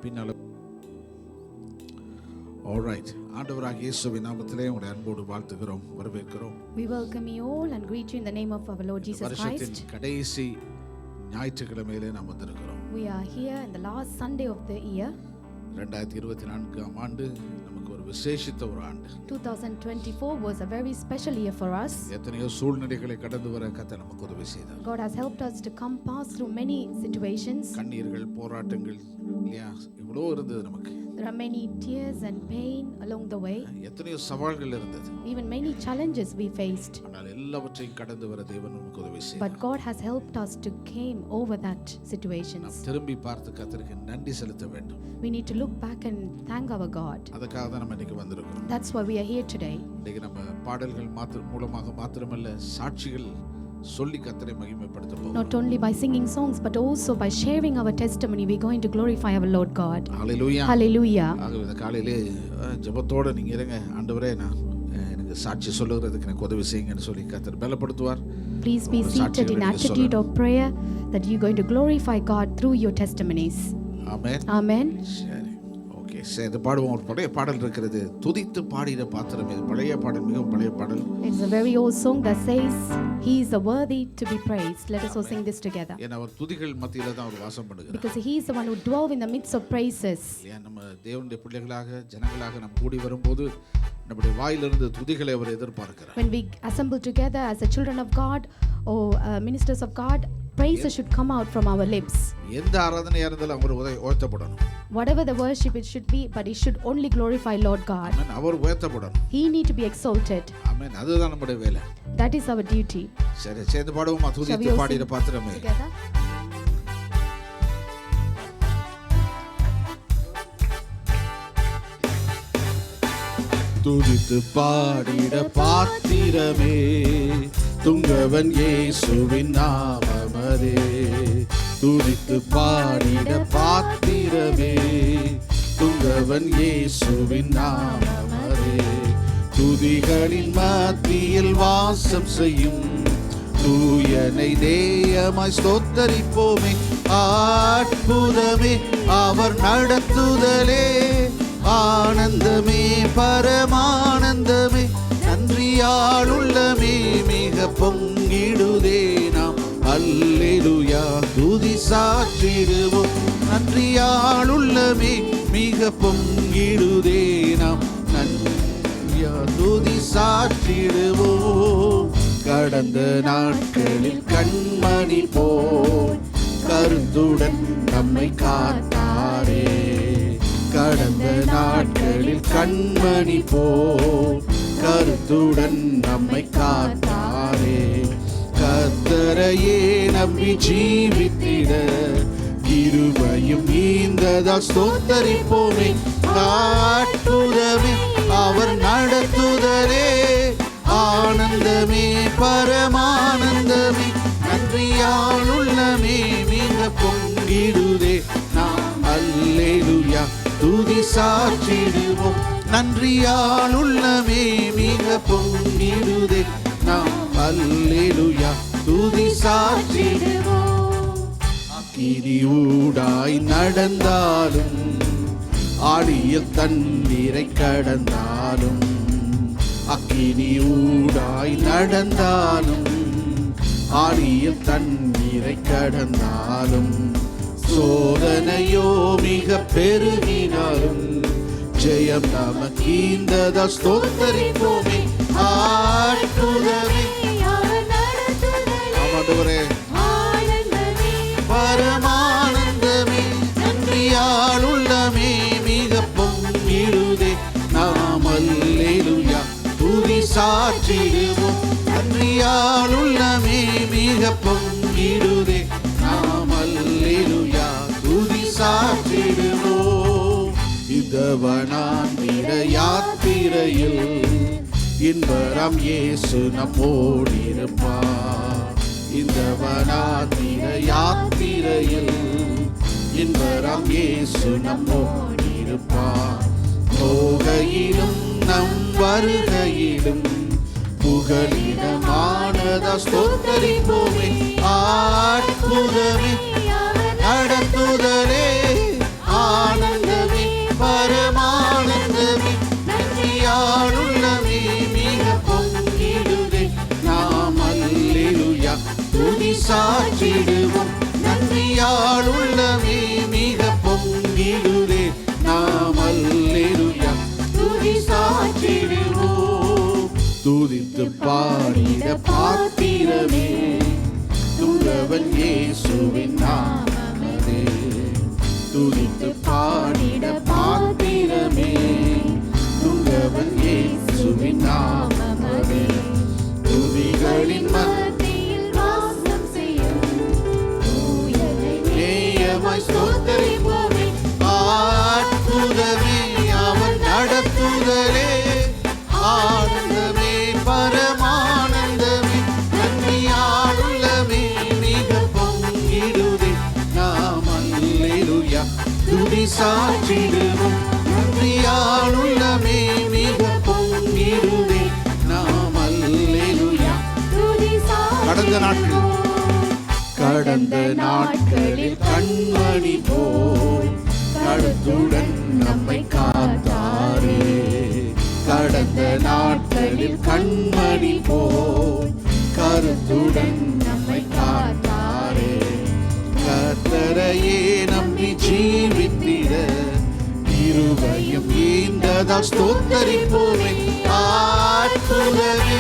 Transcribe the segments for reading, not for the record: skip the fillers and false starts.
பின்னால. Alright. ஆண்டவராகிய இயேசுவின் நாமத்திலே உங்களை அன்போடு வாழ்த்துகிறோம், வரவேற்கிறோம். We welcome you all and greet you in the name of our Lord Jesus Christ. வருஷத்தின் கடைசி ஞாயிற்றுக்கிழமையிலே நாம் வந்திருக்கிறோம். We are here in the last Sunday of the year. 2024ஆம் ஆண்டு நமக்கு ஒரு விசேஷித்த ஒரு ஆண்டு. 2024 was a very special year for us. எத்தனையோ சூழ்நிலைகளை கடந்து வர கர்த்தர் நமக்கு உதவி செய்தார். God has helped us to pass through many situations. கண்ணீர்கள், போராட்டங்கள், இல்லையா, இவ்வளோ இருந்தது நமக்கு. There are many tears and pain along the way. எத்தனையோ சவால்கள் இருந்தது. Even many challenges we faced. ஆனால் எல்லாவற்றையும் கடந்து வர தேவன் நமக்கு உதவி செய்தார். But God has helped us to came over that situations. நாம் திரும்பி பார்த்து கர்த்தருக்கு நன்றி செலுத்த வேண்டும். We need to look back and thank our God. அதுக்காக தான் நம்ம இன்னைக்கு வந்திருக்கிறோம். That's why we are here today. இன்னைக்கு நம்ம பாடல்கள் மூலமாக மாத்திரமல்ல, சாட்சிகள் சொல்லி கர்த்தரை மகிமைப்படுத்த போகிறோம். Not only by singing songs but also by sharing our testimony, we are going to glorify our Lord God. Hallelujah. Hallelujah. ஆகவே இந்த காலையிலே ஜெபத்தோட நீங்க இருங்க. ஆண்டவரே, நான் எனக்கு சாட்சி சொல்லுகிறதுக்கு எனக்கு உதவி செய்யுங்கன்னு சொல்லி கர்த்தர் பலப்படுத்துவார். Please be seated in attitude of prayer that you are going to glorify God through your testimonies. Amen. Amen. சரி, ஓகே. சரி, இது பாடுவோம். ஒரு பழைய பாடல் இருக்கிறது, துதித்து பாடின பாத்திரம். இது பழைய பாடல், மிகவும் பழைய பாடல். It's a very old song that says he is worthy to be praised. Let us all sing this together. ஏன்னா அவர் துதிகள் மத்தியில தான் அவர் வாசம் பண்ணுகிறார். Because he is the one who dwells in the midst of praises. ஏன் நம்ம தேவனுடைய பிள்ளைகளாக, ஜனங்களாக நாம் கூடி வரும்போது நம்முடைய வாயிலிருந்து துதிகளை அவர் எதிர்பார்க்கிறார். When we assemble together as the children of God or ministers of God, praises should come out from our lips. எந்த ஆராதனையா இருந்தாலும் அவர் உயர்த்தப்படணும். Whatever the worship it should be, but it should only glorify Lord God. Amen. Our உயர்த்தப்படணும். He need to be exalted. ஆமென். அதுதான் நம்முடைய வேலை. That is our duty. சரி, சேர்ந்து பாடுவோமா? துதித்து பாடின பாத்திரமே. Together. துதித்து பாடிட பாத்திரமே, துங்கவன் இயேசுவின் நாமமதே. துதித்து பாடிட பாத்திரமே, துங்கவன் இயேசுவின் நாமமதே. துதிகளின் மத்தியில் வாசம் செய்யும் தூயனை நேயமாய் ஸ்தோத்தரிப்போமே. அற்புதமே அவர் நடத்துதலே, ஆனந்தமே பரமானந்தமே. நன்றியால் உள்ளமே மிக பொங்கிடுதே, நாம் அல்லேலூயா துதி சாற்றிடுவோம். நன்றியால் உள்ளமே மிக பொங்கிடுதே, நாம் நன்றியா துதி சாற்றிடுவோம். கடந்த நாட்களில் கண்மணி போல் கருத்துடன் நம்மை காத்தாரே. கடந்த நாட்களில் கண்மணி போல் கருத்துடன் நம்மை காத்தாரே. கர்த்தரையே நம்பி ஜீவித்திட கிருபையும் ஈந்ததால் ஸ்தோத்தரிப்போமே. அற்புதமே அவர் நடத்துதலே, ஆனந்தமே பரமானந்தமே. நன்றியால் உள்ளமே மிக பொங்கிடுதே, நாம் அல்லேலூயா துதி சாற்றிடுவோம். நன்றியால் உள்ளமே மிக பொங்கிடுதே, நாம் அல்லேலூயா துதி சாற்றிடுவோம். அக்கினி ஊடாய் நடந்தாலும், ஆழியில் தண்ணீரை கடந்தாலும், அக்கினி ஊடாய் நடந்தாலும், ஆழியில் தண்ணீரை கடந்தாலும், சோதனையோ மிக பெருகினாலும், ஜெயம் நமக்கீந்ததா ஸ்தோத்தரிப்போமே. அற்புதமே ஆமாண்டவரே, பரமானந்தமே. நன்றியால் உள்ளமே மிக பொங்கிடுதே, நாம் அல்லேலூயா துதி சாற்றிடுவோம். நன்றியால் உள்ளமே மிக பொங்கிடுதே, நாம் அல்லேலூயா துதி சாற்றிடுவோம். இதவனாந்திர யாத்திரையில் இன்பராம் இயேசு நம்மோடிருப்பார். இந்த வனாந்திர யாத்திரையில் இன்பராம் இயேசு நம்மோடிருப்பார். போகையிலும் நம் வருகையிலும் புகலிடமானதா ஸ்தோத்தரிப்போமே. அற்புதமே நடத்துதலே, ஆனந்த உள்ளமே மிக பொங்கிடுதே நாம் அல்லேலூயா துதி சாற்றிடுவோம். துதித்து பாடிட பாத்திரமே துறவன் இயேசுவின் நாமமே. துதித்து பாடிட பாத்திரமே துறவன் இயேசுவின் நாமமே. துதிகளின் மத்தியில் வாசம் செய்யும் தூயனை நேயமாய் ஸ்தோத்திரிப்போமே. அற்புதமே அவன் நடத்துதலே ஆனந்தமே பரமானந்தமே. நன்றியாளுள்ளமே மிக பொங்கிடுதே நாம் அல்லேலூயா துதி சாற்றிடுவோம். நன்றியாளுள்ளமே மிக பொங்கிடுதே நாம் அல்லேலூயா துதி சாற்றிடுவோம். கடந்த நாட்களில் கண்மணி போல் கருத்துடன் நம்மை காத்தாரே. கடந்த நாட்களில் கண்மணி போல் கருத்துடன் நம்மை காத்தாரே. கர்த்தரையே நம்பி ஜீவித்திட இருவையும் ஈந்ததால் ஸ்தோத்தரிப்போமே. அற்புதமே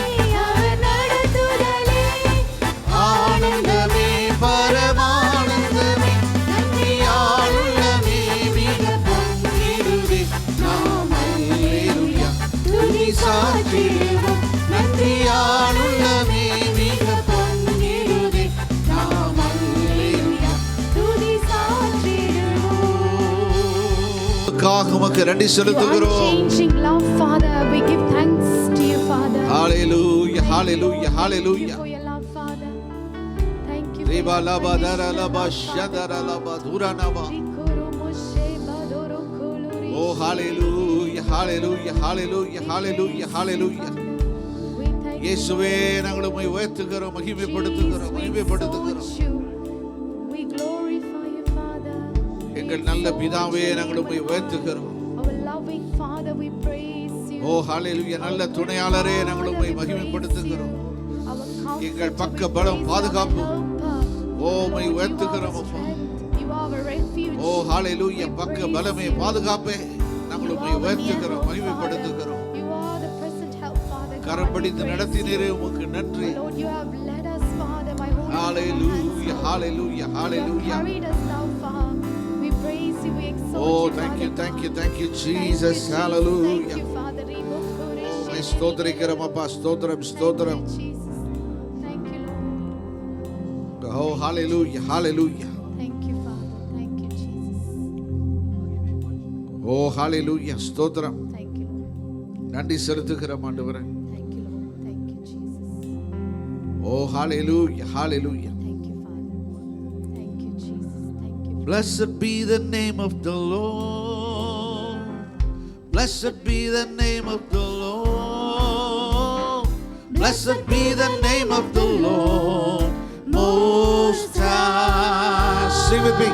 ஆனந்தமே பரமானந்தமே. நன்றியாளுள்ளமே மிக பொங்கிடுதே நாம் அல்லேலூயா துதி சாற்றிடுவோம். நன்றியாளுள்ளமே மிக பொங்கிடுதே நாம் அல்லேலூயா துதி சாற்றிடுவோம். உமக்கு நன்றி செலுத்துகிறோம். Unchanging love, Father, we give thanks to you, Father. Hallelujah, hallelujah, hallelujah. Thank you for your love, Father. Thank you. Reba laba dara laba shadara laba duranaba. Oh, hallelujah, hallelujah, hallelujah, hallelujah, hallelujah. இயேசுவே நாங்கள் உம்மை உயர்த்துகிறோம், மகிமைப்படுத்துகிறோம், மகிமைப்படுத்துகிறோம். We glorify you, Father. எங்கள் நல்ல பிதாவே நாங்கள் உம்மை உயர்த்துகிறோம். Our loving Father, we praise you. ஓ ஹalleluya, நல்ல துணையாளரே நாங்கள் உம்மை மகிமைப்படுத்துகிறோம். எங்கள் பக்க பலம் பாதுகாப்பு ஓ உம்மை உயர்த்துகிறோம் அப்பா. ஓ ஹalleluya, பக்க பலமே பாதுகாப்பே நாங்கள் உம்மை உயர்த்துகிறோம், மகிமைப்படுத்துகிறோம். கரம் பிடித்து நடத்தினீரே உமக்கு நன்றி. Hallelujah, hallelujah, hallelujah. Oh, thank you, thank you, thank you, Jesus. Hallelujah. Oh, ஸ்தோத்திரிக்கிறோம் அப்பா, ஸ்தோத்திரம், ஸ்தோத்திரம். Oh, hallelujah, hallelujah. Thank you, Father. Thank you, Jesus. Oh, hallelujah, ஸ்தோத்திரம். Thank you, Lord. நன்றி செலுத்துகிறோம் ஆண்டவரே. Thank you, Lord. Thank you, Jesus. Oh, hallelujah, hallelujah. Thank you, Father. Thank you, Jesus. Thank you. Blessed be the name of the Lord. Blessed be the name of the Lord. Blessed be the name of the Lord Most High. Sing with me.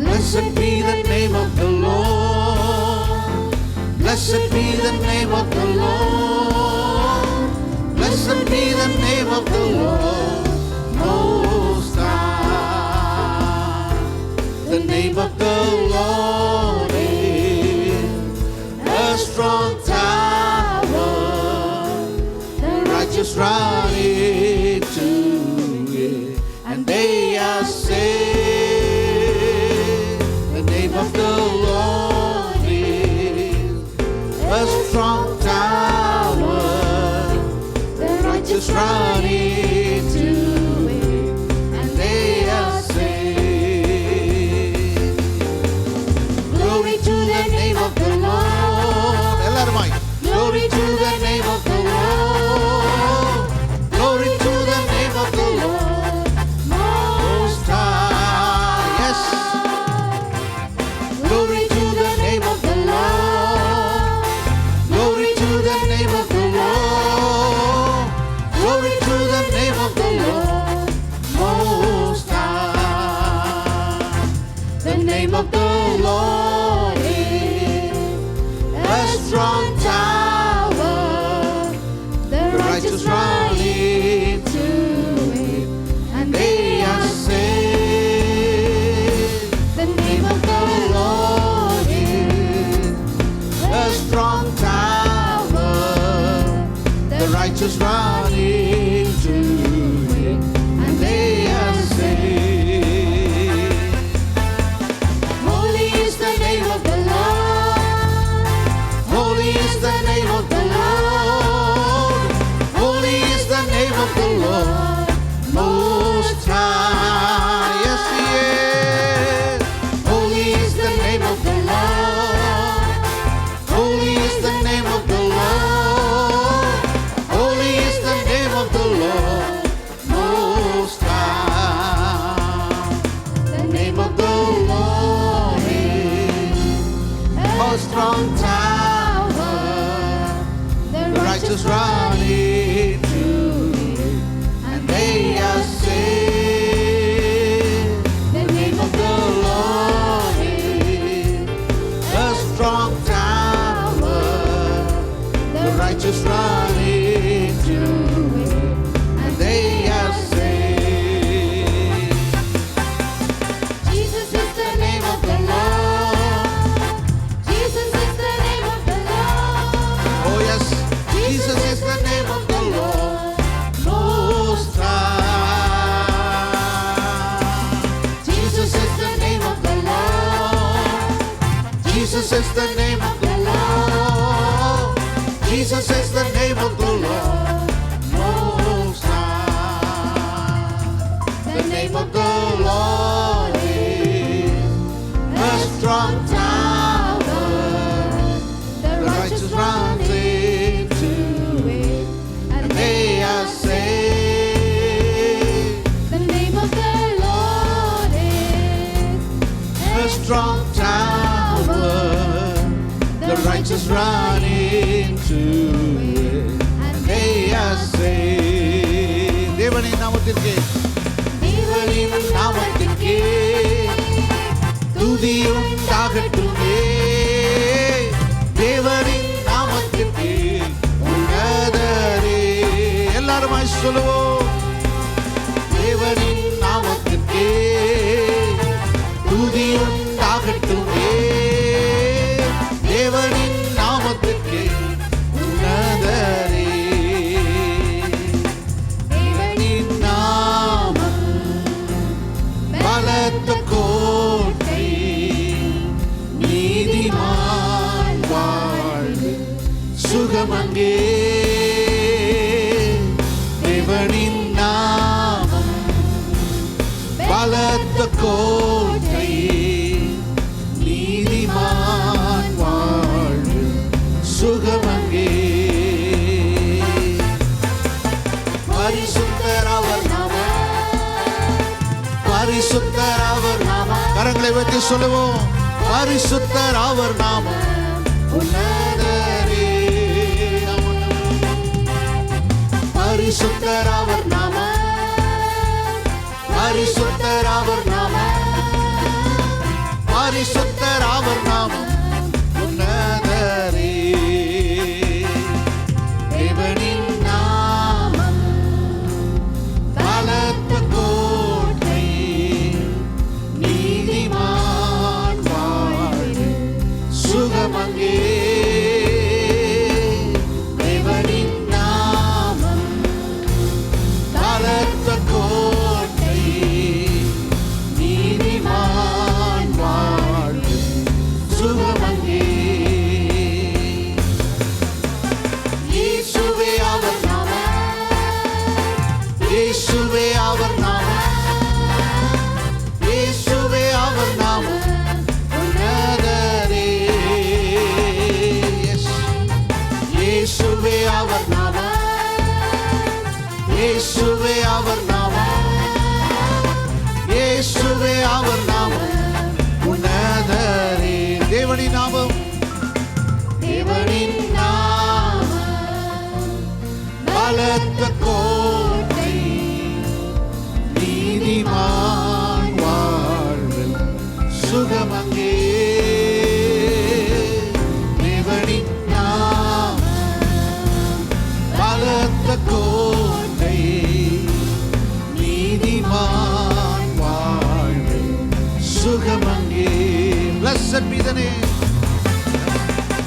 Blessed be the name of the Lord. Blessed be the name of the Lord. Blessed be the name of the Lord Most High. The name of the Lord is a strong tower. The righteous run into it, and they are saved. The name of the Lord is a strong tower. The righteous run into it, and they are saved. Glory to the name of the Lord. Ellarumai. Glory to the name of the Lord. Glory to the name of the Lord Most High. Yes. Glory to the name of the Lord. Glory to the name of the Lord. Glory to the name of the Lord Most High. The name of the Lord is a strong tower. The righteous run into it, and they are saved. strong tower. The righteous run into it, and they are saved. The name of the Lord is a strong tower. The righteous run into it, and they are saved. Jesus is the name of the Lord. Jesus is the name of the Lord. Oh yes, Jesus is the name of the Lord Most High. Jesus is the name of the Lord. Jesus is the name of the Lord. Jesus is the name of the Lord Most High. The name of the Lord is a strong tower. The righteous runs into it, and they are saved. the name of the Lord is A strong tower, the righteous run into it, and they are saved. தேவனின் நாமத்திற்கே தேவனின் நாமத்திற்கே துதி உண்டாகட்டுமே. தேவனின் நாமத்திற்கே உன்னதரே. எல்லாருமாய் சொல்லுவோம். தேவனின் நாமத்திற்கே துதி உண்டாகட்டுமே. தேவனின் நாமத்திற்கே உன்னதரே. தேவனின் நாமம் பலத்த கோட்டை, நீதிமான் வாழ்வு சுகமங்கே. தேவனின் நாமம் பலத்த கோட்டை, நீதிமான் வாழ்வு சுகமங்கே. பரிசுத்தர் அவர் நாமம், பரிசுத்தர் அவர் நாமம். கரங்களை வைத்து சொல்லுவோம். பரிசுத்தர் அவர் நாமம் உன்னதரே. பரிசுத்தர் அவர் நாமம், பரிசுத்தர் அவர் நாமம், பரிசுத்தர் அவர் நாமம் உன்னதரே. தேவனின் நாமம் பலத்த கோட்டை, நீதிமான் வாழ்வு சுகமங்கே. தேவனின் நாமம் பலத்த கோட்டை, நீதிமான் வாழ்வு சுகமங்கே. இயேசுவே அவர் நாமம், இயேசுவே அவர் நாமம், இயேசுவே அவர் நாமம் உன்னதரே. Yes. இயேசுவே அவர் நாமம், இயேசுவே அவர் நாமம், இயேசுவே அவர் நாமம் உன்னதரே. தேவனின் நாமம், தேவனின் நாமம் பலத்த கோட்டை, நீதிமான் வாழ்வில் சுகமங்கே. தேவனின் நாமம் பலத்த கோட்டை, நீதிமான் வாழ்வில் சுகமங்கே. Blessed be the name.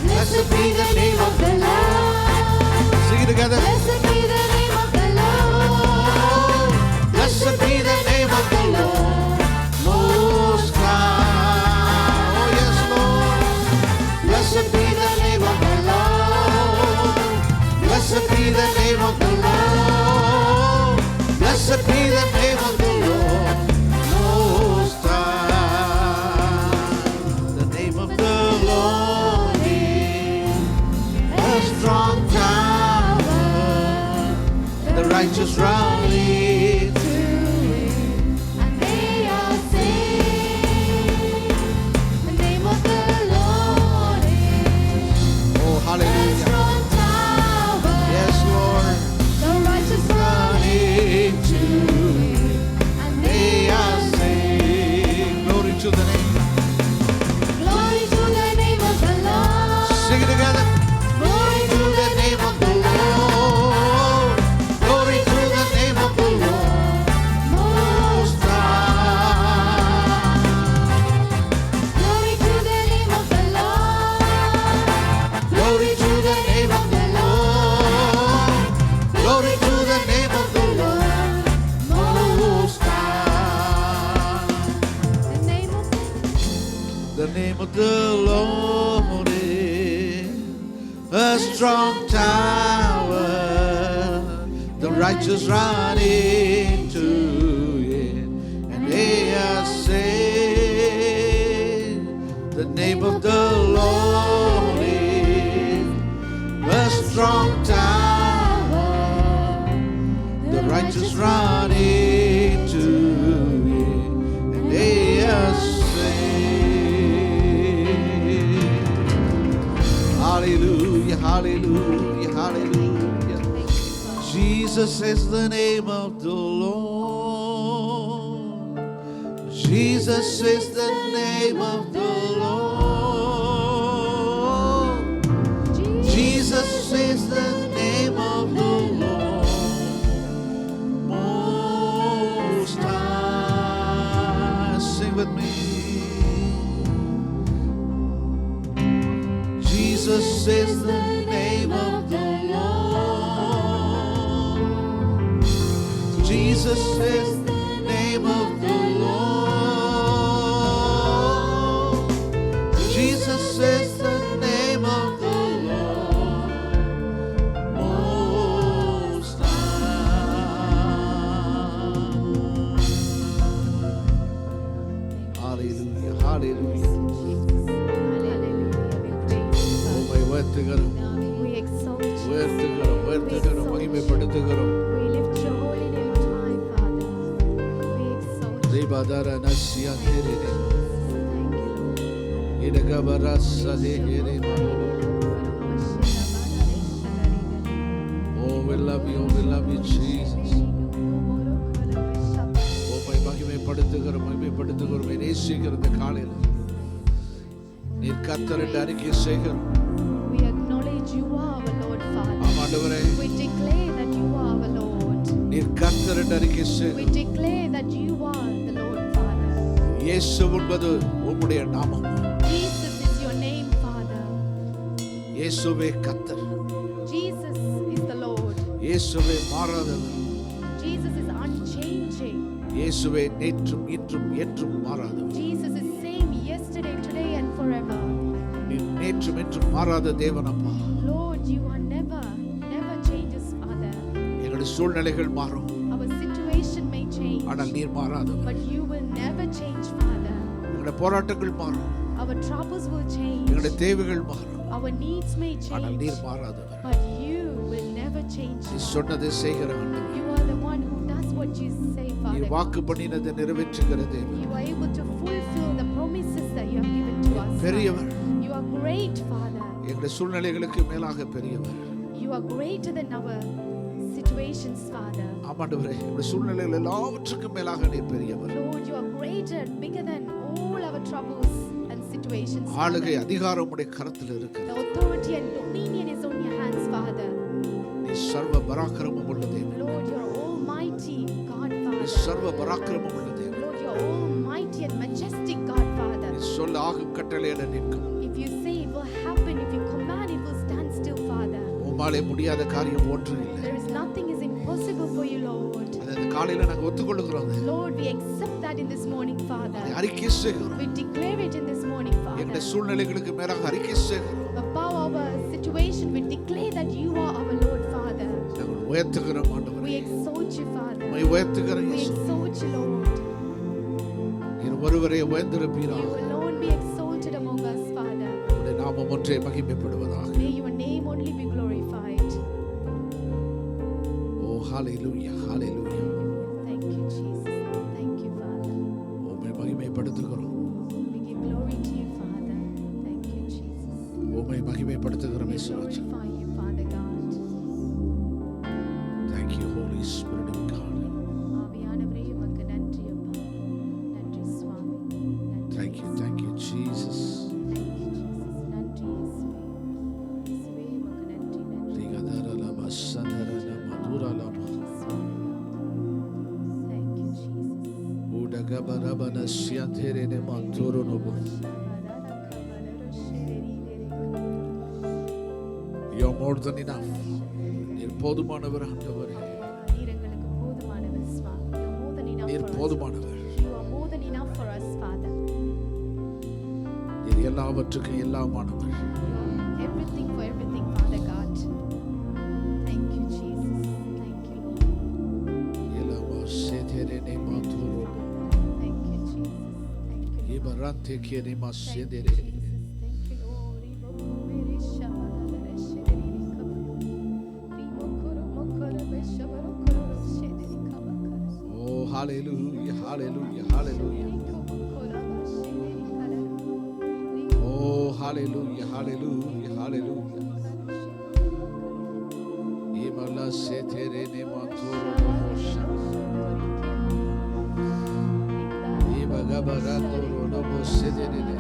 Blessed be the name of the Lord. Sing it together. Blessed be the name of the Lord. Blessed be the name of the Lord Most High. Oh yes, Lord. Blessed be the name of the Lord. Blessed be the name of the Lord. Blessed be the name of the Lord Most High. The name of the Lord is a strong tower. The righteous run into it, And they are saved. The name of the Lord is name. Glory to the name of the Lord. Sing it together. Glory To the name of the Lord. Glory to the name of the Lord. Most High. Glory to the name of the Lord. Glory to the name of the Lord. Glory to the name of the Lord. Most High. The name of The name of the Lord is a strong tower. The righteous run into it, and they are saved. The name of the Lord is a strong tower. The righteous run into it, and they are saved. Hallelujah, hallelujah, hallelujah. Jesus is the name of the Lord. Jesus is the name of the Lord. Jesus is the name of the Lord. Most High. Sing with me. Jesus is the name of the Lord. Jesus is the name of the Lord. Jesus is the name of the Lord. Most High. Hallelujah, hallelujah. உம்மை உயர்த்துகிறோம், We exalt you. உயர்த்துகிறோம், உயர்த்துகிறோம், மகிமைப்படுத்துகிறோம். We lift your holy name on high, Father. We exalt you. தேவதார Nazia there Thank you, Lord. இடகபரசதே ஹேரே Mano. Oh, we love you, we love you, Jesus. உம்மை மகிமைப்படுத்துகிறோம், மகிமைப்படுத்துகிறோம், நேசிக்கிற இந்த காலையில் நீர் கர்த்தர் என்று அறிக்கை செய்கிறோம். We acknowledge you are our Lord, Father. ஆமாண்டவரே, We declare that you are our Lord. நீர் கர்த்தர் என்று அறிக்கை We செய்கிறோம். declare that you are the Lord, Father. இயேசு என்பது உம்முடைய நாமம். Jesus is your name, Father. இயேசுவே கர்த்தர், Jesus is the Lord. இயேசுவே மாறாதவர், Jesus is unchanging. இயேசுவே நேற்றும் இன்றும் என்றும் மாறாதவர். Jesus is same yesterday, today and forever. நீர் நேற்றும் என்றும் மாறாத தேவன் அப்பா. Lord, you are never changes, Father. எங்களுடைய சூழ்நிலைகள் மாறும், Our situation may change, ஆனால் நீர் மாறாதவர். but you will never change, Father. எங்களுடைய போராட்டங்கள் மாறும், Our troubles will change, எங்களுடைய தேவைகள் மாறும், our needs may ஆனால் change, நீர் மாறாதவர். but you will never change. நீ சொன்னதை செய்கிற ஆண்டவர். You are the one who does what you say, நீர் Father. வாக்கு பண்ணினதை நிறைவேற்றுகிற தேவன். You are able to fulfill the promises that you have given to us, பெரியவர், Father. You are great, Father. எங்களுடைய சூழ்நிலைகளுக்கு மேலாக பெரியவர். You are greater than our situations, Father. ஆமாண்டவரே, எங்களுடைய சூழ்நிலைகள் எல்லாவற்றுக்கும் மேலாக நீர் பெரியவர். Lord, you are greater, bigger than all our troubles and situations, ஆளுகை Father. அதிகாரம் உடைய கரத்தில் இருக்கு. The authority and dominion is on your hands, Father. நீ சர்வ பராக்கிரமம் உள்ள தேவன். Lord, you are almighty God, நீ Father. சர்வ பராக்கிரமம் உள்ள தேவன். Lord, you are almighty and majestic God, Father. நீ சொல்ல ஆகும் கட்டளையிட நிற்கும். If you say it will happen, if you command, it will stand still, Father. உம்மாலே முடியாத காரியம் ஒன்றும் இல்லை. There is nothing is impossible for you, Lord. அதை இந்த காலையில நாங்க ஒத்துக்கொள்ளுகிறோம். Lord, we accept that in this morning, Father. அதை அறிக்கை செய்கிறோம். We declare it in this morning, எங்களுடைய Father. சூழ்நிலைகளுக்கு மேலாக அறிக்கை செய்கிறோம். Above our situation, we declare that you are our Lord, Father. நாங்கள் உயர்த்துகிறோம் ஆண்டவரே. We exalt you, Father. உம்மை உயர்த்துகிறோம் We இயேசு. exalt you, Lord. நீர் ஒருவரே You உயர்ந்திருப்பீராக. alone be exalted among us, Father. உம்முடைய நாமம் ஒன்றே மகிமைப்படுவதாக. May your name only be glorified. O hallelujah, hallelujah. Thank you, Jesus. Thank you, Father. உம்மை மகிமைப்படுத்துகிறோம். We give glory to you, Father. Thank you, Jesus. உம்மை மகிமைப்படுத்துகிறோம் We இயேசுராஜா. glorify you, Father God. Thank you Holy Spirit of God. ஆவியானவரே, உமக்கு நன்றி அப்பா. நன்றி சுவாமி. நன்றி. Thank you You are more than enough. நீர் போதுமானவர் ஆண்டவரே. நீர் எங்களுக்கு போதுமானவர் சுவாமி. You are more than enough நீர் for us. போதுமானவர். You are more than enough for us, Father. நீர் எல்லாவற்றுக்கும் எல்லாமானவர். Everything for everything, Father God. Thank you, Jesus. Thank you, Lord. எல்லாமா சேதேரேனே Maduro. Thank you, Jesus. Thank you, Lord. இபரந்தே கேனேமா Thank you, சேதேரே. Jesus. Thank you, Lord. Rimo koro mokoro beshabaro koro shederi kabakara. Oh, hallelujah, hallelujah, hallelujah. Oh, hallelujah, hallelujah, hallelujah. Imala seterene matoro bosha. Ibagabarato robo seterene.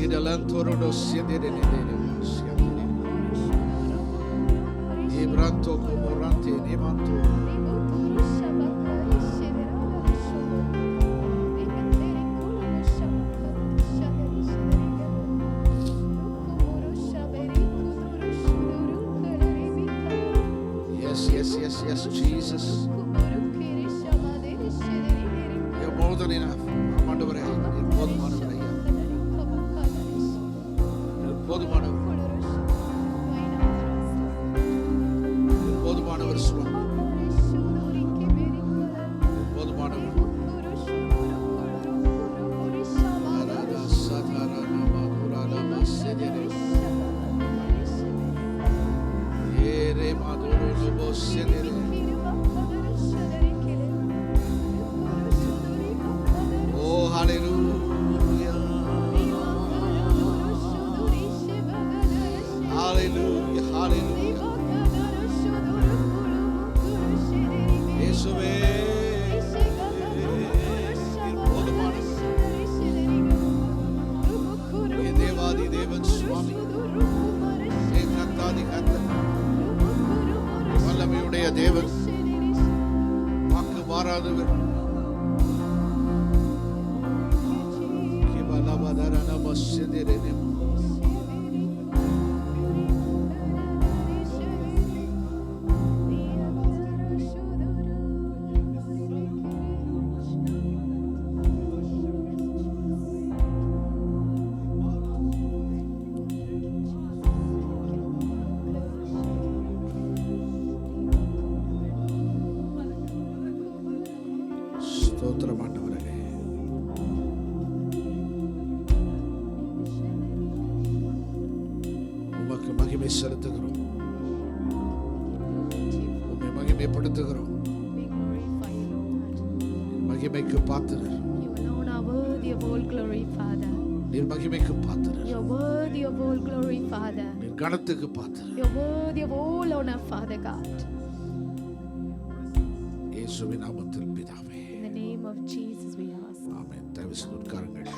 Idalantoro do seterene. Ibranto comorante nemanto. Yes, Jesus. You're more than enough. ஆண்டவரே, நீர் போதுமானவர் ஐயா. நீர் போதுமானவர். நீர் போதுமானவர் சுவாமி. நீர் போதுமானவர். அரதா சதரனா மதுரனா செதெரே. ஏரே மதுரோ லோபோ செதெரே. Oh, hallelujah. Hallelujah, hallelujah. இயேசுவே, நீர் போதுமானவர். நீர் தேவாதி தேவன் சுவாமி. நீர் கர்த்தாதி கர்த்தர். வல்லமையுடைய தேவன். வாக்கு மாறாதவர். கிபலபதரன மஸ்ஸிதிரனே. ஸ்தோத்திரம் ஆண்டவரே. உமக்கு மகிமை செலுத்துகிறோம். உம்மை மகிமைப்படுத்துகிறோம். We glorify you, Lord. மகிமைக்கு பாத்திரர். You alone are worthy of all glory, Father. நீர் மகிமைக்கு பாத்திரர். You are worthy of all glory, Father. நீர் கனத்துக்கு பாத்திரர். You are worthy of all honor, Father God. இயேசுவின் நாமத்தில் பிதாவே. In the name of Jesus we ask. ஆமென். தயவு செய்து உட்காருங்கள்.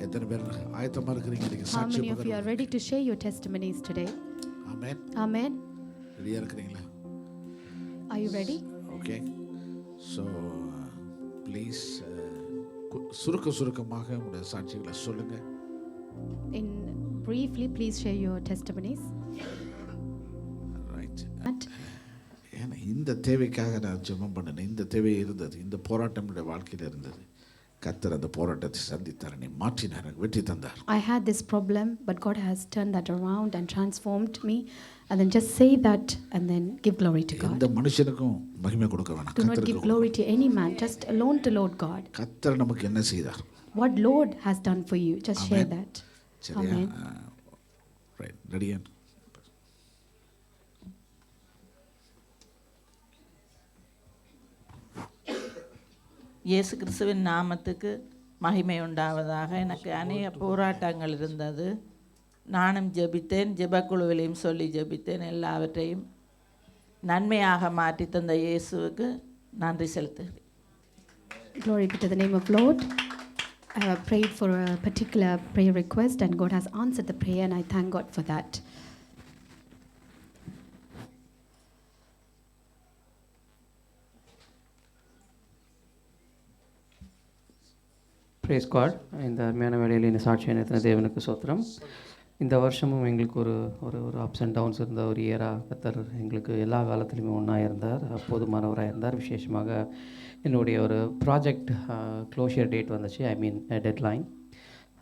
எத்தனை பேர் ஆயத்தமா இருக்கிறீங்க நீங்க How சாட்சி many of you are ready to share your testimonies today? Amen. Amen. ரெடியா இருக்கிறீங்களா? Are you ready? Okay. So please சுருக்கமாக உங்களுடைய சாட்சிகளை சொல்லுங்க. In briefly, please share your testimonies. Right. And ஏன்னா இந்த தேவைக்காக நான் ஜெபம் பண்ணினேன். இந்த தேவை இருந்தது. இந்த போராட்டம் என்னுடைய வாழ்க்கையில் இருந்தது. கர்த்தர் அந்த போராட்டத்தை சந்தித்தார். என்னை மாற்றினார். எனக்கு வெற்றி தந்தார். I had this problem, but God has turned that around and transformed me. And then just say that and then give glory to God. எந்த மனுஷனுக்கும் மகிமை கொடுக்க வேணாம். Do not give glory to any man, just alone to Lord God. கர்த்தர் நமக்கு என்ன செய்தார்? What Lord has done for you, just share that. சரியா? Amen. ரைட். ரெடியா? இயேசு கிறிஸ்துவின் நாமத்துக்கு மகிமை உண்டாவதாக. எனக்கு அநேக போராட்டங்கள் இருந்தது. நானும் ஜெபித்தேன், ஜெபக்குழுவிலையும் சொல்லி ஜெபித்தேன். எல்லாவற்றையும் நன்மையாக மாற்றி தந்த இயேசுவுக்கு நன்றி செலுத்துகிறேன். Glory be to the name of Lord. I have prayed for a particular prayer request and God has answered the prayer and I thank God for that. Praise God. இந்த அருமையான வேலையில் இந்த சாட்சியை நிறுத்தின தேவனுக்கு சோத்திரம். இந்த வருஷமும் எங்களுக்கு ஒரு ஒரு ஒரு அப்ஸ் அண்ட் டவுன்ஸ் இருந்த ஒரு இயராக கர்த்தர் எங்களுக்கு எல்லா காலத்துலேயுமே ஒன்றா இருந்தார், போதுமானவராக இருந்தார். விசேஷமாக என்னுடைய ஒரு ப்ராஜெக்ட் க்ளோஷர் டேட் வந்துச்சு, ஐ மீன் டெட்லைன்.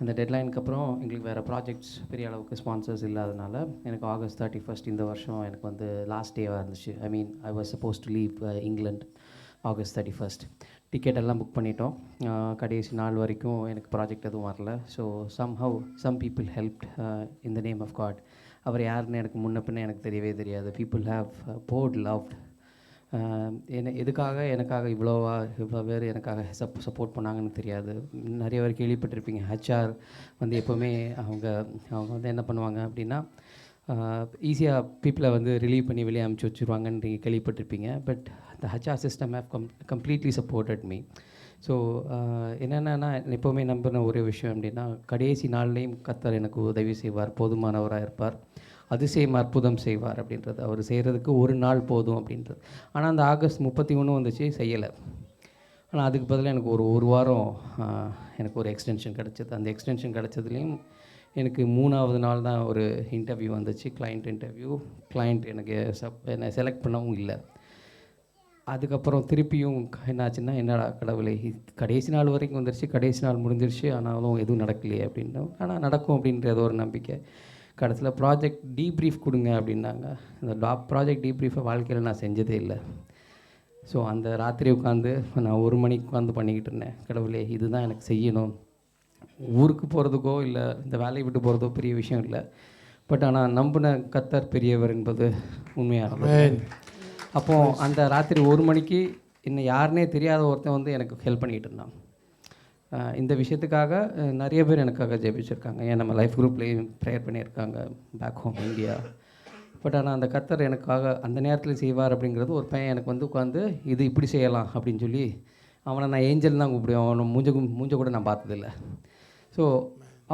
அந்த டெட்லைனுக்கு அப்புறம் எங்களுக்கு வேறு ப்ராஜெக்ட்ஸ் பெரிய அளவுக்கு ஸ்பான்சர்ஸ் இல்லாதனால எனக்கு August 31 இந்த வருஷம் எனக்கு வந்து லாஸ்ட் டேவாக இருந்துச்சு. I mean I was suppose to leave England August 31. Ticket எல்லாம் புக் பண்ணிட்டோம். கடைசி நாள் வரைக்கும் எனக்கு ப்ராஜெக்ட் எதுவும் வரல. So some people helped in the name of God. அவர் யாருன்னு எனக்கு முன்ன பின்ன எனக்கு தெரியவே தெரியாது. People have poured loved. எனக்காக இவ்வளோ பேர் எனக்காக சப்போர்ட் பண்ணாங்கன்னு தெரியாது. நிறைய பேர் கேள்விப்பட்டிருப்பீங்க, ஹெச்ஆர் வந்து எப்போவுமே அவங்க வந்து என்ன பண்ணுவாங்க அப்படின்னா ஈஸியாக பீப்புளை வந்து ரிலீவ் பண்ணி வெளியே அனுப்பிச்சி வச்சுருவாங்கன்னு நீங்கள் கேள்விப்பட்டிருப்பீங்க. But the HR system have completely supported me. So என்னென்னா எப்போவுமே நம்பின ஒரே விஷயம் அப்படின்னா கடைசி நாள்லேயும் கர்த்தர் எனக்கு உதவி செய்வார், போதுமானவராக இருப்பார், அதிசயம் அற்புதம் செய்வார் அப்படின்றது. அவர் செய்கிறதுக்கு ஒரு நாள் போதும் அப்படின்றது. ஆனால் அந்த August 31 வந்துச்சு, செய்யலை. ஆனால் அதுக்கு பதிலாக எனக்கு ஒரு வாரம் எனக்கு ஒரு எக்ஸ்டென்ஷன் கிடச்சிது. அந்த எக்ஸ்டென்ஷன் கிடச்சதுலேயும் எனக்கு 3ஆவது நாள் தான் ஒரு இன்டர்வியூ வந்துச்சு, கிளைண்ட் இன்டர்வியூ. கிளைண்ட் எனக்கு என்னை செலக்ட் பண்ணவும் இல்லை. அதுக்கப்புறம் திருப்பியும் என்னாச்சுன்னா, என்னடா கடவுளே, கடைசி நாள் வரைக்கும் வந்துருச்சு, கடைசி நாள் முடிஞ்சிருச்சு, ஆனாலும் எதுவும் நடக்கலையே அப்படின்ட்டு. ஆனால் நடக்கும் அப்படின்ற ஏதோ ஒரு நம்பிக்கை. கடைசியில் ப்ராஜெக்ட் டீப்ரீஃப் கொடுங்க அப்படின்னாங்க. இந்த ப்ராஜெக்ட் டீப்ரீஃபை வாழ்க்கையில் நான் செஞ்சதே இல்லை. ஸோ அந்த ராத்திரி உட்காந்து நான் 1 மணிக்கு உட்காந்து பண்ணிக்கிட்டு இருந்தேன். கடவுளே, இதுதான் எனக்கு செய்யணும். ஊருக்கு போகிறதுக்கோ இல்லை இந்த வேலையை விட்டு போகிறதோ பெரிய விஷயம் இல்லை. பட் ஆனால் நம்பின கர்த்தர் பெரியவர் என்பது உண்மையானது. அப்போது அந்த ராத்திரி 1 மணிக்கு இன்னும் யாருனே தெரியாத ஒருத்தன் வந்து எனக்கு ஹெல்ப் பண்ணிக்கிட்டு இருந்தான். இந்த விஷயத்துக்காக நிறைய பேர் எனக்காக ஜெபிச்சிருக்காங்க. ஏன் நம்ம லைஃப் குரூப்லேயும் ப்ரேயர் பண்ணியிருக்காங்க பேக் ஹோம் இந்தியா. பட் ஆனால் அந்த கர்த்தர் எனக்காக அந்த நேரத்தில் செய்வார் அப்படிங்கிறது ஒரு பையன் எனக்கு வந்து உட்காந்து இது இப்படி செய்யலாம் அப்படின்னு சொல்லி, அவனை நான் ஏஞ்சல் தான் கூப்பிடுவேன், அவனை மூஞ்ச கூட நான் பார்த்ததில்ல. ஸோ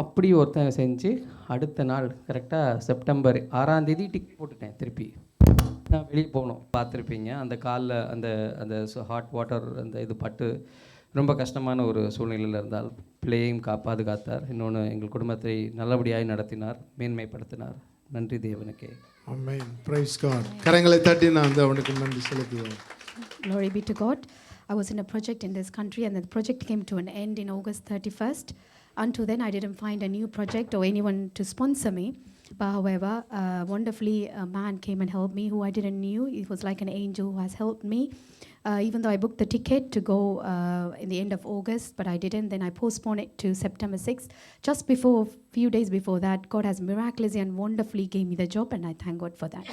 அப்படி ஒருத்தன் செஞ்சு அடுத்த நாள் கரெக்டாக செப்டம்பர் 6ஆம் தேதி டிக்கெட் போட்டுட்டேன். திருப்பி நான் வெளியே போகணும், பார்த்துருப்பீங்க. அந்த காலில் அந்த அந்த ஹாட் வாட்டர் அந்த இது பட்டு ரொம்ப கஷ்டமான ஒரு சூழ்நிலையில் இருந்தால் பிள்ளையையும் பாதுகாத்தார். இன்னொன்று எங்கள் குடும்பத்தை நல்லபடியாக நடத்தினார், மேன்மைப்படுத்தினார். நன்றி தேவனுக்கே. ஆமென். Praise God. கரங்களை தட்டி நான் அவனுக்கு நன்றி செலுத்துவேன். Glory be to God. I was in a project in this country and the project came to an end in August 31st. Until then, I didn't find a new project or anyone to sponsor me. But however, wonderfully, a man came and helped me who I didn't knew. It was like an angel who has helped me. Even though I booked the ticket to go in the end of August, but I didn't. Then I postponed it to September 6th. Just before, few days before that, God has miraculously and wonderfully gave me the job, and I thank God for that.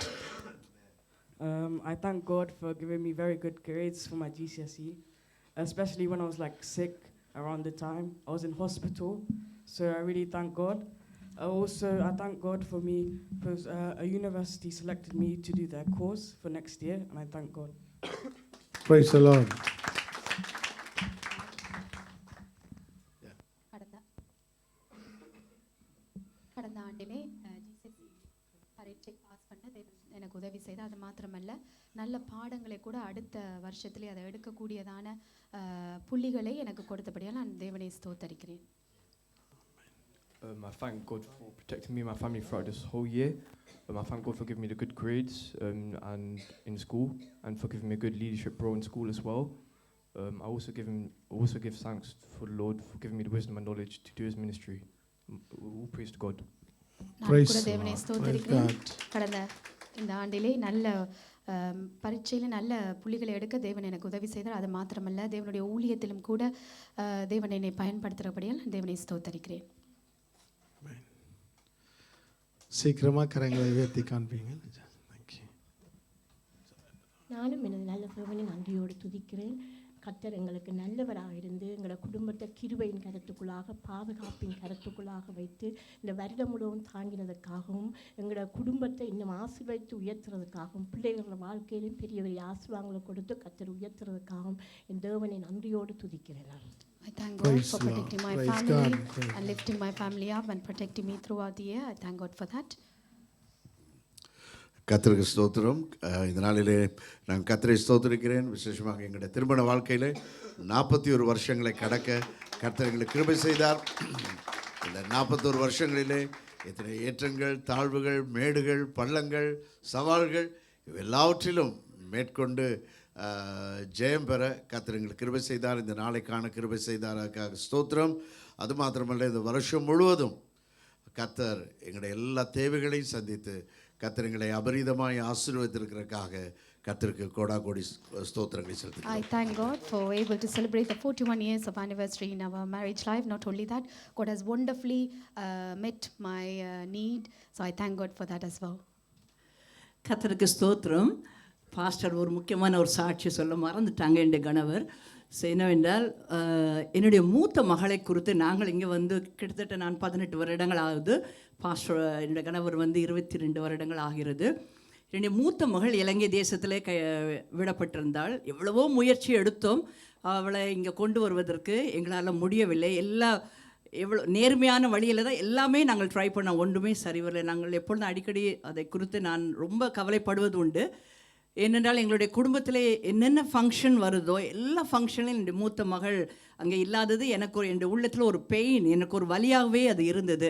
I thank God for giving me very good grades for my GCSE, especially when I was like sick around the time. I was in hospital, so I really thank God. I thank God for me because a university selected me to do their course for next year, and I thank God. Praise the Lord. கடந்த ஆண்டிலே GCSE பரீட்சை pass பண்ண எனக்கு உதவி செய்து, அது மாத்திரமல்ல நல்ல பாடங்களை கூட அடுத்த வருஷத்திலே அதை எடுக்கக்கூடியதான புள்ளிகளை எனக்கு கொடுத்தபடியால் நான் தேவனை ஸ்தோத்தரிக்கிறேன். I thank God for protecting me and my family throughout this whole year. I thank God for giving me the good grades and in school, and for giving me a good leadership role in school as well. I also give thanks for the Lord for giving me the wisdom and knowledge to do His ministry. All praise to God. நான் கூட தேவனை ஸ்தோத்தரிக்கிறேன். கடந்த இந்த ஆண்டிலே நல்ல பரீட்சையில் நல்ல புள்ளிகளை எடுக்க தேவன் எனக்கு உதவி செய்தார். அது மாத்திரமல்ல தேவனுடைய ஊழியத்திலும் கூட தேவன் என்னை பயன்படுத்துகிறபடியால் நான் தேவனை ஸ்தோத்தரிக்கிறேன். சீக்கிரமாக கரங்களை உயர்த்தி காண்பீங்க. நானும் எனது நல்ல தேவனை நன்றியோடு துதிக்கிறேன். கர்த்தர் எங்களுக்கு நல்லவராக இருந்து எங்களோட குடும்பத்தை கிருபையின் கருத்துக்குள்ளாக பாதுகாப்பின் கருத்துக்குள்ளாக வைத்து இந்த வருடம் முழுவதும் தாங்கினதுக்காகவும் எங்களோட குடும்பத்தை இன்னும் ஆசீர்வதித்து உயர்த்துறதுக்காகவும் பிள்ளைகளோட வாழ்க்கையிலும் பெரிய பெரிய ஆசீர்வாதங்களை கொடுத்து கர்த்தர் உயர்த்துறதுக்காகவும் என் தேவனை நன்றியோடு துதிக்கிறேன். I thank God for protecting my family and lifting my family up and protecting me throughout the year. I thank God for that. கர்த்தருக்கு ஸ்தோத்திரம். இந்த நாளிலே நான் கர்த்தரை ஸ்தோத்திரிக்கிறேன். விசேஷமாக எங்களுடைய திருமண வாழ்க்கையில் 41 வருஷங்களை கடக்க கர்த்தர் எங்களுக்கு கிருபை செய்தார். இந்த 41 வருஷங்களிலே எத்தனை ஏற்றங்கள், தாழ்வுகள், மேடுகள், பள்ளங்கள், சவால்கள் எல்லாவற்றிலும் மேற்கொண்டு ஜெயம் பெற கர்த்தர் எங்களுக்கு கிருபை செய்தார். இந்த நாளை காண கிருபை செய்தார். அதுக்காக ஸ்தோத்திரம். அது மாத்திரமல்ல, இந்த வருஷம் முழுவதும் கர்த்தர் எங்களுடைய எல்லா தேவைகளையும் சந்தித்து கர்த்தர் எங்களை அபரிதமாய் ஆசீர்வதித்திருக்கிறதுக்காக கர்த்தருக்கு கோடி ஸ்தோத்திரங்களை செலுத்துகிறேன். I thank God for able to celebrate the 41 years of anniversary in our marriage life. Not only that, God has wonderfully met my need. So I thank God for that as well. கர்த்தருக்கு ஸ்தோத்திரம். Pastor ஒரு முக்கியமான ஒரு சாட்சி சொல்ல மறந்துட்டாங்க என் கணவர். என்னவென்றால், என்னுடைய மூத்த மகளை குறித்து நாங்கள் இங்கே வந்து கிட்டத்தட்ட நான் 18 வருடங்கள் ஆகுது. பாஸ்டர் என்னுடைய கணவர் வந்து 22 வருடங்கள் ஆகிறது. என்னுடைய மூத்த மகள் இலங்கை தேசத்திலே விடப்பட்டிருந்தாள். எவ்வளவோ முயற்சி எடுத்தோம் அவளை இங்கே கொண்டு வருவதற்கு, எங்களால் முடியவில்லை. எவ்வளோ நேர்மையான வழியில் தான் எல்லாமே நாங்கள் ட்ரை பண்ணோம், ஒன்றுமே சரி வரலை. நாங்கள் எப்பொழுதும் அடிக்கடி அதை குறித்து நான் ரொம்ப கவலைப்படுவது உண்டு. ஏனென்றால் எங்களுடைய குடும்பத்தில் என்னென்ன ஃபங்க்ஷன் வருதோ எல்லா ஃபங்க்ஷன்லையும் என்னுடைய மூத்த மகள் அங்கே இல்லாதது எனக்கு என்னுடைய உள்ளத்தில் ஒரு பெயின், எனக்கு ஒரு வலியாகவே அது இருந்தது.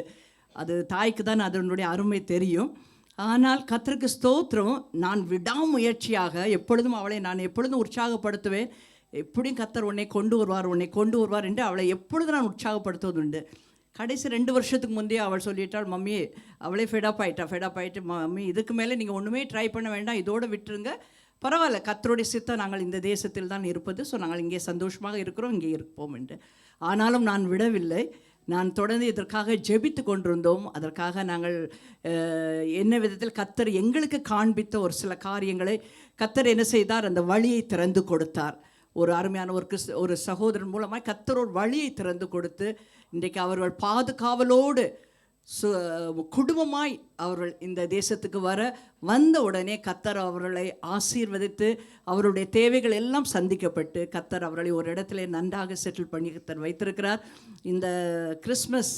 அது தாய்க்கு தான் அதனுடைய அருமை தெரியும். ஆனால் கர்த்தருக்கு ஸ்தோத்திரம், நான் விடாமுயற்சியாக எப்பொழுதும் அவளை நான் எப்பொழுதும் உற்சாகப்படுத்துவேன். எப்படியும் கர்த்தர் உன்னை கொண்டு வருவார் என்று அவளை எப்பொழுதும் நான் உற்சாகப்படுத்துவது உண்டு. கடைசி 2 வருஷத்துக்கு முந்தைய அவள் சொல்லிட்டாள், மம்மி அவளே ஃபெடப் ஆகிட்டு மம்மி இதுக்கு மேலே நீங்கள் ஒன்றுமே ட்ரை பண்ண வேண்டாம், இதோடு விட்டுருங்க, பரவாயில்ல, கர்த்தருடைய சித்தம், நாங்கள் இந்த தேசத்தில் தான் இருப்பது, ஸோ நாங்கள் இங்கே சந்தோஷமாக இருக்கிறோம், இங்கே இருப்போம் என்று. ஆனாலும் நான் விடவில்லை. நான் தொடர்ந்து இதற்காக ஜெபித்து கொண்டிருந்தோம். அதற்காக நாங்கள் என்ன விதத்தில் கர்த்தர் எங்களுக்கு காண்பித்த ஒரு சில காரியங்களை கர்த்தர் என்ன செய்தார், அந்த வழியை திறந்து கொடுத்தார். ஒரு அருமையான ஒரு சகோதரன் மூலமாக கர்த்தர் ஒரு வழியை திறந்து கொடுத்து இன்றைக்கு அவர்கள் பாதுகாவலோடு குடும்பமாய் அவர்கள் இந்த தேசத்துக்கு வந்த உடனே கர்த்தர் அவர்களை ஆசீர்வதித்து அவருடைய தேவைகள் எல்லாம் சந்திக்கப்பட்டு கர்த்தர் அவர்களை ஒரு இடத்துல நன்றாக செட்டில் பண்ணி கர்த்தர் வைத்திருக்கிறார். இந்த கிறிஸ்மஸ்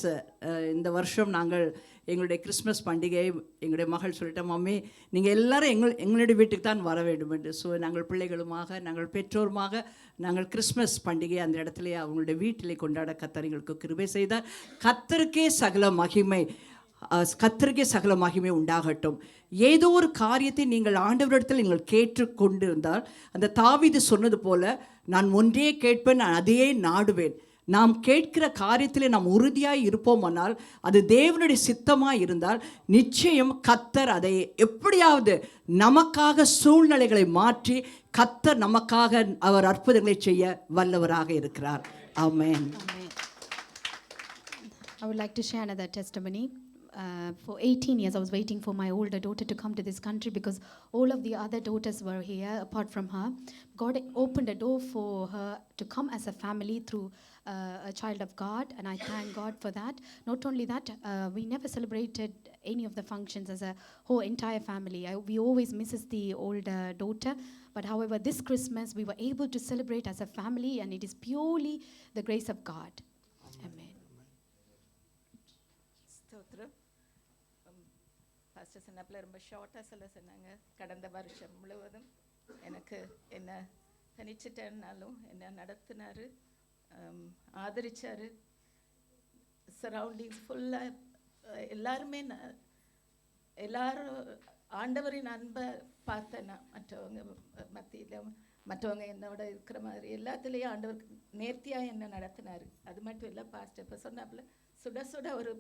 இந்த வருஷம் நாங்கள் எங்களுடைய கிறிஸ்மஸ் பண்டிகையை எங்களுடைய மகள் சொல்லிட்டோம், மம்மி நீங்கள் எல்லாரும் எங்களுடைய வீட்டுக்கு தான் வர வேண்டும் என்று. ஸோ நாங்கள் பிள்ளைகளுமாக நாங்கள் பெற்றோருமாக நாங்கள் கிறிஸ்மஸ் பண்டிகை அந்த இடத்துல அவங்களுடைய வீட்டிலே கொண்டாட கர்த்தர் எங்களுக்கு கிருபை செய்தார். கர்த்தருக்கே சகல மகிமை உண்டாகட்டும். ஏதோ ஒரு காரியத்தை நீங்கள் ஆண்டவரிடத்தில் நீங்கள் கேட்டுக்கொண்டிருந்தால், அந்த தாவீது சொன்னது போல, நான் ஒன்றே கேட்பேன், நான் அதையே நாடுவேன். நாம் கேட்கிற காரியத்தில் நாம் உறுதியாய் இருப்போமானால், அது தேவனுடைய சித்தமாக இருந்தால் நிச்சயம் கர்த்தர் அதை எப்படியாவது நமக்காக சூழ்நிலைகளை மாற்றி கர்த்தர் நமக்காக அவர் அற்புதங்களை செய்ய வல்லவராக இருக்கிறார். ஆமென். I would like to share another testimony. For 18 years I was waiting for my older daughter to come to this country because all of the other daughters were here apart from her. God opened a door for her to come as a family through a child of God, and I thank God for that. Not only that, we never celebrated any of the functions as a whole entire family. We always misses the older daughter, but however this Christmas we were able to celebrate as a family, and it is purely the grace of God. Amen. ஸ்தோத்திரம். First சொன்னப்பில் ரொம்ப ஷார்ட்டாக சொன்னாங்க. கடந்த வருஷம் முழுவதும் எனக்கு என்ன தனிச்சிட்டேன்னாலும் என்ன நடத்தினார், ஆதரிச்சார். சரௌண்டிங்ஸ் ஃபுல்லாக எல்லாருமே எல்லாரும் ஆண்டவரின் அன்பை பார்த்தேன். நான் மற்றவங்க என்னோட இருக்கிற மாதிரி எல்லாத்துலேயும் ஆண்டவர் நேர்த்தியாக என்ன நடத்தினார். அது மட்டும் இல்லை, பாஸ்டர் இப்போ சொன்னாப்புல சுட சுட ஒரு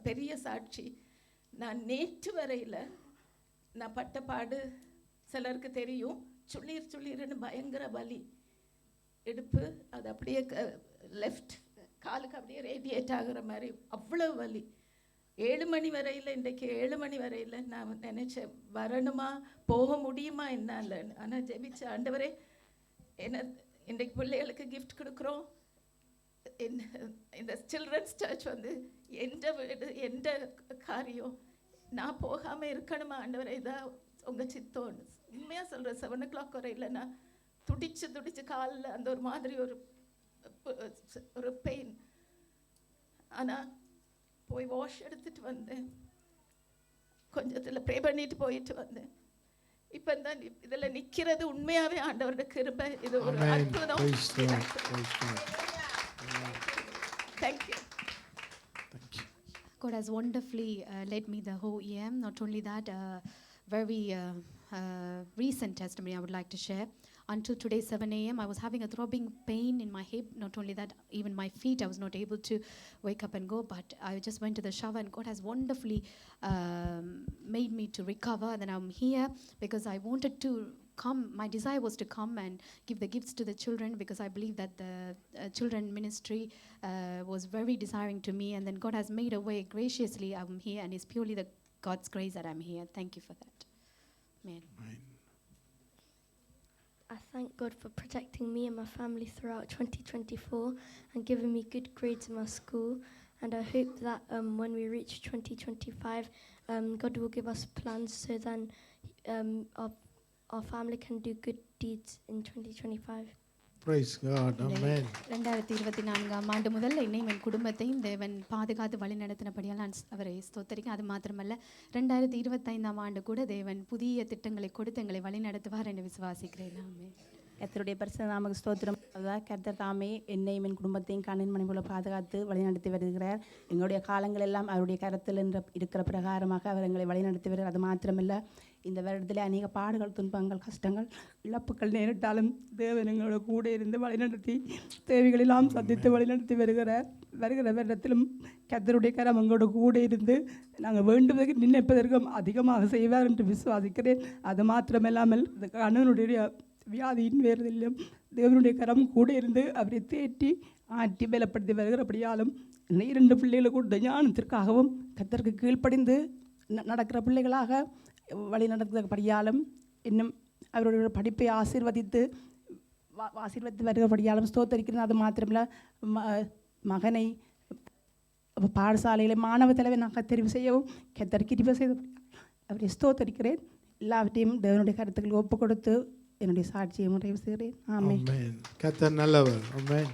பெரிய சாட்சி. நான் நேற்று வரையில் நான் பட்ட பாடு சிலருக்கு தெரியும். சுளீர்னு பயங்கர வலி, இடுப்பு அது அப்படியே லெஃப்ட் காலுக்கு அப்படியே ரேடியேட் ஆகுற மாதிரி அவ்வளோ வலி. 7 மணி வரையில், இன்றைக்கு 7 மணி வரையில் நான் நினச்சேன் வரணுமா, போக முடியுமா என்னன்னு. ஆனால் ஜெபிச்ச ஆண்டவரே, என்ன இன்றைக்கு பிள்ளைகளுக்கு கிஃப்ட் கொடுக்குறோம். இந்த சில்ட்ரன்ஸ் சர்ச் வந்து எந்த வீடு எந்த காரியம் நான் போகாமல் இருக்கணுமா ஆண்டவரே, இதான் உங்கள் சித்தோன்னு உண்மையாக சொல்கிறேன். 7 o'clock வரையில் நான் துடிச்சு காலில் அந்த ஒரு மாதிரி ஒரு பெயின். ஆனால் போய் வாஷ் எடுத்துகிட்டு வந்தேன், கொஞ்சத்தில் ப்ரே பண்ணிட்டு போயிட்டு வந்தேன். இப்போ தான் இதில் நிற்கிறது உண்மையாகவே ஆண்டவரோட கிருபை. இது ஒரு Amen. அற்புதம். Praise God. Praise God. Thank you. God has wonderfully led me the whole EM. Not only that, very recent testimony I would like to share. Until today 7 a.m. I was having a throbbing pain in my hip. Not only that, even my feet, I was not able to wake up and go. But I just went to the shower, and God has wonderfully made me to recover. And then I'm here because I wanted to come. My desire was to come and give the gifts to the children, because I believe that the children ministry was very desiring to me. And then God has made a way graciously. I'm here, and it's purely the God's grace that I'm here. Thank you for that. Amen. I thank God for protecting me and my family throughout 2024 and giving me good grades in my school. And I hope that when we reach 2025, God will give us plans so then our family can do good deeds in 2025. Praise God. Amen. 2024 ஆண்டு முதல் என்னையும் என் குடும்பத்தையும் தேவன் பாதுகாத்து வழி நடத்தினபடியால் நான் அவரை ஸ்தோத்தரிக்கிறேன். அது மாத்திரமல்ல, 2025 ஆண்டு கூட தேவன் புதிய திட்டங்களை கொடுத்து எங்களை வழி நடத்துவார் என்று விசுவாசிக்கிறேன். ஆமென். கர்த்தருடைய பரிசுத்த நாமத்துக்கு ஸ்தோத்திரம். கர்த்தர் தாமே என்னையும் என் குடும்பத்தையும் கண்ணின் மணி போல பாதுகாத்து வழிநடத்தி வருகிறார். எங்களுடைய காலங்கள் எல்லாம் அவருடைய கரத்தில் இருக்கிற பிரகாரமாக அவர் எங்களை வழிநடத்தி வருகிறார். அது மாத்திரமல்ல, இந்த வருடத்தில் அநேக பாடுகள், துன்பங்கள், கஷ்டங்கள், இழப்புகள் நேரிட்டாலும் தேவன் எங்களோட கூட இருந்து வழிநடத்தி தேவைகளெல்லாம் சந்தித்து வழிநடத்தி வருகிறார். வருகிற வருடத்திலும் கர்த்தருடைய கரம் எங்களோட கூட இருந்து நாங்கள் வேண்டுவதற்கு நினைப்பதற்கும் அதிகமாக செய்வார் என்று விசுவாசிக்கிறேன். அது மாத்திரமில்லாமல் இந்த கணவனுடைய வியாதியின் வேறுதிலும் தேவனுடைய கரம் கூட இருந்து அவரை தேற்றி ஆற்றி பலப்படுத்தி வருகிறபடியாலும் 2 பிள்ளைகளை கூட ஞானத்திற்காகவும் கர்த்தருக்கு கீழ்ப்படிந்து நடக்கிற பிள்ளைகளாக வழி நடக்கிறபடியாலும் இன்னும் அவருடைய படிப்பை ஆசீர்வதித்து வருகிறபடியாலும் ஸ்தோத்தரிக்கிறேன். அது மாத்திரமில்ல, மகனை பாடசாலையில் மாணவ தலைவர் நாங்கள் தெரிவு செய்யவும் கர்த்தர் கிருபை செய்து அவரை ஸ்தோத்தரிக்கிறேன். எல்லாவற்றையும் தேவனுடைய கருத்துக்கள் ஒப்பு கொடுத்து என்னுடைய சாட்சியை நிறைவு செய்கிறேன். ஆமென். கர்த்தர் நல்லவர். ஆமென்.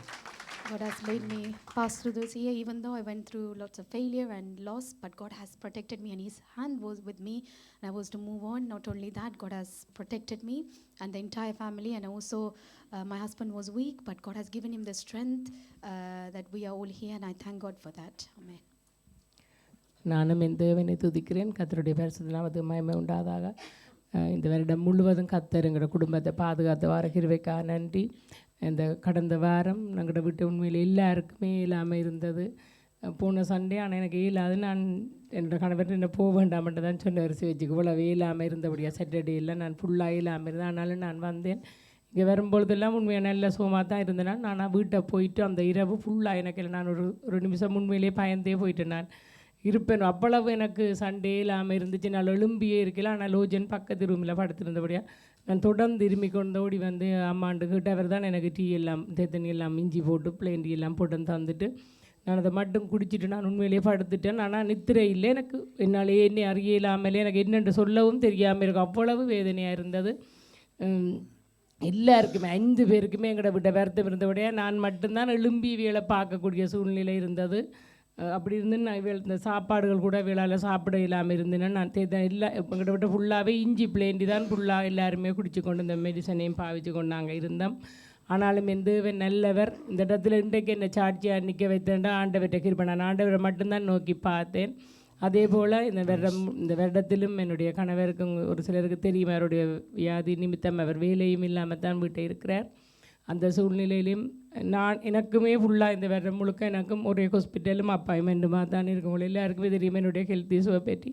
God has made me pass through this year, even though I went through lots of failure and loss, but God has protected me and His hand was with me and I was to move on. Not only that, God has protected me and the entire family, and also my husband was weak, but God has given him the strength that we are all here, and I thank God for that. Amen. நானும் என் தேவனை துதிக்கிறேன். கர்த்தருடைய பரிசுத்த நாமத்துக்கு மகிமை உண்டாதாக. இந்த வருடம் முழுவதும் கர்த்தர் எங்களோட குடும்பத்தை பாதுகாத்து வார கிருபைக்காக நன்றி. இந்த கடந்த வாரம் எங்களோட வீட்டு உண்மையில் எல்லாருக்குமே இல்லாமல் இருந்தது. போன சண்டே ஆனால் எனக்கு இயலாது. நான் என்னோடய கணவர் என்ன போக வேண்டாம்ட்டு தான் சொன்ன அரிசி வச்சுக்கு இவ்வளவு இயலாமல் இருந்தபடியாக சாட்டர்டே இல்லை நான் ஃபுல்லாக இயலாமல் இருந்தேன். ஆனாலும் நான் வந்தேன். இங்கே வரும்பொழுதெல்லாம் உண்மையாக நல்ல சுகமாக தான் இருந்தேன். நான் வீட்டை போயிட்டு அந்த இரவு ஃபுல்லாக எனக்கு இல்லை, நான் ஒரு நிமிஷம் உண்மையிலே பயந்தே போயிட்டேன். நான் இருப்பேன் அவ்வளவு எனக்கு சண்டே இல்லாமல் இருந்துச்சு. நான் எழும்பியே இருக்கல. ஆனால் லோஜன் பக்கத்து ரூமில் படுத்திருந்தபடியாக நான் தொடர்ந்து இருமி கொண்டு ஓடி வந்து அம்மாண்டு கிட்டவர் தான் எனக்கு டீ எல்லாம் தேத்தனி எல்லாம் இஞ்சி போட்டு பிளேன் டீ எல்லாம் போட்டு தந்துட்டு நான் அதை மட்டும் குடிச்சிட்டு நான் உண்மையிலேயே படுத்துட்டேன். ஆனால் நித்திரை இல்லை. எனக்கு என்னாலே என்னை அறிய இல்லாமலே எனக்கு என்னென்று சொல்லவும் தெரியாமல் இருக்கும். அவ்வளவு வேதனையாக இருந்தது. எல்லாருக்குமே 5 பேருக்குமே எங்களோட விட வருத்தம் இருந்தபடியாக நான் மட்டும்தான் எழும்பி வேலை பார்க்கக்கூடிய சூழ்நிலை இருந்தது. அப்படி இருந்து நான் இந்த சாப்பாடுகள் கூட வேளால் சாப்பிட இல்லாமல் இருந்தேன்னா நான் இல்லை எங்கள்கிட்ட விட்டு ஃபுல்லாகவே இஞ்சி பிளேண்டி தான் ஃபுல்லாக எல்லாருமே குடிச்சு கொண்டு இந்த மெடிசனையும் பாவிச்சு கொண்டு நாங்கள் இருந்தோம். ஆனாலும் எந்த நல்லவர் இந்த இடத்துல இன்றைக்கு என்னை சாட்சியாக நிற்க வைத்தேன்டா ஆண்டவர்கிட்ட கிருபை. நான் ஆண்டவரை மட்டும்தான் நோக்கி பார்த்தேன். அதே போல் இந்த வருடத்திலும் என்னுடைய கணவருக்கு ஒரு சிலருக்கு தெரியும் அவருடைய வியாதி நிமித்தம் அவர் வேலையும் இல்லாமல் தான் வீட்டை இருக்கிறார். அந்த சூழ்நிலையிலும் எனக்குமே ஃபுல்லாக இந்த வருடம் முழுக்க எனக்கும் ஒரே ஹாஸ்பிட்டலும் அப்பாயின்மெண்ட்டுமாக தான் இருக்கும். எல்லாருக்குமே தெரியும் என்னுடைய ஹெல்த் இஷ்யூவை பற்றி.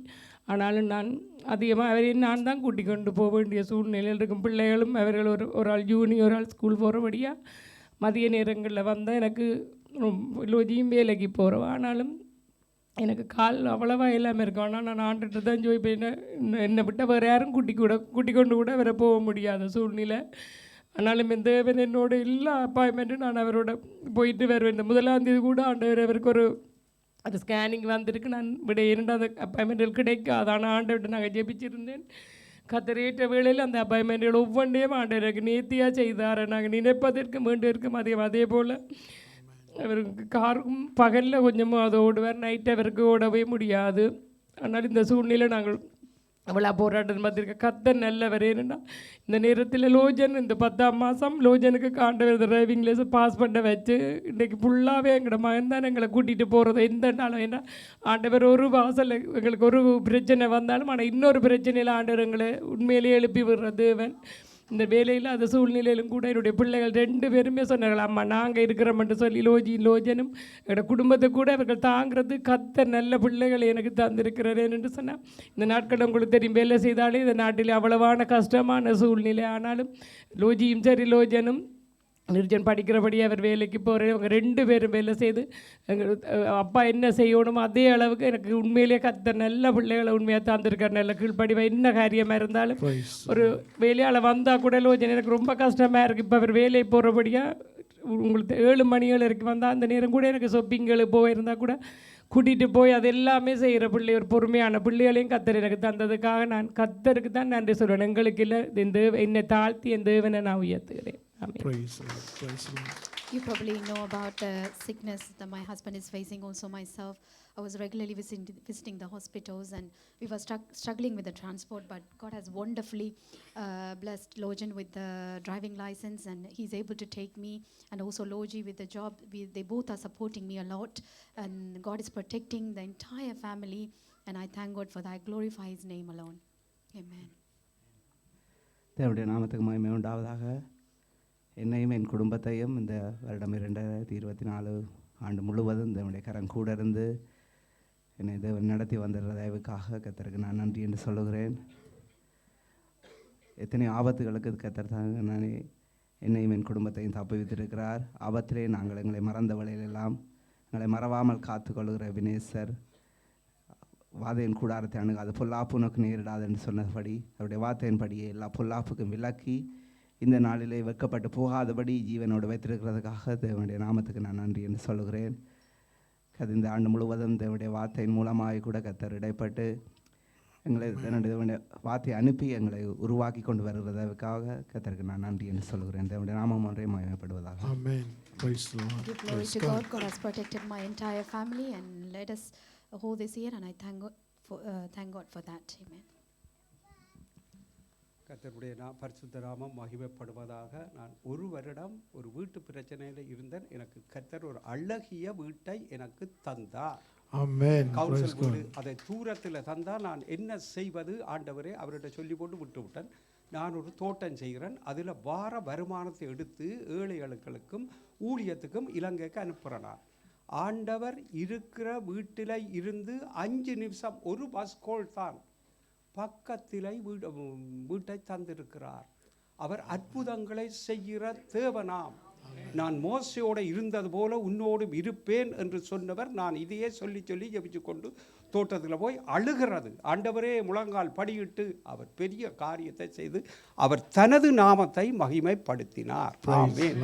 ஆனாலும் நான் அதிகமாக அவரையும் நான் தான் கூட்டிக் கொண்டு போக வேண்டிய சூழ்நிலையில் இருக்கும். பிள்ளைகளும் அவர்கள் ஒரு ஆள் ஜூனியர், ஒரு ஆள் ஸ்கூல் போகிறபடியாக மதிய நேரங்களில் வந்தால் எனக்கு லோஜியும் வேலைக்கு போகிறோம். ஆனாலும் எனக்கு கால் அவ்வளவா எல்லாமே இருக்கும். ஆனால் நான் ஆண்டுகிட்ட தான் ஜோய் போய் என்னை விட்ட வேறு யாரும் கூட்டிக் கொண்டு கூட அவரை போக முடியாத சூழ்நிலை. ஆனாலும் இந்த தேவன் என்னோட எல்லா அப்பாயின்மெண்ட்டும் நான் அவரோட போயிட்டு வருவேன். 1ஆம் தேதி கூட ஆண்டவர் அவருக்கு ஒரு ஸ்கேனிங் வந்திருக்கு. நான் விட 2வது அப்பாயின்மெண்ட்டுகள் கிடைக்காது. ஆனால் ஆண்டவர்கிட்ட நாங்கள் ஜெபிச்சிருந்தேன். கத்தரேற்ற வேளையில் அந்த அப்பாயின்மெண்ட்டுகள் ஒவ்வொன்றையும் ஆண்டவருக்கு நேர்த்தியாக செய்தார். நாங்கள் நினைப்பதற்கு வேண்டியிருக்கும் அதே போல் அவருக்கு காரும் பகலில் கொஞ்சமாக அதை ஓடுவார், நைட்டு அவருக்கு ஓடவே முடியாது. ஆனால் இந்த சூழ்நிலை நாங்கள் அவளா போராட்டம் பார்த்துருக்க கத்த நல்லவர். ஏன்னா இந்த நேரத்தில் லோஜன் இந்த 10ஆம் மாதம் லோஜனுக்கு காண்டவர் டிரைவிங் லைசன்ஸ் பாஸ் பண்ண வச்சு இன்றைக்கு ஃபுல்லாகவே எங்களோட மகன் தான் எங்களை கூட்டிகிட்டு போகிறது எந்த நாளும். ஏன்னா ஆண்டவர் ஒரு வாசல் எங்களுக்கு ஒரு பிரச்சனை வந்தாலும் ஆனால் இன்னொரு பிரச்சனையில் ஆண்டவர் எங்களை உண்மையிலேயே எழுப்பி விடுறது. இந்த வேலையில் அந்த சூழ்நிலையிலும் கூட என்னுடைய பிள்ளைகள் 2 பேருமே சொன்னார்கள், அம்மா நாங்கள் இருக்கிறோம்ட்டு சொல்லி லோஜனும் என்னோட குடும்பத்தை கூட அவர்கள் தாங்கிறது கத்த நல்ல பிள்ளைகள் எனக்கு தந்திருக்கிறார் என்று சொன்னால். இந்த நாட்கள் உங்களுக்கு தெரியும், வேலை செய்தாலே இந்த நாட்டில் அவ்வளவான கஷ்டமான சூழ்நிலை. ஆனாலும் லோஜியும் சரி லோஜனும் நிர்ஜன் படிக்கிறபடி அவர் வேலைக்கு போகிறேன். அவங்க 2 பேரும் வேலை செய்து எங்கள் அப்பா என்ன செய்யணுமோ அதே அளவுக்கு எனக்கு உண்மையிலேயே கத்த நல்ல பிள்ளைகளை உண்மையாக தந்திருக்கார். நல்ல கீழ்ப்படிவாக என்ன காரியமாக இருந்தாலும் ஒரு வேலையால் வந்தால் கூட லோஜன் எனக்கு ரொம்ப கஷ்டமாக இருக்குது. இப்போ அவர் வேலை போகிறபடியாக உங்களுக்கு 7 மணி 7 வரைக்கும் வந்தால் அந்த நேரம் கூட எனக்கு ஷாப்பிங்களுக்கு போயிருந்தால் கூட கூட்டிகிட்டு போய் அது எல்லாமே செய்கிற பிள்ளை, ஒரு பொறுமையான பிள்ளைகளையும் கத்தர் எனக்கு தந்ததுக்காக நான் கத்தருக்கு தான் நன்றி சொல்வேன். எங்களுக்கு இல்லை என்னை தாழ்த்தி என் தேவனை நான் உயர்த்துகிறேன். Praise the Lord. Praise the Lord. You probably know about the sickness that my husband is facing, also myself. I was regularly visiting the hospitals and we were struggling with the transport, but God has wonderfully blessed Lojan with the driving license and he's able to take me, and also Loji with the job. They both are supporting me a lot and God is protecting the entire family and I thank God for that. I glorify his name alone. Amen. தேவனுடைய நாமத்துக்கு மகிமை உண்டாவதாக. என்னையும் என் குடும்பத்தையும் இந்த வருடம் 2024 ஆண்டு முழுவதும் தேவனுடைய கரம் கூட இருந்து என்னை தேவன் நடத்தி வந்திருந்த தயவுக்காக கர்த்தருக்கு நான் நன்றி என்று சொல்லுகிறேன். எத்தனை ஆபத்துகளுக்கு கர்த்தர் நான் என்னையும் என் குடும்பத்தையும் தப்புவித்திருக்கிறார். ஆபத்திலே நாங்கள் எங்களை மறந்த வழியிலெல்லாம் எங்களை மறவாமல் காத்து கொள்ளுகிற வினேசர் வாதையின் கூடாரத்தை அணுகாது பொல்லாப்பு உனக்கு நேரிடாது என்று சொன்னபடி அவருடைய வார்த்தையின்படியே எல்லா பொல்லாப்புக்கும் விலக்கி இந்த நாளிலே வெட்கப்பட்டு போகாதபடி ஜீவனோடு வைத்திருக்கிறதுக்காக தேவனுடைய நாமத்துக்கு நான் நன்றி என்று சொல்லுகிறேன். இந்த ஆண்டு முழுவதும் தேவனுடைய வார்த்தையின் மூலமாக கூட கர்த்தர் இடைப்பட்டு எங்களை தேவனுடைய வார்த்தையை அனுப்பி எங்களை உருவாக்கி கொண்டு வருகிறதுக்காக கர்த்தருக்கு நான் நன்றி என்று சொல்லுகிறேன். தேவனுடைய நாமம் ஒன்றே மகிமைப்படுவதாக. Amen. Praise the Lord. Give glory to God. God has protected my entire family and led us whole this year and I thank God for that. Amen. கர்த்தருடைய பரிசுத்த நாமம் மகிமைப்படுவதாக. நான் 1 வருடம் ஒரு வீட்டு பிரச்சனையில் இருந்தேன். எனக்கு கர்த்தர் ஒரு அழகிய வீட்டை எனக்கு தந்தார். Amen. கவுன்சில் வீடு அதை தூரத்தில் தந்தால் நான் என்ன செய்வது ஆண்டவரே அவர்கிட்ட சொல்லி போட்டு விட்டுவிட்டேன். நான் ஒரு தோட்டம் செய்கிறேன், அதில் வார வருமானத்தை எடுத்து ஏழைகளுக்கும் ஊழியத்துக்கும் இலங்கைக்கு அனுப்புகிறேன். நான் ஆண்டவர் இருக்கிற வீட்டில் இருந்து 5 நிமிஷம் ஒரு பஸ் கோல் தான் பக்கத்தில் வீட்டை தந்திருக்கிறார். அவர் அற்புதங்களை செய்கிற தேவனாம். நான் மோசையோடு இருந்தது போல உன்னோடும் இருப்பேன் என்று சொன்னவர். நான் இதையே சொல்லி ஜெபிச்சு கொண்டு தோட்டத்தில் போய் அழுகிறது. ஆண்டவரே முழங்கால் படியிட்டு அவர் பெரிய காரியத்தை செய்து அவர் தனது நாமத்தை மகிமைப்படுத்தினார். ஆமென்.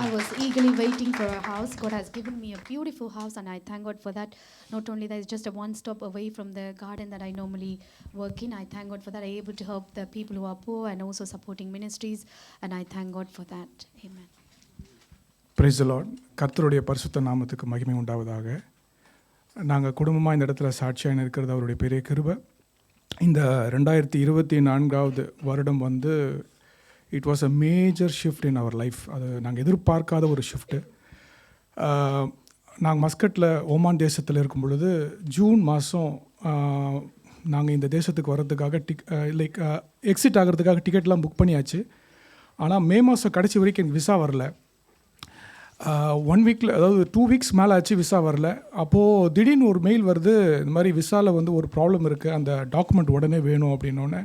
I was eagerly waiting for a house. God has given me a beautiful house and I thank God for that. Not only that, it's just a one stop away from the garden that I normally work in. I thank God for that. I'm able to help the people who are poor and also supporting ministries and I thank God for that. Amen. Praise the Lord. கர்த்தருடைய பரிசுத்த நாமத்துக்கு மகிமை உண்டாவதாக. நாங்கள் குடும்பமாக இந்த இடத்துல சாட்சியாக இருக்கிறது அவருடைய பெரிய கிருபை. இந்த 2024 வருடம் it was a major shift in our life. அது நாங்கள் எதிர்பார்க்காத ஒரு ஷிஃப்ட்டு. நாங்கள் மஸ்கட்டில் ஓமான் தேசத்தில் இருக்கும் பொழுது ஜூன் மாதம் நாங்கள் இந்த தேசத்துக்கு வர்றதுக்காக எக்ஸிட் ஆகிறதுக்காக டிக்கெட்லாம் புக் பண்ணியாச்சு. ஆனால் மே மாதம் கடைசி வரைக்கும் எனக்கு விசா வரல. 1 வீக்கில் அதாவது 2 வீக்ஸ் மேலே ஆச்சு விசா வரல. அப்போது திடீர்னு ஒரு மெயில் வருது, இந்த மாதிரி விசாவில் ஒரு ப்ராப்ளம் இருக்குது, அந்த டாக்குமெண்ட் உடனே வேணும் அப்படின்னோடனே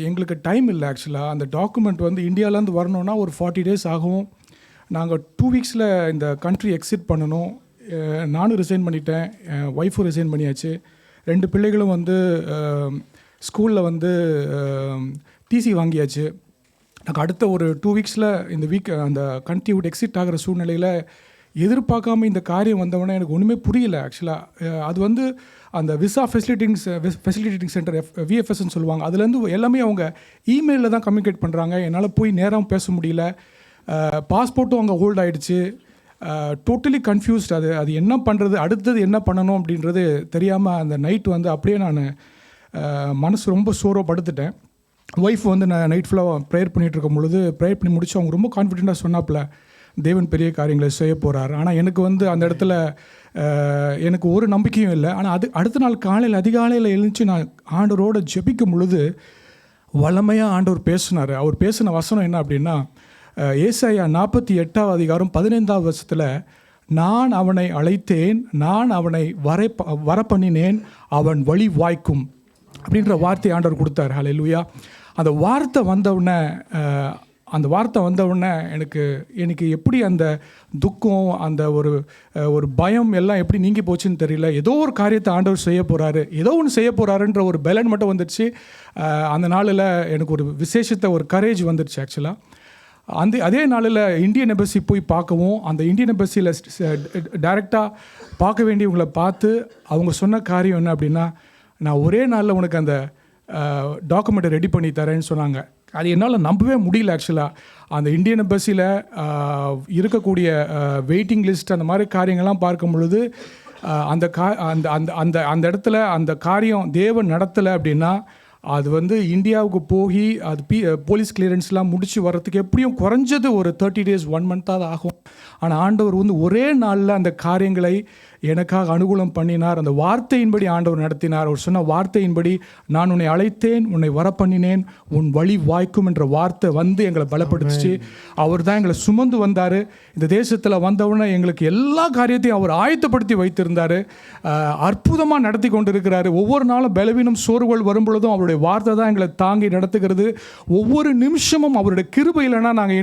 எங்களுக்கு டைம் இல்லை. ஆக்சுவலாக அந்த டாக்குமெண்ட் இந்தியாவிலேருந்து வரணுன்னா ஒரு 40 days ஆகும். நாங்கள் 2 வீக்ஸில் இந்த கண்ட்ரி எக்ஸிட் பண்ணணும். நானும் ரிசைன் பண்ணிட்டேன், என் ஒய்ஃபும் ரிசைன் பண்ணியாச்சு. 2 பிள்ளைகளும் ஸ்கூலில் டிசி வாங்கியாச்சு. நாங்கள் அடுத்த ஒரு 2 வீக்ஸில் இந்த அந்த கண்ட்ரி விட்டு எக்ஸிட் ஆகிற சூழ்நிலையில் எதிர்பார்க்காம இந்த காரியம் வந்தவொடனே எனக்கு ஒன்றுமே புரியல. ஆக்சுவலாக அது அந்த விசா ஃபெசிலிட்டேட்டிங் சென்டர் விஎஃப்எஸ்ன்னு சொல்லுவாங்க. அதுலேருந்து எல்லாமே அவங்க இமெயிலில் தான் கம்யூனிகேட் பண்ணுறாங்க. என்னால் போய் நேராக பேச முடியல. பாஸ்போர்ட்டும் அங்கே ஹோல்ட் ஆகிடுச்சு. Totally confused. அது என்ன பண்ணுறது, அடுத்தது என்ன பண்ணணும் அப்படின்றது தெரியாமல் அந்த நைட் வந்து அப்படியே நான் மனசு ரொம்ப சோர்வப்படுத்திட்டேன். ஒய்ஃப் வந்து நான் நைட் ஃபுல்லாக ப்ரேயர் பண்ணிகிட்டு இருக்கும் பொழுது ப்ரேயர் பண்ணி முடிச்சு அவங்க ரொம்ப கான்ஃபிடெண்ட்டாக சொன்னாப்புல தேவன் பெரிய காரியங்களை செய்ய போகிறார். ஆனால் எனக்கு வந்து அந்த இடத்துல எனக்கு ஒரு நம்பிக்கையும் இல்லை. ஆனால் அடுத்த நாள் காலையில் அதிகாலையில் எழுந்துச்சு நான் ஆண்டவரோடு ஜெபிக்கும் பொழுது வல்லமையாக ஆண்டவர் பேசினார். அவர் பேசின வசனம் என்ன அப்படின்னா, ஏசாயா 48 அதிகாரம் 15 வருஷத்தில், நான் அவனை அழைத்தேன், நான் அவனை வர பண்ணினேன், அவன் வழி வாய்க்கும் அப்படின்ற வார்த்தையை ஆண்டவர் கொடுத்தார். ஹல்லேலூயா. அந்த வார்த்தை வந்தவுடனே எனக்கு எப்படி அந்த துக்கம், அந்த ஒரு பயம் எல்லாம் எப்படி நீங்கி போச்சுன்னு தெரியல. ஏதோ ஒரு காரியத்தை ஆண்டவர் செய்ய போகிறாரு, ஏதோ ஒன்று செய்ய போகிறாருன்ற ஒரு பலன் மட்டும் வந்துடுச்சு. அந்த நாளில் எனக்கு ஒரு விசேஷத்தை, ஒரு கரேஜ் வந்துடுச்சு. ஆக்சுவலாக அதே நாளில் இந்தியன் எம்பசி போய் பார்க்கவும், அந்த இந்தியன் எம்பசியில் டைரெக்டாக பார்க்க வேண்டியவங்களை பார்த்து அவங்க சொன்ன காரியம் என்ன அப்படின்னா, நான் ஒரே நாளில் உனக்கு அந்த டாக்குமெண்ட்டை ரெடி பண்ணி தரேன்னு சொன்னாங்க. அது என்னால் நம்பவே முடியல. ஆக்சுவலாக அந்த இந்தியன் எம்பசியில் இருக்கக்கூடிய வெயிட்டிங் லிஸ்ட் அந்த மாதிரி காரியங்கள்லாம் பார்க்கும் பொழுது அந்த இடத்துல அந்த காரியம் தேவன் நடத்தலை அப்படின்னா அது வந்து இந்தியாவுக்கு போய் அது போலீஸ் கிளியரன்ஸ்லாம் முடிச்சு வர்றதுக்கு எப்படியும் குறைஞ்சது ஒரு 30 days 1 month ஆகும். ஆனால் ஆண்டவர் வந்து ஒரே நாளில் அந்த காரியங்களை எனக்காக அனுகூலம் பண்ணினார். அந்த வார்த்தையின்படி ஆண்டவர் நடத்தினார். அவர் சொன்ன வார்த்தையின்படி, நான் உன்னை அழைத்தேன், உன்னை வர பண்ணினேன், உன் வழி வாய்க்கும் என்ற வார்த்தை வந்து எங்களை பலப்படுத்துச்சு. அவர் தான் எங்களை சுமந்து வந்தார். இந்த தேசத்தில் வந்தவுடனே எங்களுக்கு எல்லா காரியத்தையும் அவர் ஆயத்தப்படுத்தி வைத்திருந்தார். அற்புதமாக நடத்தி கொண்டு இருக்கிறாரு. ஒவ்வொரு நாளும் பலவீனம் சோர்வுகள் வரும்பொழுதும் அவருடைய வார்த்தை தான் எங்களை தாங்கி நடத்துகிறது. ஒவ்வொரு நிமிஷமும் அவருடைய கிருபை இல்லைன்னா நாங்கள்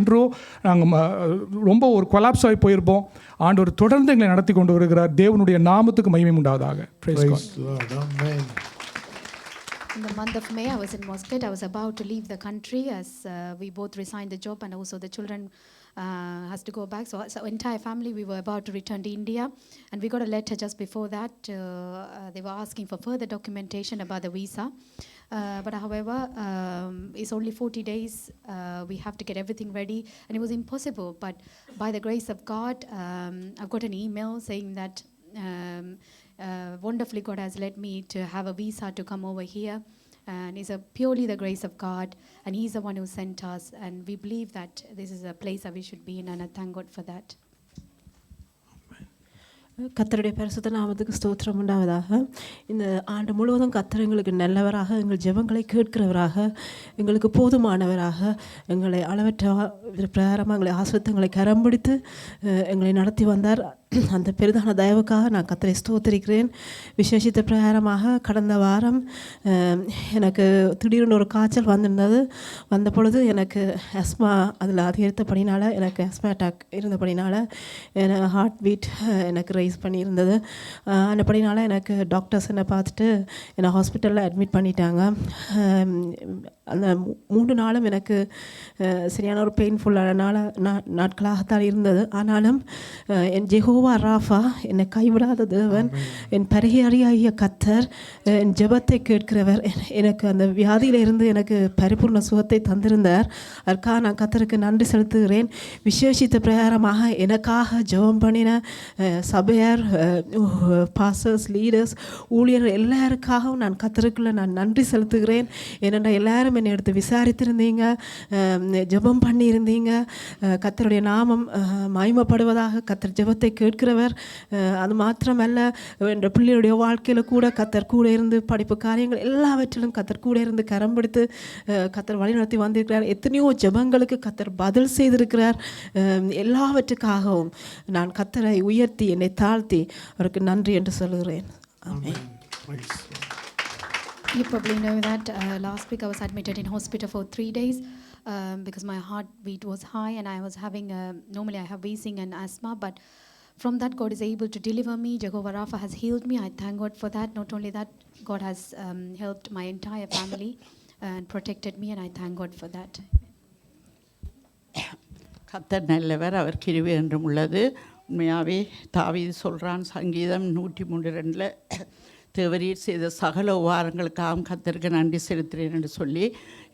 ரொம்ப ஒரு கொலாப்ஸ் ஆகி போயிருப்போம். ஆண்டவர் தொடர்ந்து எங்களை நடத்தி கொண்டு வருகிறார். தேவனுடைய நாமத்துக்கு மகிமை உண்டாவதாக. Praise God. Amen. In the month of May, I was in Muscat. I was about to leave the country as we both resigned the job, and also the children has to go back. So entire family, we were about to return to India, and we got a letter just before that. They were asking for further documentation about the visa. But however, it's only 40 days. We have to get everything ready, and it was impossible. But by the grace of God, I've got an email saying that wonderfully God has led me to have a visa to come over here, and it's purely the grace of God, and He's the one who sent us, and we believe that this is a place that we should be in, and I thank God for that. கர்த்தருடைய பரிசுத்த நாமத்துக்கு ஸ்தோத்திரம் உண்டாவதாக. இந்த ஆண்டு முழுவதும் கர்த்தர் எங்களுக்கு நல்லவராக, எங்கள் ஜெபங்களை கேட்கிறவராக, எங்களுக்கு போதுமானவராக, எங்களை அளவற்ற பிரகாரமாக எங்களை ஆசிரியங்களை கரம் பிடித்து எங்களை நடத்தி வந்தார். அந்த பெரிதான தயவுக்காக நான் கர்த்தரை ஸ்தோத்திரிக்கிறேன். விசேஷித்த பிரகாரமாக கடந்த வாரம் எனக்கு திடீர்னு ஒரு காய்ச்சல் வந்திருந்தது. வந்த பொழுது எனக்கு அஸ்மா அதில் அதிகரித்தபடினால, எனக்கு அஸ்மா அட்டாக் இருந்தபடினால ஹார்ட் பீட் எனக்கு ரைஸ் பண்ணியிருந்தது. அந்தபடினால எனக்கு டாக்டர்ஸ் என்னை பார்த்துட்டு என்னை ஹாஸ்பிட்டலில் அட்மிட் பண்ணிட்டாங்க. அந்த 3 நாளும் எனக்கு சரியான ஒரு பெயின்ஃபுல்லான நாட்களாகத்தான் இருந்தது. ஆனாலும் என் ஜெகோவா ராஃபா, என்னை கைவிடாத தேவன், என் பரிகாரியாகிய கர்த்தர், என் ஜெபத்தை கேட்கிறவர், எனக்கு அந்த வியாதியிலிருந்து எனக்கு பரிபூர்ண சுகத்தை தந்திருந்தார். அதற்காக நான் கர்த்தருக்கு நன்றி செலுத்துகிறேன். விசேஷித்த பிரகாரமாக எனக்காக ஜெபம் பண்ணின சபையார், பாஸ்டர்ஸ், லீடர்ஸ், ஊழியர் எல்லாருக்காகவும் நான் கர்த்தருக்குள்ள நான் நன்றி செலுத்துகிறேன். ஏனென்றால் எல்லாரும் என்னை எடுத்து விசாரித்திருந்தீங்க, ஜெபம் பண்ணியிருந்தீங்க. கர்த்தருடைய நாமம் மகிமைப்படுவதாக. கர்த்தர் ஜெபத்தை கேட்கிறவர். அது மாத்திரமல்ல, என்ற பிள்ளையுடைய வாழ்க்கையில் கூட கர்த்தர் கூட இருந்து படிப்பு காரியங்கள் எல்லாவற்றிலும் கர்த்தர் கூட இருந்து கரம் பிடித்து கர்த்தர் வழிநடத்தி வந்திருக்கிறார். எத்தனையோ ஜெபங்களுக்கு கர்த்தர் பதில் செய்திருக்கிறார். எல்லாவற்றுக்காகவும் நான் கர்த்தரை உயர்த்தி என்னை தாழ்த்தி அவருக்கு நன்றி என்று சொல்கிறேன். ஆமென். You probably know that last week I was admitted in hospital for 3 days because my heartbeat was high and I was having normally I have wheezing and asthma, but from that God is able to deliver me. Jehovah Rapha has healed me. I thank God for that. Not only that, God has helped my entire family and protected me, and I thank God for that. கர்த்தர் நல்லவர், அவர் கிருபை என்றும் உள்ளது. உண்மையாகவே தாவீது சொல்கிறான் சங்கீதம் 103:2 தேவரீர் செய்த சகல உபகாரங்களுக்காகவும் கர்த்தருக்கு நன்றி செலுத்துகிறேன் என்று சொல்லி,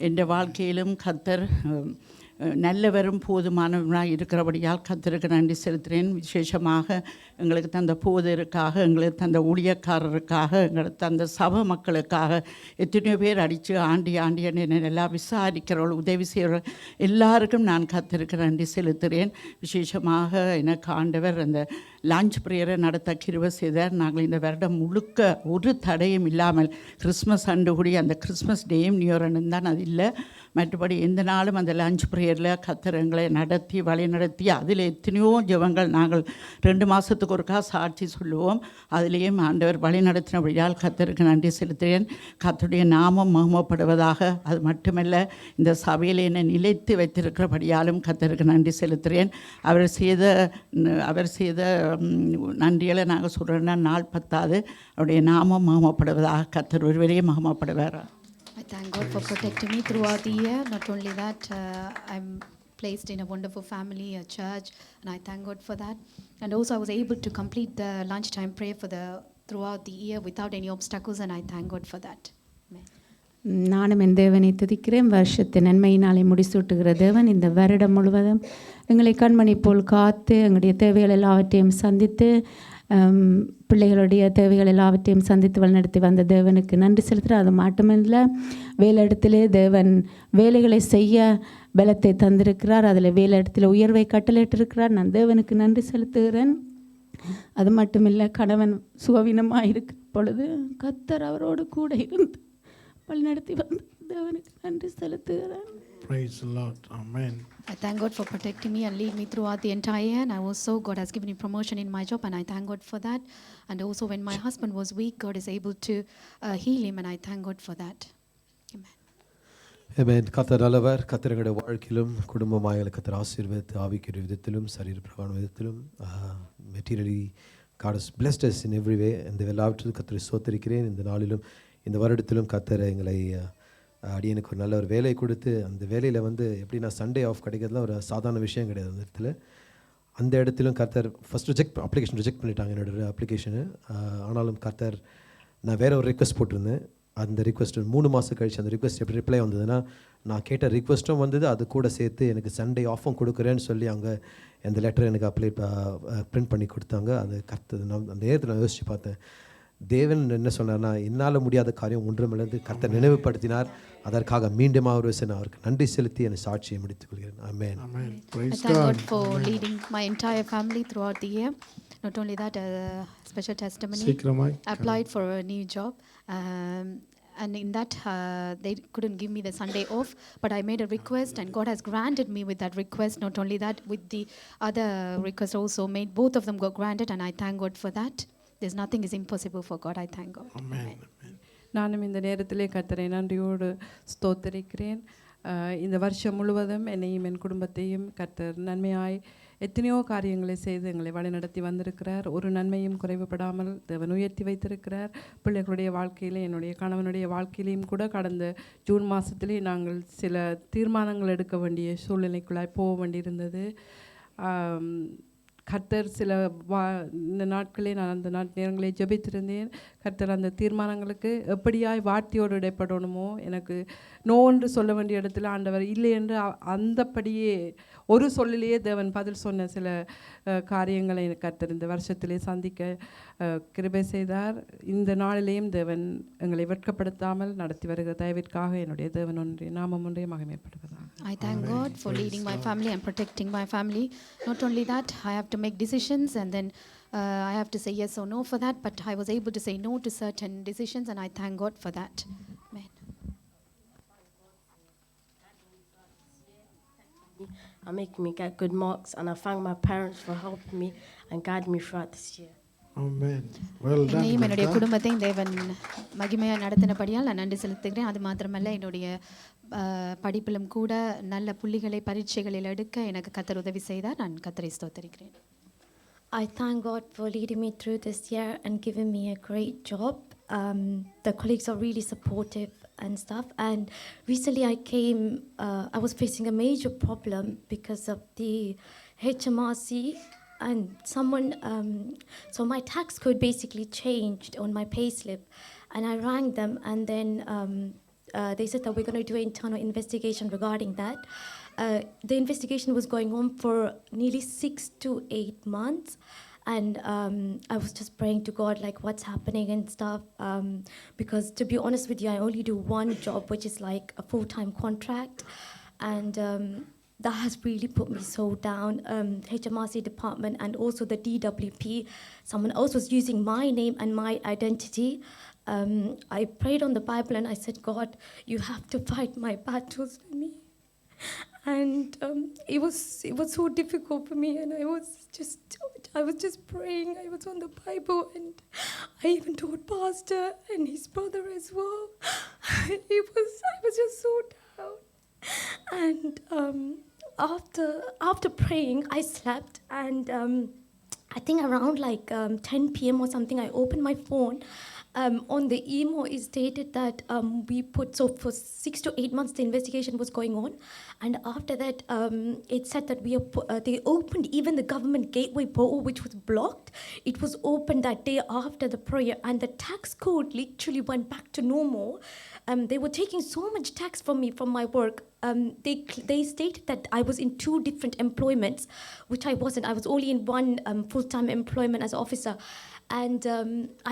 என் வாழ்க்கையிலும் கர்த்தர் நல்லவரும் போதுமானவராக இருக்கிறபடியால் கர்த்தருக்கு நன்றி செலுத்துகிறேன். விசேஷமாக எங்களுக்கு தந்த போதருக்காக, எங்களுக்கு தந்த ஊழியக்காரருக்காக, எங்களுக்கு தந்த சபை மக்களுக்காக, எத்தனையோ பேர் அடித்து ஆண்டி என்னை எல்லாம் விசாரிக்கிறவர்கள், உதவி செய்கிறவர்கள் எல்லாருக்கும் நான் கர்த்தருக்கு நன்றி செலுத்துகிறேன். விசேஷமாக எனக்கு ஆண்டவர் அந்த லஞ்ச் ப்ரேயரை நடத்த கிருபை செய்தார். நாங்கள் இந்த வருடம் முழுக்க ஒரு தடையும் இல்லாமல் கிறிஸ்மஸ் அன்று கூடி அந்த கிறிஸ்மஸ் டேயும் நியூரனும் தான் அது இல்லை, மற்றபடி எந்த நாளும் அந்த லஞ்ச் ப்ரேயரில் கர்த்தர் எங்களை நடத்தி வழி நடத்தி அதில் எத்தனையோ ஜெபங்கள் நாங்கள் 2 மாதத்துக்கு ஒருக்கா சாட்சி சொல்லுவோம். அதிலேயும் ஆண்டவர் வழி நடத்தினபடியால் கர்த்தருக்கு நன்றி செலுத்துகிறேன். கர்த்தருடைய நாமம் மகிமைப்படுவதாக. அது மட்டுமல்ல, இந்த சபையில் என்னை நிலைத்து வைத்திருக்கிறபடியாலும் கர்த்தருக்கு நன்றி செலுத்துகிறேன். அவர் செய்த நன்றிகளை நாங்கள் சொல்கிறோன்னா நாள் பத்தாது. அவருடைய நாமம் மகிமைப்படுவதாக. கர்த்தர் ஒருவரே மகிமைப்படுவார். I thank God for protecting me throughout the year. Not only that, I'm placed in a wonderful family, a church, and I thank God for that. And also I was able to complete the lunchtime prayer throughout the year without any obstacles, and I thank God for that. Amen. நானும் என் தேவனை துதிக்கிறேன். வருஷத்தை நன்மையினாலே முடிசூட்டுகிற தேவன் இந்த வருடம் முழுவதும் எங்களை கண்மணி போல் காத்து எங்களுடைய தேவைகள் எல்லாவற்றையும் சந்தித்து பிள்ளைகளுடைய தேவைகள் எல்லாவற்றையும் சந்தித்து வழிநடத்தி வந்த தேவனுக்கு நன்றி செலுத்துகிறேன். அது மட்டுமில்லை, வேலையிடத்திலே தேவன் வேலைகளை செய்ய பலத்தை தந்திருக்கிறார். அதில் வேலையிடத்தில் உயர்வை கட்டளையிட்டிருக்கிறார். நான் தேவனுக்கு நன்றி செலுத்துகிறேன். அது மட்டுமில்லை, கணவன் சுகவீனமாக இருக்கிற பொழுது கர்த்தர் அவரோடு கூட இருந்து வழிநடத்தி வந்த தேவனுக்கு நன்றி செலுத்துகிறேன். Praise the Lord. Amen. I thank God for protecting me and lead me throughout the entire year. And I also, God has given me promotion in my job, and I thank God for that. And also, when my husband was weak, God is able to heal him, and I thank God for that. Amen. Amen. கர்த்தர் நல்லவர். கர்த்தர் எங்களுடைய வாழ்க்கையிலும் குடும்பமாக எங்களை கர்த்தர் ஆசீர்வதித்து ஆவிக்குரிய விதத்திலும் சரீர பிரகார விதத்திலும் materially God has blessed us in every way. இந்த எல்லாவற்றிலும் கர்த்தரை ஸ்தோத்திரிக்கிறேன். இந்த நாளிலும் இந்த வருடத்திலும் கர்த்தர் எங்களை அடியனுக்கு ஒரு நல்ல ஒரு வேலை கொடுத்து, அந்த வேலையில் எப்படின்னா சண்டே ஆஃப் கிடைக்கிறதுலாம் ஒரு சாதாரண விஷயம் கிடையாது. அந்த இடத்திலும் கர்த்தர் ஃபஸ்ட் அப்ளிகேஷன் ரிஜெக்ட் பண்ணிட்டாங்க என்னோடய அப்ளிகேஷனு. ஆனாலும் கர்த்தர், நான் வேறு ஒரு ரிக்வெஸ்ட் போட்டிருந்தேன். அந்த ரிக்வெஸ்ட் 3 மாதம் கழிச்சு அந்த ரிக்வெஸ்ட் எப்படி ரிப்ளை வந்ததுன்னா, நான் கேட்ட ரிக்வெஸ்ட்டும் வந்தது, அது கூட சேர்த்து எனக்கு சண்டே ஆஃபும் கொடுக்குறேன்னு சொல்லி அவங்க அந்த லெட்டரை எனக்கு பிரிண்ட் பண்ணி கொடுத்தாங்க. அது கர்த்தர் அந்த நேரத்தில் நான் யோசித்து பார்த்தேன், தேவன் என்ன சொன்னார்னா, என்னால் முடியாத காரியம் ஒன்றுமிழந்து கர்த்தர் நினைவுபடுத்தினார். அதற்காக மீண்டும் அவருக்கு நன்றி செலுத்தி என் சாட்சியை முடித்துக் கொள்கிறேன். Amen. I thank God for leading my entire family throughout the year. Not only that, a special testimony. I applied for a new job. And in that, they couldn't give me the Sunday off, but I made a request, and God has granted me with that request. Not only that, with the other request also made, both of them got granted, and I thank God for that. There's nothing is impossible for God. I thank God. Amen. நானும் இந்த நேரத்திலே கர்த்தரை நன்றியோடு ஸ்தோத்திரிக்கிறேன். இந்த வருஷம் முழுவதும் என்னையும் என் குடும்பத்தையும் கர்த்தர் நன்மையாய் எத்தனையோ காரியங்களை செய்து எங்களை வழிநடத்தி வந்திருக்கிறார். ஒரு நன்மையும் குறைவுபடாமல் தேவன் உயர்த்தி வைத்திருக்கிறார். பிள்ளைகளுடைய வாழ்க்கையிலே, என்னுடைய கணவனுடைய வாழ்க்கையிலையும் கூட கடந்த ஜூன் மாதத்திலே நாங்கள் சில தீர்மானங்கள் எடுக்க வேண்டிய சூழ்நிலைக்குள்ளாய் போக வேண்டியிருந்தது. கர்த்தர் இந்த நாட்களே நான் அந்த நேரங்களே ஜெபித்திருந்தேன். கர்த்தர் அந்த தீர்மானங்களுக்கு எப்படியாய் வார்த்தையோடு இடைப்படணுமோ, எனக்கு நோன்று சொல்ல வேண்டிய இடத்துல ஆண்டவர் இல்லை என்று அந்தப்படியே ஒரு சொல்லிலேயே தேவன் பதில் சொன்ன சில காரியங்களை கர்த்தர் இந்த வருஷத்திலே சந்திக்க கிருபை செய்தார். இந்த நாளிலேயும் தேவன் எங்களை வெட்கப்படுத்தாமல் நடத்தி வருகிற தயவிற்காக என்னுடைய தேவன் ஒன்றே நாமம் ஒன்றே மகிமைப்படுவதாக. I thank God for leading my family and protecting my family. Not only that, I have to make decisions, and then I have to say yes or no for that, but I was able to say no to certain decisions, and I thank God for that. Amen. I make me get good marks, and I thank my parents for helping me and guiding me throughout this year. Amen. Well done. என்னையும் என்னுடைய குடும்பத்தையும் தேவன் மகிமையாக நடத்தினபடியால் நான் நன்றி செலுத்துகிறேன். அது மாத்திரமல்ல, என்னுடைய படிப்பிலும் கூட நல்ல புள்ளிகளை பரீட்சைகளில் எடுக்க எனக்கு கர்த்தர் உதவி செய்தார். நான் கர்த்தரை ஸ்தோத்திரிக்கிறேன். I thank God for leading me through this year and giving me a great job. The colleagues are really supportive and stuff. And recently I was facing a major problem because of the HMRC, and someone, so my tax code basically changed on my payslip, and I rang them, and then they said that we're going to do an internal investigation regarding that. The investigation was going on for nearly 6 to 8 months. And I was just praying to God, like, what's happening and stuff. Because to be honest with you, I only do one job, which is like a full-time contract. And that has really put me so down. HMRC department and also the DWP, someone else was using my name and my identity. I prayed on the Bible and I said, God, you have to fight my battles for me. And it was so difficult for me, and I was just praying. I was on the Bible, and I even told Pastor and his brother as well. I was just so down. And after praying, I slept, and I think around like 10 p.m. or something, I opened my phone. On the email, it stated that we put, so for 6 to 8 months, the investigation was going on. And after that, it said that they opened even the government gateway portal, which was blocked. It was opened that day after the prayer, and the tax code literally went back to normal. They were taking so much tax from me from my work. They stated that I was in 2 different employments, which I wasn't. I was only in one full-time employment as an officer. And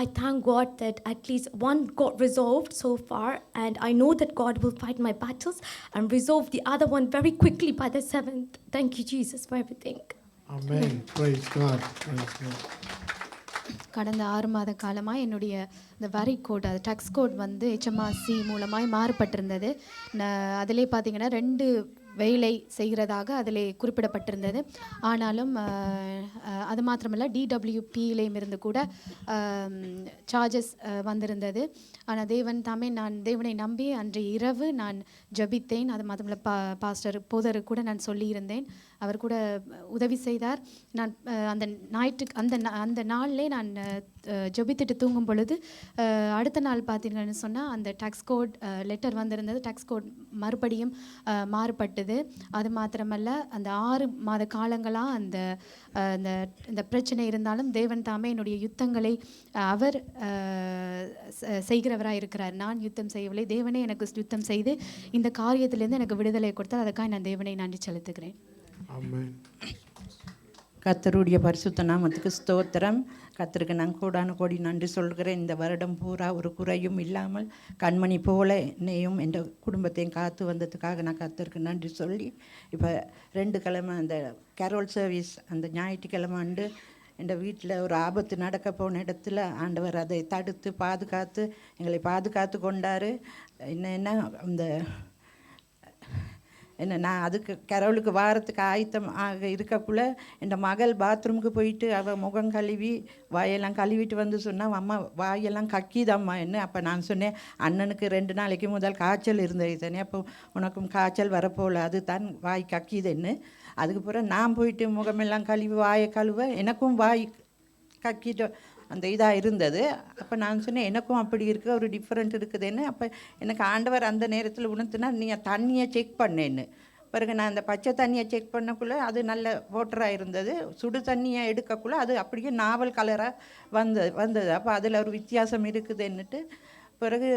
I thank God that at least one got resolved so far, and I know that God will fight my battles and resolve the other one very quickly by the 7th. Thank you, Jesus, for everything. Amen. Praise God. Praise God. கடந்த 6 மாத காலமாக என்னுடைய இந்த வரி code, அது tax code வந்து HMRC மூலமாய் மாறுபட்டிருந்தது. அதிலே பார்த்தீங்கன்னா 2 வேலை செய்கிறதாக அதில் குறிப்பிடப்பட்டிருந்தது. ஆனாலும் அது மாத்திரமல்ல, DWPயிலையும் இருந்து கூட சார்ஜஸ் வந்திருந்தது. ஆனால் நான் தேவனை நம்பி அன்றைய இரவு நான் ஜபித்தேன். அது மாத்திரமல்ல, பாஸ்டர் போதரு கூட நான் சொல்லியிருந்தேன். அவர் கூட உதவி செய்தார். நான் அந்த நாளிலே நான் ஜபித்துட்டு தூங்கும் பொழுது அடுத்த நாள் பார்த்தீங்கன்னு சொன்னால் அந்த டேக்ஸ் கோட் லெட்டர் வந்திருந்தது. டேக்ஸ் கோட் மறுபடியும் மாறுபட்டது. அது மாத்திரமல்ல, அந்த 6 மாத காலங்களாக இந்த பிரச்சனை இருந்தாலும் தேவன் தாமே என்னுடைய யுத்தங்களை அவர் செய்கிறவராக இருக்கிறார். நான் யுத்தம் செய்யவில்லை, தேவனே எனக்கு யுத்தம் செய்து இந்த காரியத்திலேருந்து எனக்கு விடுதலை கொடுத்தார். அதுக்காக நான் தேவனை நன்றி செலுத்துகிறேன். கர்த்தருடைய பரிசுத்த நாமத்துக்கு ஸ்தோத்திரம். கர்த்தருக்கு நான் கோடான கோடி நன்றி சொல்கிறேன். இந்த வருடம் பூரா ஒரு குறையும் இல்லாமல் கண்மணி போல என்னையும் என் குடும்பத்தையும் காத்து வந்ததுக்காக நான் கர்த்தருக்கு நன்றி சொல்லி, இப்போ 2 கிழமை அந்த கேரோல் சர்வீஸ் அந்த ஞாயிற்றுக்கிழமை ஆண்டு எங்கள் வீட்டில் ஒரு ஆபத்து நடக்க போன இடத்துல ஆண்டவர் அதை தடுத்து பாதுகாத்து எங்களை பாதுகாத்து கொண்டார். என்ன நான் அதுக்கு கரோலுக்கு வாரத்துக்கு ஆயத்தம் ஆக இருக்கக்குள்ள என் மகள் பாத்ரூமுக்கு போயிட்டு அவள் முகம் கழுவி வாயெல்லாம் கழுவிட்டு வந்து சொன்னால், அம்மா வாயெல்லாம் கக்கிதம்மா என்ன. அப்போ நான் சொன்னேன், அண்ணனுக்கு 2 நாளைக்கு முதல் காய்ச்சல் இருந்தது தானே, அப்போ உனக்கும் காய்ச்சல் வரப்போல, அது தான் வாய் கக்கிதுன்னு. அதுக்கப்புறம் நான் போயிட்டு முகமெல்லாம் கழுவி வாயை கழுவ எனக்கும் வாய் கக்கிட்டு அந்த இதாக இருந்தது. அப்போ நான் சொன்னேன், எனக்கும் அப்படி இருக்குது, ஒரு டிஃப்ரெண்ட் இருக்குதுன்னு. அப்போ எனக்கு ஆண்டவர் அந்த நேரத்தில் உணர்த்துனா, நீ தண்ணியை செக் பண்ணேன்னு. பிறகு நான் அந்த பச்சை தண்ணியை செக் பண்ணக்குள்ளே அது நல்ல வாட்டராக இருந்தது. சுடு தண்ணியை எடுக்கக்குள்ளே அது அப்படியே நாவல் கலராக வந்தது. அப்போ அதில் ஒரு வித்தியாசம் இருக்குதுன்னுட்டு பிறகு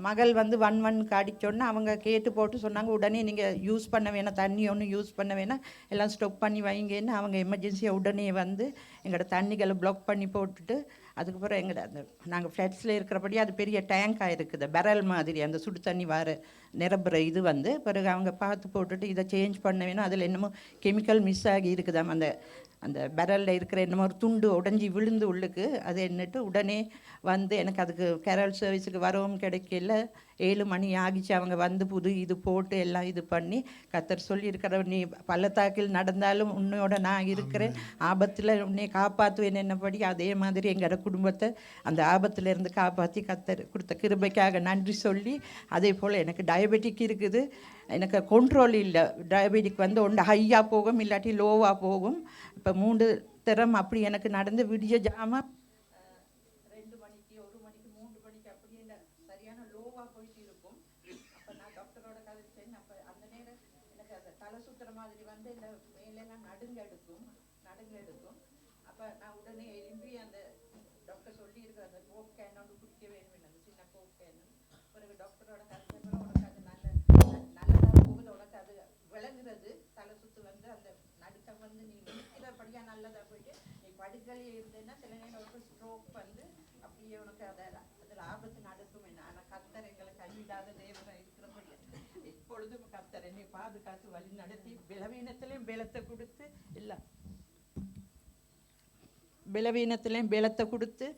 மகள் வந்து 1 அடிச்சோன்னா அவங்க கேட்டு போட்டு சொன்னாங்க, உடனே நீங்கள் யூஸ் பண்ண வேணாம், தண்ணி ஒன்றும் யூஸ் பண்ண வேணாம், எல்லாம் ஸ்டாப் பண்ணி வைங்கன்னு அவங்க எமர்ஜென்சியாக உடனே வந்து எங்களோட தண்ணிகளை பிளாக் பண்ணி போட்டுட்டு, அதுக்கப்புறம் எங்களோட அந்த நாங்கள் ஃப்ளட்ஸில் இருக்கிறபடி அது பெரிய டேங்காக இருக்குது, பெரல் மாதிரி அந்த சுடு தண்ணி வர நிரப்புற இது வந்து பிறகு அவங்க பார்த்து போட்டுட்டு இதை சேஞ்ச் பண்ண வேணும், அதில் என்னமோ கெமிக்கல் மிஸ் ஆகி இருக்குதாம். அந்த பெரலில் இருக்கிற என்னமோ ஒரு துண்டு உடஞ்சி விழுந்து உள்ளுக்கு அது என்னட்டு உடனே வந்து எனக்கு அதுக்கு கேரல் சர்வீஸுக்கு வரவும் கிடைக்கல. 7 மணி ஆகிச்சு. அவங்க வந்து புது இது போட்டு எல்லாம் இது பண்ணி கர்த்தர் சொல்லியிருக்கிற, நீ பள்ளத்தாக்கில் நடந்தாலும் உன்னையோட நான் இருக்கிறேன், ஆபத்தில் உன்னை காப்பாற்றுவேன் என்னபடி. அதே மாதிரி எங்களோட குடும்பத்தை அந்த ஆபத்திலேருந்து காப்பாற்றி கர்த்தர் கொடுத்த கிருபைக்காக நன்றி சொல்லி, அதே போல் எனக்கு டயபெட்டிக் இருக்குது, எனக்கு கண்ட்ரோல் இல்லை. டயபெட்டிக் வந்து ஒன்று ஹையாக போகும், இல்லாட்டி லோவாக போகும். இப்போ 3 தரம் அப்படி எனக்கு நடந்து விடிய ஜாம 2 மணிக்கு 1 மணிக்கு 3 மணிக்கு அப்படியே சரியான லோவாக போயிட்டு இருக்கும். அப்போ நான் டாக்டரோட கதைச்சேன். அப்போ அந்த நேரம் எனக்கு அந்த தலை சுற்றுற மாதிரி வந்து இந்த மேலெல்லாம் நடுங்க எடுக்கும். அப்போ நான் உடனே எழும்பி அந்த டாக்டர் சொல்லியிருக்கிற அந்த கோக் கேன் ஒன்று குடிக்க வேணும், அந்த சின்ன கோக் கேன். பிறகு டாக்டரோட கதைச்ச பிறகு உனக்கு அது நல்லதாக போகுது, உனக்கு அது விளங்குறது வந்து நீ நிற்கிறபடியாக நல்லதாக போயிட்டு நீ படுக்கையில் இருந்தேன்னா சில நேரம் ஒரு ஸ்ட்ரோக் வந்து அப்படியே உனக்கு அதில் ஆபத்து நடக்கும் என்ன. ஆனால் கர்த்தர் எங்களை கைவிடாத தேவனாக இருக்கிறபடியா எப்பொழுதும் கர்த்தர் என்னை பாதுகாத்து வழி நடத்தி பலவீனத்திலையும் பலத்தை கொடுத்து இல்லை பலவீனத்திலையும் பலத்தை கொடுத்து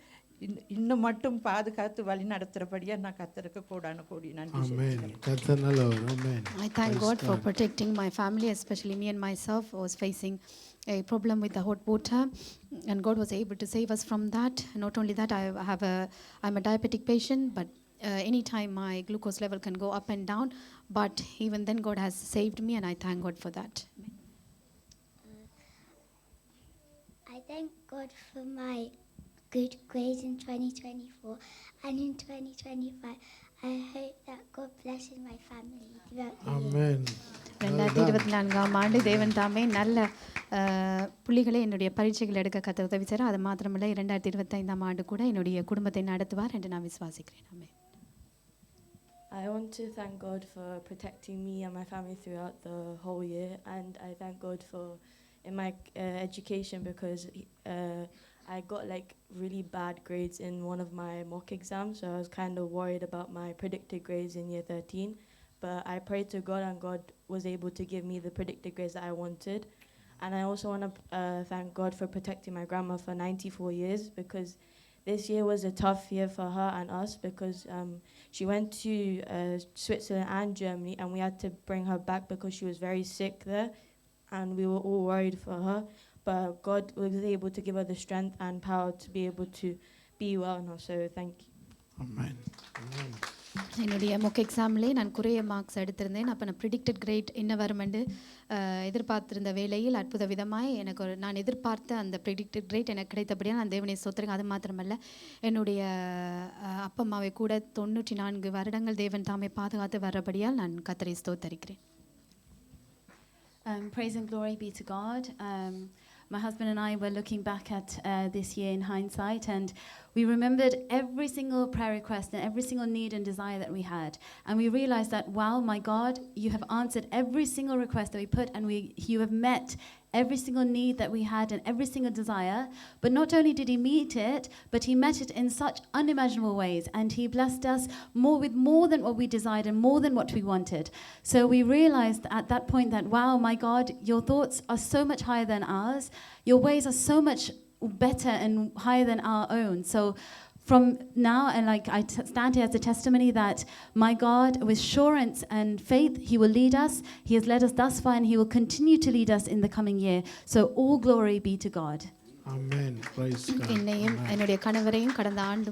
இன்னும் மட்டும் பாதுகாத்து வழி நடத்துகிறபடியா நான் கர்த்தருக்கு கோடான கோடி நன்றி சொல்கிறேன். I thank God for protecting my family, especially me and myself. I was facing a problem with the hot water, and God was able to save us from that. Not only that, I'm a diabetic patient, but anytime my glucose level can go up and down. But even then, God has saved me, and I thank God for that. I thank God for my good grades in 2024 and in 2025. I hope that God blesses my family throughout the year. 2024ஆம் ஆண்டு தேவன் தாமே நல்ல புள்ளிகளை என்னுடைய பரீட்சைகள் எடுக்க கத்த உதவி செய்கிறார். அது மாத்திரமல்ல 2025ஆம் ஆண்டு கூட என்னுடைய குடும்பத்தை நடத்துவார் என்று நான் விசுவாசிக்கிறேன். ஆமென். I want to thank God for protecting me and my family throughout the whole year, and I thank God for in my education because I got like really bad grades in one of my mock exams, so I was kind of worried about my predicted grades in year 13, but I prayed to God and God was able to give me the predicted grades that I wanted. And I also want to thank God for protecting my grandma for 94 years because this year was a tough year for her and us because she went to Switzerland and Germany and we had to bring her back because she was very sick there and we were all worried for her. But God was able to give her the strength and power to be able to be well now. So thank you. Amen. என்னுடைய mock எக்ஸாம்லேயே நான் குறைய marks எடுத்திருந்தேன். அப்போ நான் predicted great என்ன வருமென்று எதிர்பார்த்திருந்த வேளையில் அற்புத விதமாய் எனக்கு நான் எதிர்பார்த்த அந்த ப்ரிடிக்டட் கிரேட் எனக்கு கிடைத்தபடியாக நான் தேவனை ஸ்தோத்திரேன். அது மாத்திரமல்ல என்னுடைய அப்பா அம்மாவை கூட 94 வருடங்கள் தேவன் தாமே பாதுகாத்து வர்றபடியால் நான் கர்த்தரை ஸ்தோத்தரிக்கிறேன். Praise and glory be to God. My husband and I were looking back at this year in hindsight, and we remembered every single prayer request and every single need and desire that we had. And we realized that, wow, my God, you have answered every single request that we put, and you have met every single need that we had and every single desire. But not only did he meet it, but he met it in such unimaginable ways, and he blessed us with more than what we desired and more than what we wanted. So we realized at that point that, wow, my God, your thoughts are so much higher than ours. Your ways are so much better and higher than our own. So from now, and like I stand here as a testimony that my God, with assurance and faith, he will lead us. He has led us thus far, and he will continue to lead us in the coming year. So all glory be to God. Amen. Praise God. என்னையும் என்னுடைய கணவரையும் கடந்த ஆண்டு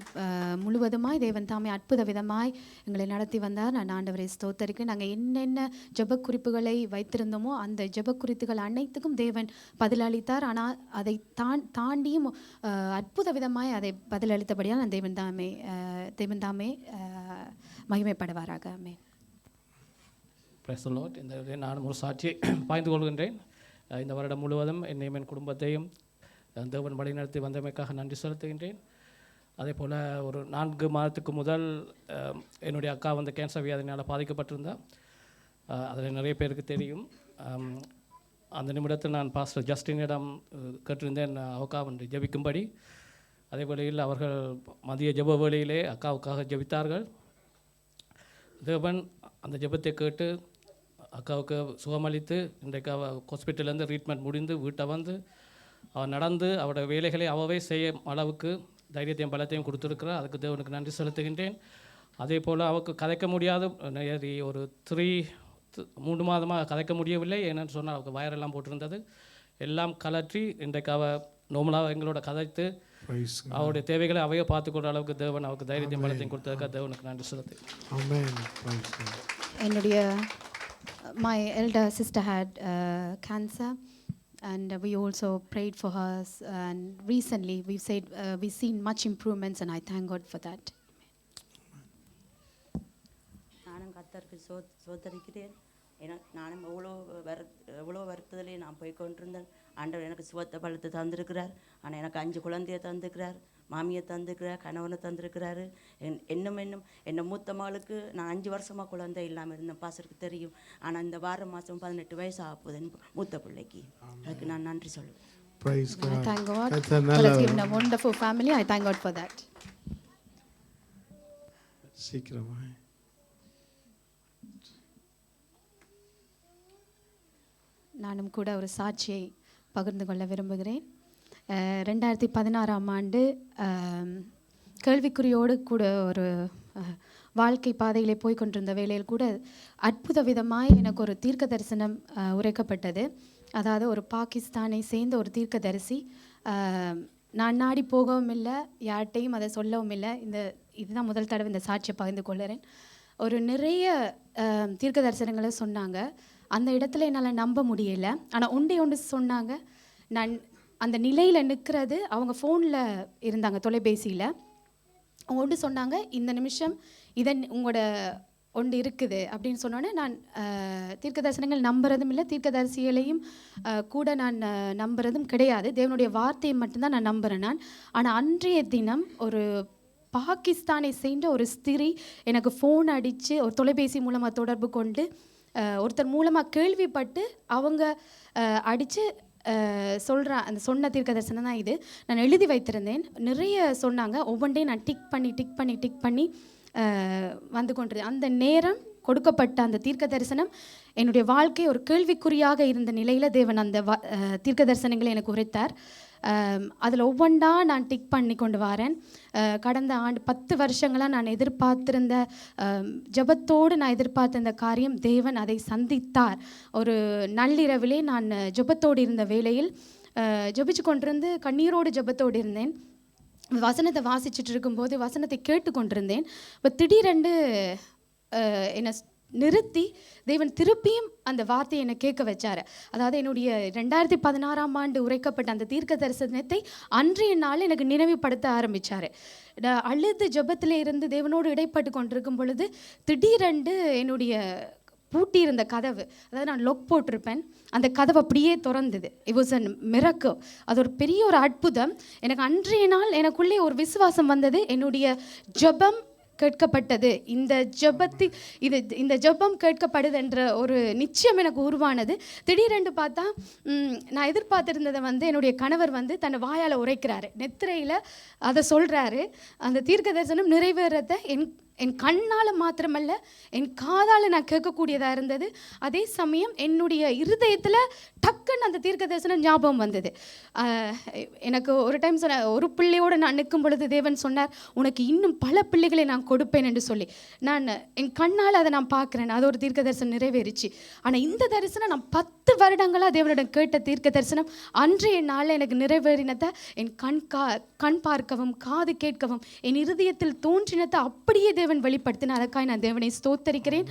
முழுவதுமாய் தேவன் தாமே அற்புத விதமாய் எங்களை நடத்தி வந்தார். நான் ஆண்டவரை ஸ்தோத்தரிக்கிறேன். நாங்கள் என்னென்ன ஜெப குறிப்புகளை வைத்திருந்தோமோ அந்த ஜெப குறிப்புகள் அனைத்துக்கும் தேவன் பதிலளித்தார். ஆனால் அதை தாண்டியும் அற்புத விதமாய் அதை பதிலளித்தபடியால் நான் தேவன் தாமே மகிமைப்படுவாராக. ஆமென். Praise the Lord. இந்த நான் ஒரு சாட்சியை பாய்ந்து கொள்கின்றேன். இந்த வருடம் முழுவதும் என்னையும் என் குடும்பத்தையும் தேவன் வழி நடத்தி வந்தமைக்காக நன்றி செலுத்துகின்றேன். அதே போல் ஒரு 4 மாதத்துக்கு முதல் என்னுடைய அக்கா வந்து கேன்சர் வியாதினால் பாதிக்கப்பட்டிருந்தாள். அதில் நிறைய பேருக்கு தெரியும். அந்த நிமிடத்தில் நான் பாஸ்டர் ஜஸ்டினிடம் கேட்டிருந்தேன் அவக்கா வந்து ஜெபிக்கும்படி. அதே வேளையில் அவர்கள் மதிய ஜெப வேளையிலே அக்காவுக்காக ஜெபித்தார்கள். தேவன் அந்த ஜெபத்தை கேட்டு அக்காவுக்கு சுகமளித்து இன்றைக்கு அவள் ஹாஸ்பிட்டலேருந்து ட்ரீட்மெண்ட் முடிந்து வீட்டை வந்து அவள் நடந்து அவரோட வேலைகளை அவவே செய்ய அளவுக்கு தைரியத்தையும் பலத்தையும் கொடுத்துருக்கிறார். அதுக்கு தேவனுக்கு நன்றி செலுத்துகின்றேன். அதே போல் அவருக்கு கதைக்க முடியாத ஒரு 3 மாதமாக கதைக்க முடியவில்லை. என்னென்னு சொன்னால் அவருக்கு வயரெல்லாம் போட்டிருந்தது. எல்லாம் கலற்றி இன்றைக்கு அவள் நார்மலாக எங்களோட கதைத்து அவருடைய தேவைகளை அவையே பார்த்துக்கொள்கிற அளவுக்கு தேவன் அவருக்கு தைரியத்தையும் பலத்தையும் கொடுத்ததுக்காக தேவனுக்கு நன்றி செலுத்துகிறேன். என்னுடைய my elder sister had cancer, and we also prayed for her, and recently we've seen much improvements, and I thank God for that. நானும் கர்த்தருக்கு சோதரிக்கிறேன். நானும் எவ்வளோ வருத்தத்திலே நான் போய் கொண்டிருந்தேன். ஆண்டவர் எனக்கு சுகத்தை பலத்தை தந்திருக்கிறார். ஆனால் எனக்கு 5 குழந்தையை தந்திருக்கிறார். மாமியை தந்துக்கிறார், கணவனை தந்திருக்கிறாரு. இன்னும் என்னை மூத்த மகளுக்கு நான் 5 வருஷமாக குழந்தை இல்லாமல் இருந்தேன், பாஸ்டருக்கு தெரியும். ஆனால் இந்த வாரம் மாதம் 18 வயசு ஆக போகுது என் மூத்த பிள்ளைக்கு. அதுக்கு நான் நன்றி சொல்லுவேன். Praise I God. thank God That's for another- us given a wonderful family. I thank God for that. சீக்கிரமா நானும் கூட ஒரு சாட்சியை பகிர்ந்து கொள்ள விரும்புகிறேன். 2016ஆம் ஆண்டு கேள்விக்குறியோடு கூட ஒரு வாழ்க்கை பாதையிலே போய் கொண்டிருந்த வேளையில் கூட அற்புத விதமாய் எனக்கு ஒரு தீர்க்க தரிசனம் உரைக்கப்பட்டது. அதாவது ஒரு பாகிஸ்தானை சேர்ந்த ஒரு தீர்க்கதரிசி, நான் நாடி போகவும் இல்லை, யார்கிட்டையும் அதை சொல்லவும் இல்லை. இதுதான் முதல் தடவை இந்த சாட்சியை பகிர்ந்து கொள்கிறேன். ஒரு நிறைய தீர்க்க தரிசனங்களை சொன்னாங்க. அந்த இடத்துல என்னால் நம்ப முடியலை. ஆனால் ஒன்று சொன்னாங்க. நான் அந்த நிலையில் நிற்கிறது, அவங்க ஃபோனில் இருந்தாங்க, தொலைபேசியில். அவங்க ஒன்று சொன்னாங்க, இந்த நிமிஷம் உங்களோட ஒன்று இருக்குது அப்படின்னு சொன்னோன்னே நான் தீர்க்க தரிசனங்கள் நம்புறதும் இல்லை, தீர்க்கதரிசிகளையும் கூட நான் நம்புறதும் கிடையாது. தேவனுடைய வார்த்தையை மட்டும்தான் நான் நம்புகிறேன் நான். ஆனால் அன்றைய தினம் ஒரு பாகிஸ்தானை சேர்ந்த ஒரு ஸ்திரீ எனக்கு ஃபோன் அடித்து ஒரு தொலைபேசி மூலமாக தொடர்பு கொண்டு ஒருத்தர் மூலமாக கேள்விப்பட்டு அவங்க அடித்து அந்த சொன்ன தீர்க்க தரிசனம் தான் இது. நான் எழுதி வைத்திருந்தேன். நிறைய சொன்னாங்க. ஒவ்வொன்றையும் நான் டிக் பண்ணி வந்து கொண்டிருந்தேன். அந்த நேரம் கொடுக்கப்பட்ட அந்த தீர்க்க தரிசனம் என்னுடைய வாழ்க்கை ஒரு கேள்விக்குறியாக இருந்த நிலையில் தேவன் அந்த தீர்க்க தரிசனங்களை எனக்கு உரைத்தார். அதில் ஒவ்வொன்றா நான் டிக் பண்ணி கொண்டு வரேன். கடந்த ஆண்டு 10 வருஷங்களாக நான் எதிர்பார்த்திருந்த ஜெபத்தோடு நான் எதிர்பார்த்திருந்த காரியம் தேவன் அதை சந்தித்தார். ஒரு நள்ளிரவிலே நான் ஜெபத்தோடு இருந்த வேளையில் ஜெபிச்சு கொண்டிருந்து கண்ணீரோடு ஜெபத்தோடு இருந்தேன். வசனத்தை வாசிச்சுட்டு இருக்கும்போது வசனத்தை கேட்டு கொண்டிருந்தேன். இப்போ திடீரென்று என்னை நிறுத்தி தேவன் திருப்பியும் அந்த வார்த்தையை என்னை கேட்க வச்சார். அதாவது என்னுடைய 2016ஆம் ஆண்டு உரைக்கப்பட்ட அந்த தீர்க்க தரிசனத்தை அன்றைய நாள் எனக்கு நினைவுபடுத்த ஆரம்பித்தார். நான் அழுது ஜெபத்தில் இருந்து தேவனோடு இடைப்பட்டு கொண்டிருக்கும் பொழுது திடீரென்று என்னுடைய பூட்டி இருந்த கதவு, அதாவது நான் லொக் போட்டிருப்பேன், அந்த கதவு அப்படியே திறந்தது. It was a miracle. அது ஒரு பெரிய ஒரு அற்புதம். எனக்கு அன்றைய நாள் எனக்குள்ளே ஒரு விசுவாசம் வந்தது. என்னுடைய ஜெபம் கேட்கப்பட்டது, இந்த ஜெபம் கேட்கப்படுது என்ற ஒரு நிச்சயம் எனக்கு உருவானது. திடீரென்று பார்த்தா நான் எதிர்பார்த்திருந்ததை என்னுடைய கணவர் தன்னை வாயால் உரைக்கிறாரு, நெத்திரையில் அதை சொல்கிறாரு. அந்த தீர்க்க தரிசனம் நிறைவேறத என் கண்ணால் மாத்திரமல்ல என் காதால் நான் கேட்கக்கூடியதாக இருந்தது. அதே சமயம் என்னுடைய இருதயத்தில் டக்குன்னு அந்த தீர்க்க தரிசனம் ஞாபகம் வந்தது. எனக்கு ஒரு டைம் ஒரு பிள்ளையோடு நான் நிற்கும் பொழுது தேவன் சொன்னார், உனக்கு இன்னும் பல பிள்ளைகளை நான் கொடுப்பேன் என்று சொல்லி. நான் என் கண்ணால் அதை நான் பார்க்குறேன். அது ஒரு தீர்க்க தரிசனம் நிறைவேறிச்சு. ஆனால் இந்த தரிசனம் நான் 10 வருடங்களாக தேவனிடம் கேட்ட தீர்க்க தரிசனம் அன்றைய நாளில் எனக்கு நிறைவேறினதை என் கண் பார்க்கவும் காது கேட்கவும் என் இருதயத்தில் தோன்றினதை அப்படியே தேவன் வெளிப்படுத்தின. அதற்காக நான் தேவனை ஸ்தோத்தரிக்கிறேன்.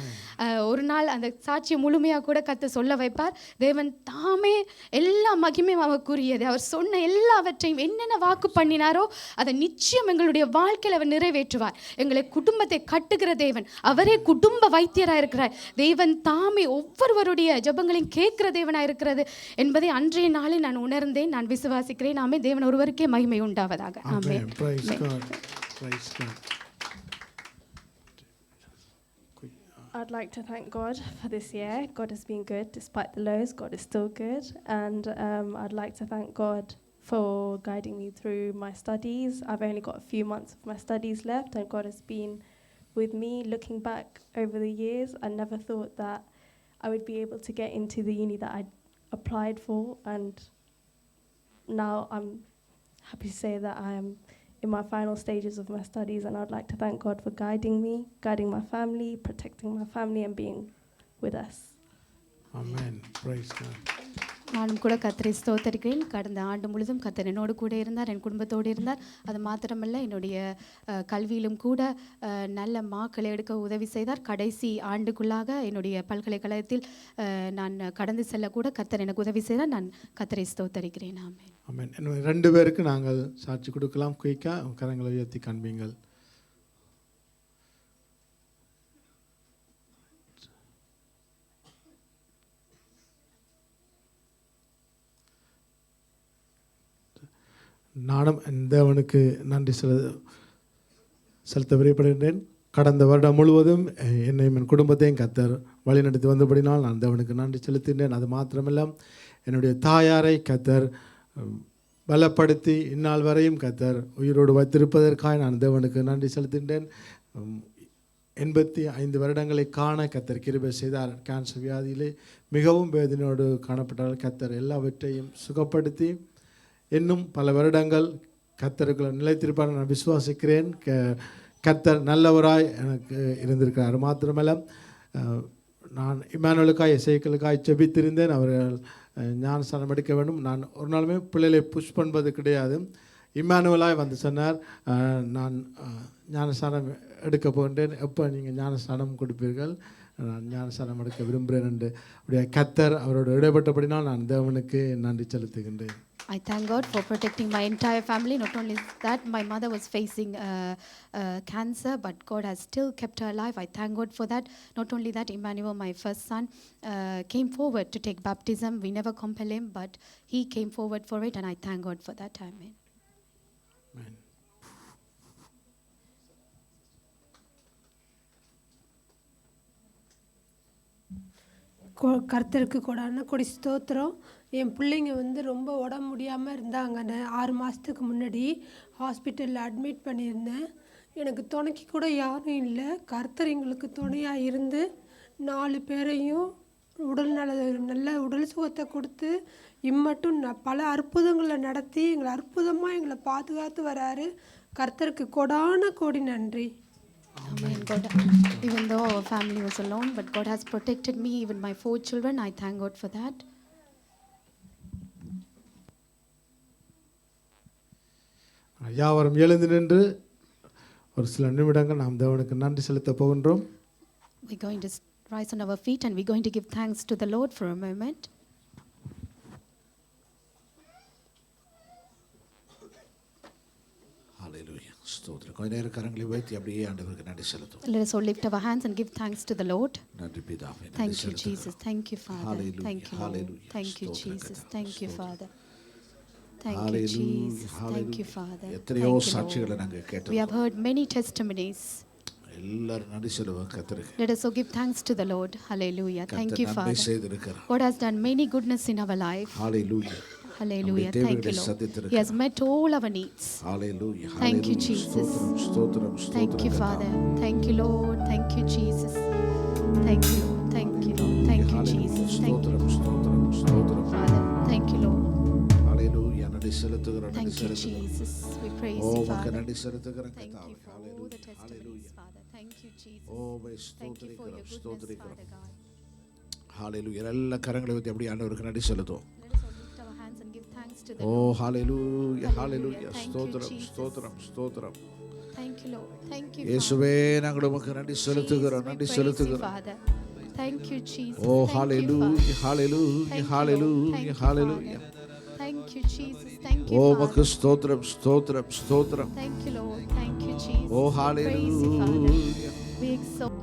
ஒரு நாள் அந்த சாட்சியை முழுமையாக கூட கர்த்தர் சொல்ல வைப்பார். தேவன் தாமே எல்லா மகிமையும் அவருக்குரியது. அவர் சொன்ன எல்லாவற்றையும் என்னென்ன வாக்கு பண்ணினாரோ அதை நிச்சயம் எங்களுடைய வாழ்க்கையில் அவர் நிறைவேற்றுவார். எங்களை குடும்பத்தை கட்டுகிற தேவன், அவரே குடும்ப வைத்தியராக இருக்கிறார். தேவன் தாமே ஒவ்வொருவருடைய ஜெபங்களையும் கேட்கிற தேவனாக இருக்கிறது என்பதை அன்றைய நாளில் நான் உணர்ந்தேன். நான் விசுவாசிக்கிறேன். ஆமே. தேவன் ஒருவருக்கே மகிமை உண்டாவதாக. ஆமே. I'd like to thank God for this year. God has been good despite the lows. God is still good, and I'd like to thank God for guiding me through my studies. I've only got a few months of my studies left, and God has been with me. Looking back over the years, I never thought that I would be able to get into the uni that I applied for, and now I'm happy to say that I am in my final stages of my studies, and I'd like to thank God for guiding me, guiding my family, protecting my family, and being with us. Amen. Praise God. நானும் கூட கர்த்தரை ஸ்தோத்தரிக்கிறேன். கடந்த ஆண்டு முழுதும் கர்த்தர் என்னோடு கூட இருந்தார், என் குடும்பத்தோடு இருந்தார். அது மாத்திரமல்ல, என்னுடைய கல்வியிலும் கூட நல்ல மார்க்களை எடுக்க உதவி செய்தார். கடைசி ஆண்டுக்குள்ளாக என்னுடைய பல்கலைக்கழகத்தில் நான் கடந்து செல்ல கூட கர்த்தர் எனக்கு உதவி செய்தார். நான் கர்த்தரை ஸ்தோத்தரிக்கிறேன். ஆமென். ஆமென். 2 பேருக்கு நாங்கள் சாட்சி கொடுக்கலாம். குயிக்காக கரங்களை உயர்த்தி காண்பீங்கள். நானும் தேவனுக்கு நன்றி செலுத்த விரும்புகின்றேன். கடந்த வருடம் முழுவதும் என்னையும் என் குடும்பத்தையும் கர்த்தர் வழிநடத்தி வந்தபடினால் நான் தேவனுக்கு நன்றி செலுத்தினேன். அது மாத்திரமல்ல, என்னுடைய தாயாரை கர்த்தர் பலப்படுத்தி இந்நாள் வரையும் கர்த்தர் உயிரோடு வைத்திருப்பதற்காக நான் தேவனுக்கு நன்றி செலுத்தினேன். 85 வருடங்களை காண கர்த்தர் கிருபை செய்தார். கேன்சர் வியாதியிலே மிகவும் வேதனையோடு காணப்பட்டால் கர்த்தர் எல்லாவற்றையும் சுகப்படுத்தி இன்னும் பல வருடங்கள் கர்த்தருக்குள்ள நிலைத்திருப்பார் நான் விசுவாசிக்கிறேன். கர்த்தர் நல்லவராய் எனக்கு இருந்திருக்கிறார். மாத்திரமல்ல, நான் இமானுவேலுக்காய் இசைக்களுக்காய் ஜெபித்திருந்தேன். அவர்கள் ஞானஸ்தானம் எடுக்க வேண்டும். நான் ஒரு நாளுமே பிள்ளைகளை புஷ் பண்ணுவது கிடையாது. இமானுவேலாய் வந்து சொன்னார், நான் ஞானஸ்தானம் எடுக்க போகின்றேன், எப்போ நீங்கள் ஞானஸ்தானம் கொடுப்பீர்கள், நான் ஞானஸ்தானம் எடுக்க விரும்புகிறேன் என்று அப்படியே கர்த்தர் அவரோடு இடைப்பட்டபடினால் நான் தேவனுக்கு நன்றி செலுத்துகின்றேன். I thank God for protecting my entire family. Not only that, my mother was facing cancer, but God has still kept her alive. I thank God for that. Not only that, Emmanuel, my first son, came forward to take baptism. We never compel him, but he came forward for it, and I thank God for that. Amen. Amen. கர்த்தருக்கு கொடான கொடி ஸ்தோத்திரம். என் பிள்ளைங்க வந்து ரொம்ப உடம்பு முடியாமல் இருந்தாங்க. 6 மாதத்துக்கு முன்னாடி ஹாஸ்பிட்டலில் அட்மிட் பண்ணியிருந்தேன். எனக்கு துணைக்கு கூட யாரும் இல்லை. கர்த்தர் எங்களுக்கு துணையாக இருந்து 4 பேரையும் நல்ல உடல் சுகத்தை கொடுத்து இம்மட்டும் பல அற்புதங்களை நடத்தி அற்புதமாக எங்களை பாதுகாத்து வராரு. கர்த்தருக்கு கொடான கோடி நன்றி. Amen. God, even though our family was alone, but God has protected me, even my 4 children. I thank God for that. யாவரும் எழுந்து நின்று ஒரு சில நிமிடங்கள் நாம் தேவனுக்கு நன்றி செலுத்த போகின்றோம். We're going to rise on our feet and we're going to give thanks to the Lord for a moment. Hallelujah. ஸ்தோத்திரம். கொஞ்ச நேரம் கரங்களை உயர்த்தி அப்படியே ஆண்டவருக்கு நன்றி செலுத்துவோம். Let us all lift our hands and give thanks to the Lord. நன்றி பிதாவே. Thank you, Jesus. Thank you, Father. Hallelujah. Thank you, Lord. Hallelujah. Thank you, ஸ்தோத்திரம் Jesus. கர்த்தாவே. Thank you, Father. Thank you, Hallelujah. Jesus. Thank you, Father. எத்தனையோ Thank you, சாட்சிகளை Lord. நாங்கள் கேட்டோம். We have heard many testimonies. எல்லாரும் நன்றி சொல்லுவோம் கர்த்தருக்கு. Let us all give thanks to the Lord. Hallelujah. Thank you, கர்த்தர் நன்மை Father. செய்திருக்கிறார். God has done many goodness in our life. Hallelujah. Hallelujah. நம்முடைய Thank you, தேவைகளை Lord. சந்தித்திருக்கிறார். He has met all our needs. Hallelujah. Thank you, Hallelujah. Jesus. ஸ்தோத்திரம் ஸ்தோத்திரம் Thank you, ஸ்தோத்திரம் Father. கர்த்தாவே. Thank you, Lord. Thank you, Jesus. Thank you, Lord. Thank you, Lord. Thank you, Jesus. Thank you, ஸ்தோத்திரம் ஸ்தோத்திரம் ஸ்தோத்திரம் Father. Thank you, Lord. Hallelujah. நன்றி செலுத்துகிறோம். நன்றி Thank you, செலுத்துகிறோம். Jesus. We praise O you, உமக்கு Father. நன்றி செலுத்துகிறோம் Thank கர்த்தாவே. you for all the testimonies, Father. Thank you, Jesus. ஓ உம்மை Thank you for your ஸ்தோத்திரிக்கிறோம் goodness, ஸ்தோத்திரிக்கிறோம். Father God. ஹalleluya. எல்லா கரங்களை ஊத்தி அப்படியே ஆண்டவருக்கு நன்றி செலுத்துவோம். Let us all lift our hands and give thanks to the O Lord. Hallelujah. Hallelujah. Thank you, ஸ்தோத்திரம் Jesus. ஸ்தோத்திரம் ஸ்தோத்திரம். Thank you, Lord. Thank you, இயேசுவே நாங்கள் உமக்கு நன்றி செலுத்துகிறோம். Jesus, we நன்றி praise you, செலுத்துகிறோம். Father. Thank you, Jesus. O Thank you, hallelujah. Father. Hallelujah. Thank you, Lord. Hallelujah. Thank you, hallelujah. Father. Thank you, Jesus. Thank you, O Father. உமக்கு ஸ்தோத்திரம் ஸ்தோத்திரம் ஸ்தோத்திரம். Thank you, Lord. Thank you, Jesus. O We praise you, Father. Hallelujah. We exalt.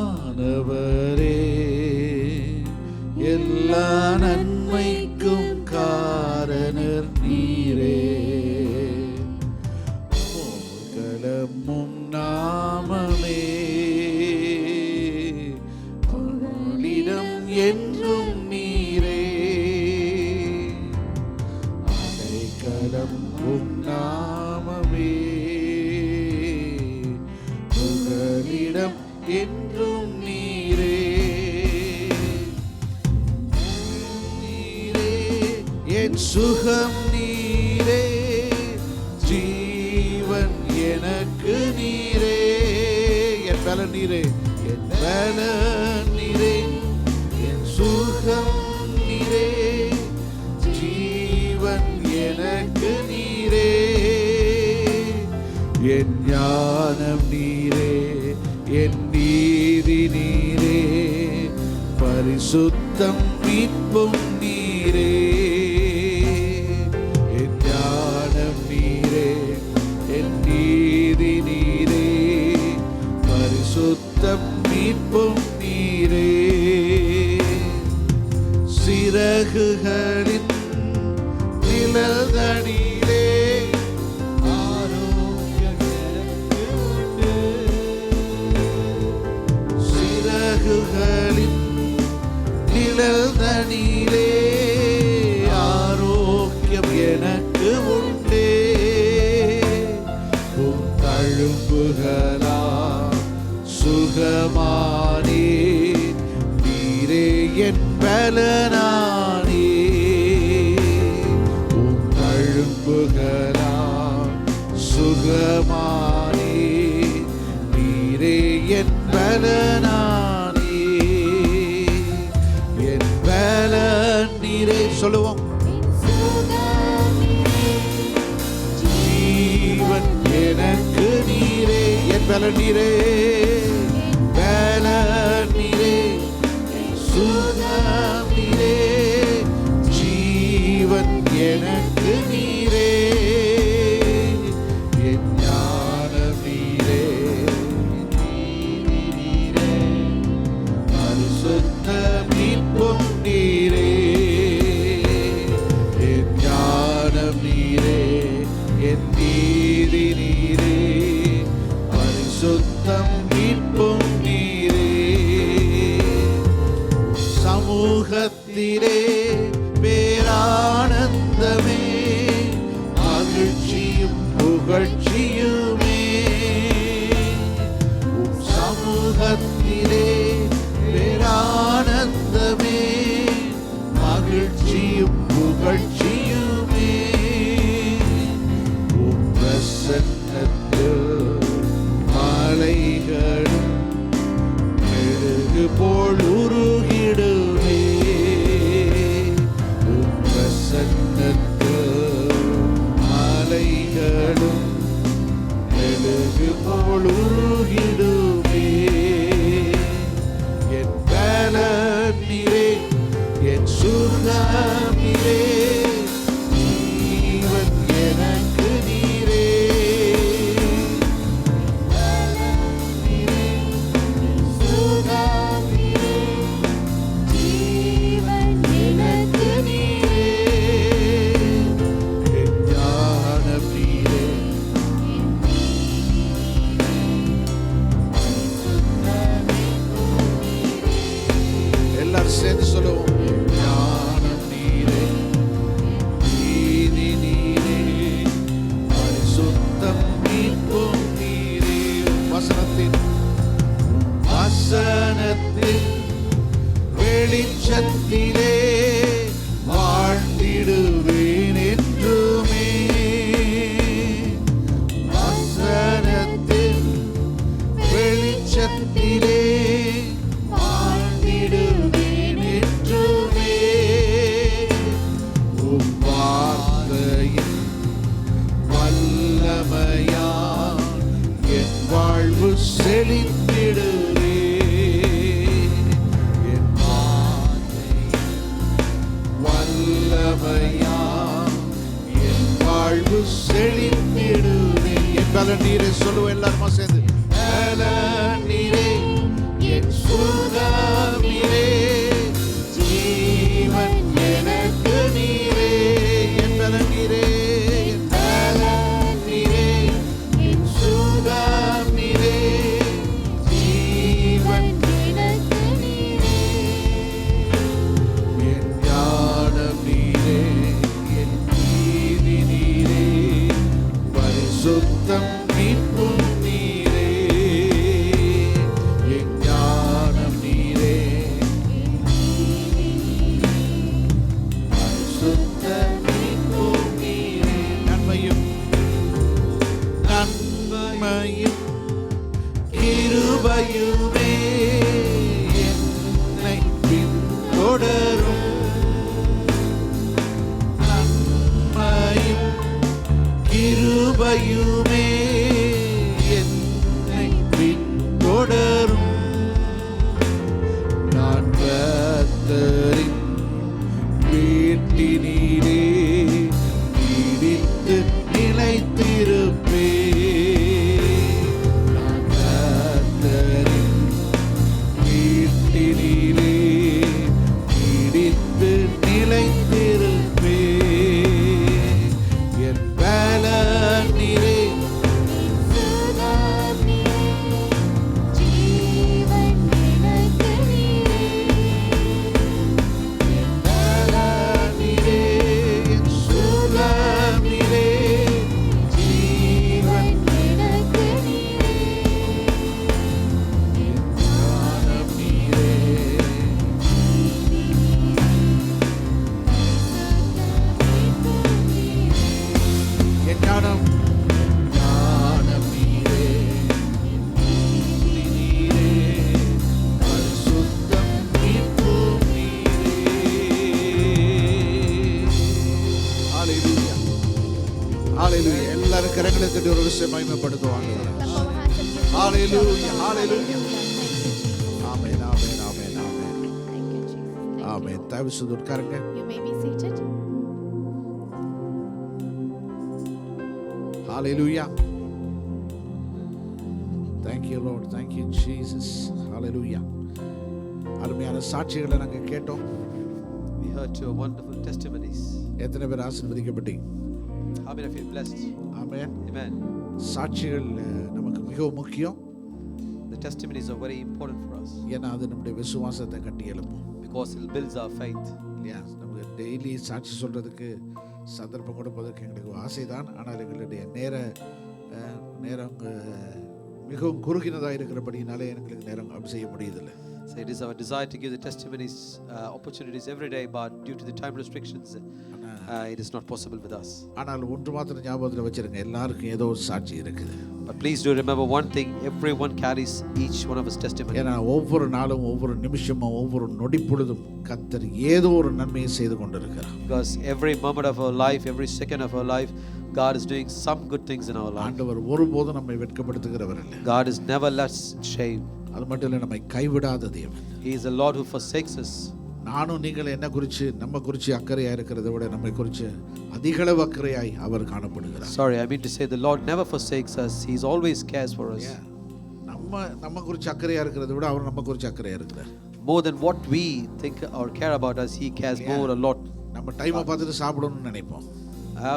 போதுமானவரே எல்லா நன்மைக்கும் காரணர் நீரே போர்க்களமும் நாமமே புகலிடம் என்றும் நீரே அடைக்கலம் நாமமே புகலிடம் என்றும் நீரே நீரே என் சுகம் நீரே ஜீவன் எனக்கு நீரே என் பலன் நீரே என் பலன் நீரே என் சுகம் நீரே ஜீவன் எனக்கு நீரே என் ஞானம் நீரே என் நீதி நீரே பரிசுத்தம் மீட்பும் நீரே என் ஞானம் நீரே என் நீதி நீரே பரிசுத்தம் மீட்பும் நீரே சிறகுகளின் எனக்கு உண்டே. உம் தழும்புகளால் சுகமானே, நீரே என் பலனானே. உம் தழும்புகளால் சுகமானே, நீரே என் பலனானே. என் பலன் நீரே. சொல்லுவோம். ஜீவன் எனக்கு நீரே, என் பலன் நீரே, பலன் நீரே, சுகம் நீரே, ஜீவன் எனக்கு நீரே, என் ஞானம் நீரே, நீரே, பரிசுத்த மீட்பும் நீரே, என் ஞானம் நீரே, என் நீதி நீரே, பரிசுத்தம் மீட்பும் நீரே. சமூகத்திலே பேரானந்தமே, மகிழ்ச்சியும் புகழ்ச்சியுமே. உம் சமூகத்திலே பேரானந்தமே, மகிழ்ச்சியும் புகழ்ச்சியுமே. உம் பிரசன்னத்தில் மலைகளும் மெழுகு போல் உருகிடுமே. உம் பிரசன்னத்தில் மலைகளும் மெழுகு போல் உருகிடுமே. என் பலன் நீரே, என் சுகம் நீரே, ஜீவன் எனக்கு நீரே, சுகம் நீரே, ஜீவன் எனக்கு நீரே, என் ஞானம் நீரே, எல்லாரும் சேர்ந்து சொல்லுவோம். ஞானம் நீரே, நீதி நீரே, பரிசுத்தம் மீட்பும் நீரே. வசனத்தின் வெளிச்சத்திலே வாழ்ந்திடுவேன் என்றுமே. வசனத்தின் வெளிச்சத்திலே வாழ்ந்திடுவேன் என்றுமே. உம் வார்த்தையின் வல்லமையால் என் வாழ்வு செழித்திடுவே. என் வார்த்தையின் வல்லமையால் என் வாழ்வு செழித்திடுவே. என் பலன் நீரே. சொல்லுவோம் எல்லாருமா சேர்ந்து. பலன் நீரே, என் சுகம் நீரே, ஜீவன் எனக்கு நீரே, என் பலன் நீரே, என் பலன் நீரே, என் சுகம் நீரே, ஜீவன் எனக்கு நீரே, என் ஞானம் நீரே, என் நீதி நீரே, பரிசுத்தம் மீட்பும் நீரே, என் ஞானம் நீரே, பரிசுத்த மீட்பும் நீரே. நன்மையும் நன்மையும் கிருபையுமே என்னை பின்தொடரும். நன்மையும் கிருபையுமே என்னை பின்தொடரும். நான் கர்த்தரின் வீட்டினிலே நீடித்து நிலைத்திருப்பேன். நான் கர்த்தரின் வீட்டினிலே நீடித்து நிலைத்திருப்பேன். என் பலன் நீரே, ஹalleluya. எல்லாரும் கரங்களை தட்டி ஒரு விஷயம் மகிமைப்படுத்துவாங்க. ஹalleluya, ஹalleluya. ஆமென், ஆமென், ஆமென், ஆமென். Thank you, Jesus. ஆமென். தயவு செய்து உட்காருங்க. You may be seated. Hallelujah. Thank you, Lord. Thank you, Jesus. Hallelujah. அருமையான சாட்சிகளை நாங்க கேட்டோம். We heard two wonderful testimonies. எத்தனை பேர் ஆசீர்வதிக்கப்பட்டீங்க? How many of you are blessed? Amen. Amen. சாட்சிகள் நமக்கு மிகவும் முக்கியம். The testimonies are very important for us. ஏன்னா அது நம்முடைய விசுவாசத்தை கட்டி எழுப்பும். Because it builds our faith. இல்லையா? நமக்கு டெய்லி சாட்சி சொல்றதுக்கு சந்தர்ப்பம் கொடுப்பதற்கு எங்களுக்கு ஆசைதான். ஆனால் எங்களுடைய நேரம் மிகவும் குறுகினதாக இருக்கிறபடினாலே எங்களுக்கு நேரம் அப்படி செய்ய முடியதில்லை. So it is our desire to give the testimonies opportunities every day, but due to the time restrictions it is not possible with us. ஆனால் ஒன்று மாத்திரம் ஞாபகத்தில் வச்சிருங்க, எல்லாருக்கும் ஏதோ ஒரு சாட்சி இருக்குது. But please do remember one thing, everyone carries each one of his testimony. ஏன்னா ஒவ்வொரு நாளும் ஒவ்வொரு நிமிஷமும் ஒவ்வொரு நொடி பொழுதும் கர்த்தர் ஏதோ ஒரு நன்மையை செய்து கொண்டிருக்கிறார். Because every moment of our life, every second of our life, God is doing some good things in our life. ஆண்டவர் ஒருபோதும் நம்மை வெட்கப்படுத்துகிறவர் இல்லை. God is never left in shame. அது மட்டும் இல்லை, நம்மை கைவிடாத தேவன். He is a Lord who forsakes us. நானும் நீங்கள் என்ன குறித்து நம்ம குறித்து அக்கறையாக இருக்கிறதை விட நம்மை குறித்து அதிகளவு அக்கறையாய் அவர் காணப்படுகிறார். Sorry, I mean to say the Lord never forsakes us. He always cares for us. நம்ம குறித்து அக்கறையாக இருக்கிறதை விட அவர் நம்ம குறித்து அக்கறையாக இருக்கிறார். More than what we think or care about us, He cares more a lot. நம்ம டைமை பார்த்துட்டு சாப்பிடணும்னு நினைப்போம்.